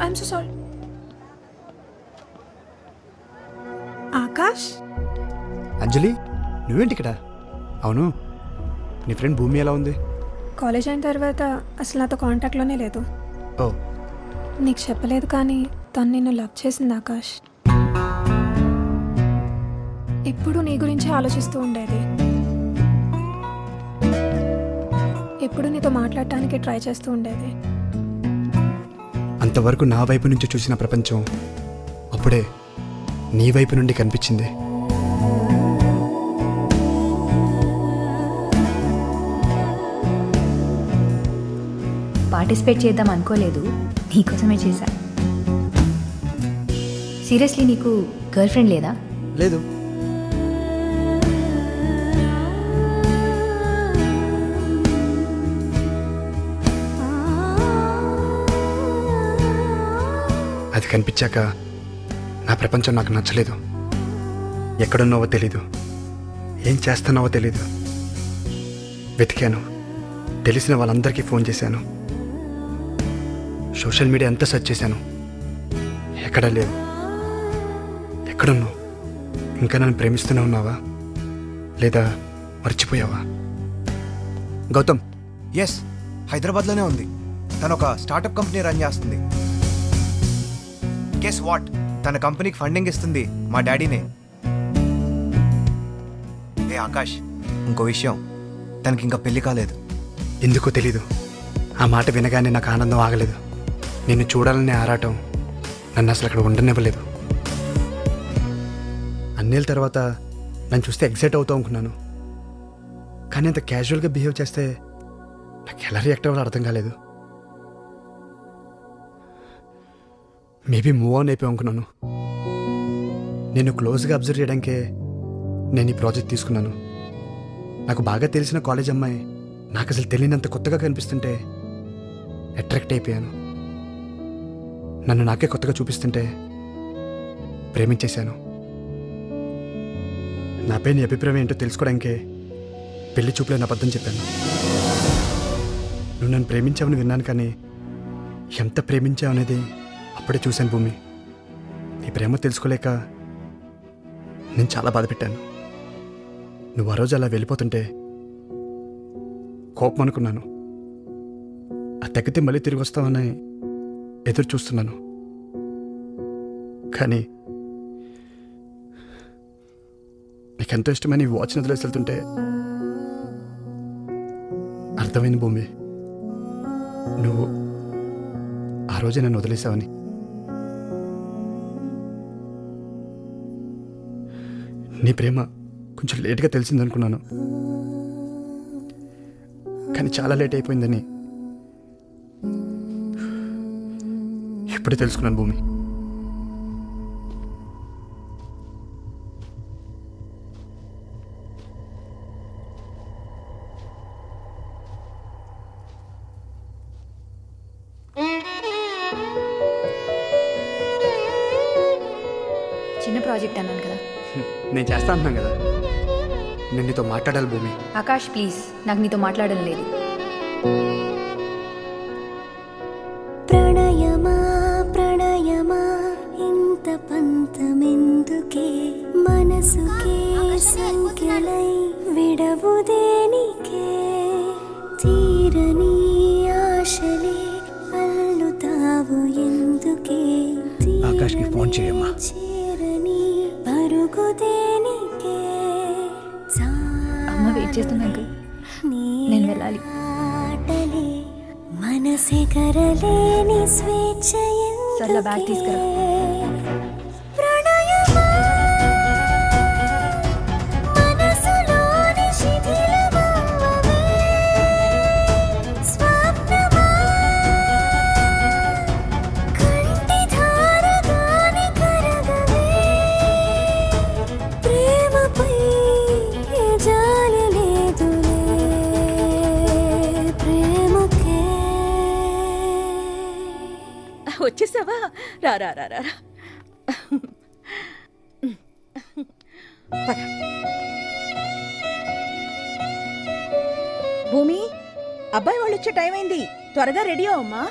I'm so sorry. ఆకాష్. అంజలి నువ్వేంటి ఇక్కడ? అవును, నీ ఫ్రెండ్ భూమి ఎలా ఉంది? కాలేజ్ అయిన తర్వాత అసలు నాతో కాంటాక్ట్లోనే లేదు. ఓ నీకు చెప్పలేదు కానీ తను నిన్ను లవ్ చేసింది ఆకాష్. ఎప్పుడు నీ గురించి ఆలోచిస్తూ ఉండేది. ఎప్పుడు నీతో మాట్లాడటానికి ట్రై చేస్తూ ఉండేది. అంతవరకు నా వైపు నుంచి చూసిన ప్రపంచం అప్పుడే నీ వైపు నుండి కనిపించింది. పార్టిసిపేట్ చేద్దాం అనుకోలేదు, నీకోసమే చేశా. సీరియస్లీ నీకు గర్ల్ ఫ్రెండ్ లేదా? లేదు. అది కనిపించాక నా ప్రపంచం నాకు నచ్చలేదు. ఎక్కడున్నావో తెలీదు, ఏం చేస్తున్నావో తెలీదు. వెతికాను, తెలిసిన వాళ్ళందరికీ ఫోన్ చేశాను, సోషల్ మీడియా అంతా సెర్చ్ చేశాను. ఎక్కడా లేవు. ఎక్కడున్నావు? ఇంకా నన్ను ప్రేమిస్తూనే ఉన్నావా లేదా మర్చిపోయావా? గౌతమ్, ఎస్, హైదరాబాద్లోనే ఉంది. తను ఒక స్టార్టప్ కంపెనీ రన్ చేస్తుంది. గెస్ వాట్, తన కంపెనీకి ఫండింగ్ ఇస్తుంది మా డాడీనే. ఏ ఆకాష్, ఇంకో విషయం, తనకి ఇంకా పెళ్లి కాలేదు. ఎందుకో తెలీదు, ఆ మాట వినగానే నాకు ఆనందం ఆగలేదు. నిన్ను చూడాలనే ఆరాటం నన్ను అసలు అక్కడ ఉండనివ్వలేదు. అన్నేళ్ళ తర్వాత నన్ను చూస్తే ఎగ్జైట్ అవుతావు అనుకున్నాను, కానీ అంత క్యాజువల్గా బిహేవ్ చేస్తే నాకు ఎలా రియాక్ట్ అవ్వాలో అర్థం కాలేదు. మేబీ మూవ్ ఆన్ అయిపోయి అనుకున్నాను. నేను క్లోజ్గా అబ్జర్వ్ చేయడానికే నేను ఈ ప్రాజెక్ట్ తీసుకున్నాను. నాకు బాగా తెలిసిన కాలేజ్ అమ్మాయి నాకు అసలు తెలియనంత కొత్తగా కనిపిస్తుంటే అట్రాక్ట్ అయిపోయాను. నన్ను నాకే కొత్తగా చూపిస్తుంటే ప్రేమించేశాను. నాపై నీ అభిప్రాయం ఏంటో తెలుసుకోవడానికే పెళ్లి చూపులో నా అబద్ధం చెప్పాను. నువ్వు నన్ను ప్రేమించావని విన్నాను, కానీ ఎంత ప్రేమించావు అనేది అప్పుడే చూశాను భూమి. నీ ప్రేమ తెలుసుకోలేక నేను చాలా బాధపెట్టాను. నువ్వు ఆ రోజు అలా వెళ్ళిపోతుంటే కోపం అనుకున్నాను. ఆ తగ్గితే మళ్ళీ తిరిగి వస్తావని ఎదురు చూస్తున్నాను. కానీ నీకెంతో ఇష్టమైన ఈ వాచ్ని వదిలేసి వెళ్తుంటే అర్థమైంది భూమి, నువ్వు ఆ రోజే నన్ను వదిలేసావని. నీ ప్రేమ కొంచెం లేట్గా తెలిసిందనుకున్నాను, కానీ చాలా లేట్ అయిపోయిందని ఇప్పుడే తెలుసుకున్నాను భూమి. చిన్న ప్రాజెక్ట్ అన్నాను కదా. నేను చేస్తా అంటున్నాను కదా. నేను నీతో మాట్లాడాలి భూమి. ఆకాష్ ప్లీజ్, నాకు నీతో మాట్లాడడం లేదు. ప్రణయమా ప్రణయమా ఇంత పంతమెందుకే, మనసుకే సంఖ్యలై విడవుదేనికే, తీరని ఆశలే అల్లుతావు ఎందుకే, ఆకాష్కి ఫోన్ చేయమ్మా. చేరని పరుగుదేనికే, అమ్మ వెయిట్ చేస్తున్నా అంకుల్, నేను వెళ్ళాలి. మనసే కరలేని స్వేచ్ఛ సర్లా బ్యాగ్ తీసుకురా. వచ్చేసావా? రా రా రా రా. భూమి, అబ్బాయి వాళ్ళు వచ్చే టైం అయింది, త్వరగా రెడీ అవమ్మా.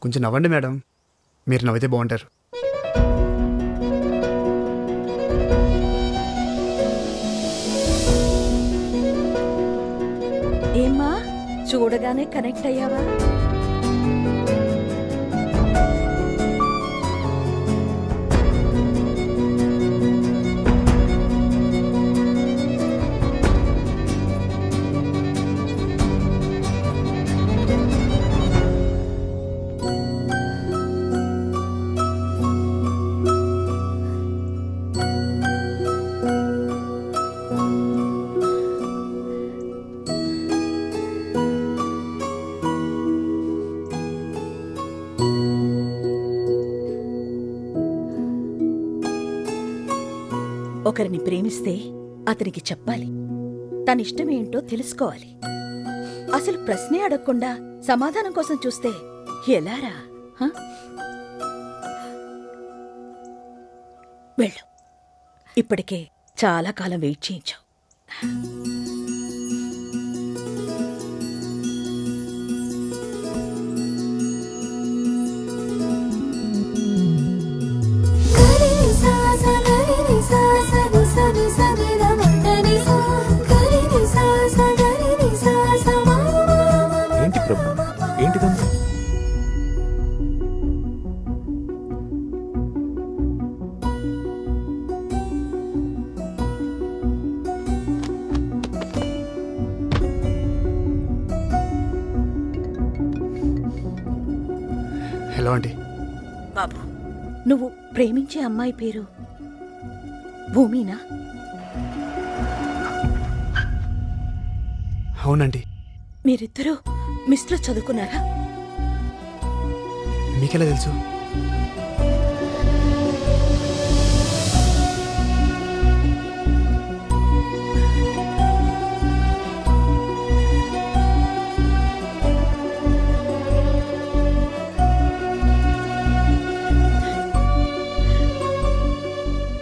కొంచెం నవ్వండి మేడం, మీరు నవ్వితే బాగుంటారు. ఏమ్మా చూడగానే కనెక్ట్ అయ్యావా? ఒకరిని ప్రేమిస్తే అతనికి చెప్పాలి, తన ఇష్టమేంటో తెలుసుకోవాలి. అసలు ప్రశ్నే అడగకుండా సమాధానం కోసం చూస్తే ఎలారా? వెళ్ళు, ఇప్పటికే చాలా కాలం వెయిట్ చేయించావు. ఏంటి ప్రభు, ఏంటిదంతా? Hello aunty. బాబు, నువ్వు ప్రేమించే అమ్మాయి పేరు భూమినా? అవునండి. మీరిద్దరూ మిస్లో చదువుకున్నారా? మీకెలా తెలుసు?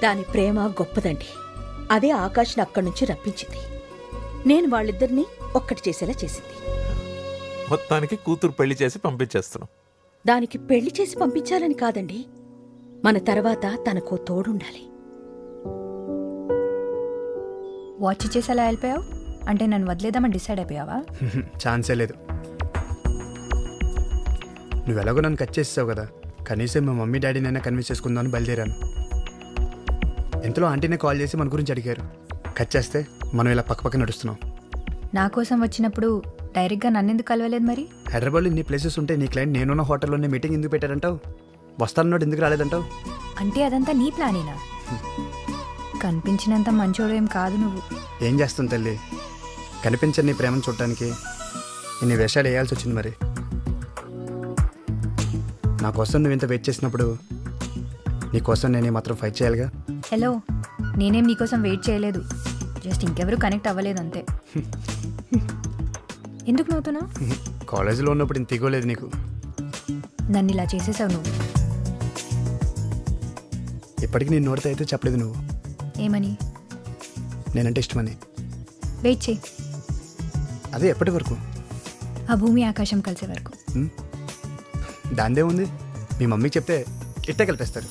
దాని ప్రేమ గొప్పదండి. అదే ఆకాష్ని అక్కడి నుంచి రప్పించింది. నేను వాళ్ళిద్దరినీ ఒక్కటి చేసేలా చేసింది. మొత్తానికి కూతురు పెళ్లి చేసి పంపించేస్తున్నాం. దానికి పెళ్లి చేసి పంపించాలని కాదండి, మన తర్వాత తనకో తోడుండాలి. వాచ్ చేసి అలా వెళ్ళిపోయావు అంటే నన్ను వదిలేదామని డిసైడ్ అయిపోయావా? ఛాన్సే లేదు. నువ్వు ఎలాగో నన్ను కట్ చేసావు కదా, కనీసం మా మమ్మీ డాడీనైనా కన్విన్స్ చేసుకుందామని బయలుదేరాను. ఎంతలో ఆంటీనే కాల్ చేసి మన గురించి అడిగారు. కట్ చేస్తే మనం ఇలా పక్క నడుస్తున్నాం. నా కోసం వచ్చినప్పుడు డైరెక్ట్గా నన్నెందుకు కలవలేదు మరి? హైదరాబాద్లో ఇన్ని ప్లేసెస్ ఉంటే నీ క్లయింట్ నేనున్న హోటల్లోనే మీటింగ్ ఎందుకు పెట్టారంటావు? వస్తానన్నాడు, ఎందుకు రాలేదంటావు? అంటే అదంతా నీ ప్లానేనా? కనిపించినంత మంచోడు ఏం కాదు నువ్వు. ఏం చేస్తాం తల్లి, కనిపించని నీ ప్రేమను చూడటానికి ఇన్ని వేషాలు వేయాల్సి వచ్చింది. మరి నా కోసం నువ్వు ఇంత వెయిట్ చేసినప్పుడు నీ కోసం నేను మాత్రం ఫైట్ చేయాలిగా. హలో, నేనేం నీకోసం వెయిట్ చేయలేదు, జస్ట్ ఇంకెవరు కనెక్ట్ అవ్వలేదు అంతే. ఎందుకు నవ్వుతున్నావు? కాలేజీలో ఉన్నప్పుడు ఇంత దిగోలేదు నీకు. నన్ను ఇలా చేసేసావు నువ్వు. ఇప్పటికి నేను నోటితో అయితే చెప్పలేదు నువ్వు. ఏమని? నేనంటే ఇష్టమని. వెయిట్ చేయి. అదే ఎప్పటి వరకు? ఆ భూమి ఆకాశం కలిసే వరకు. దాందే ఉంది, మీ మమ్మీకి చెప్తే ఇట్టే కలిపేస్తారు.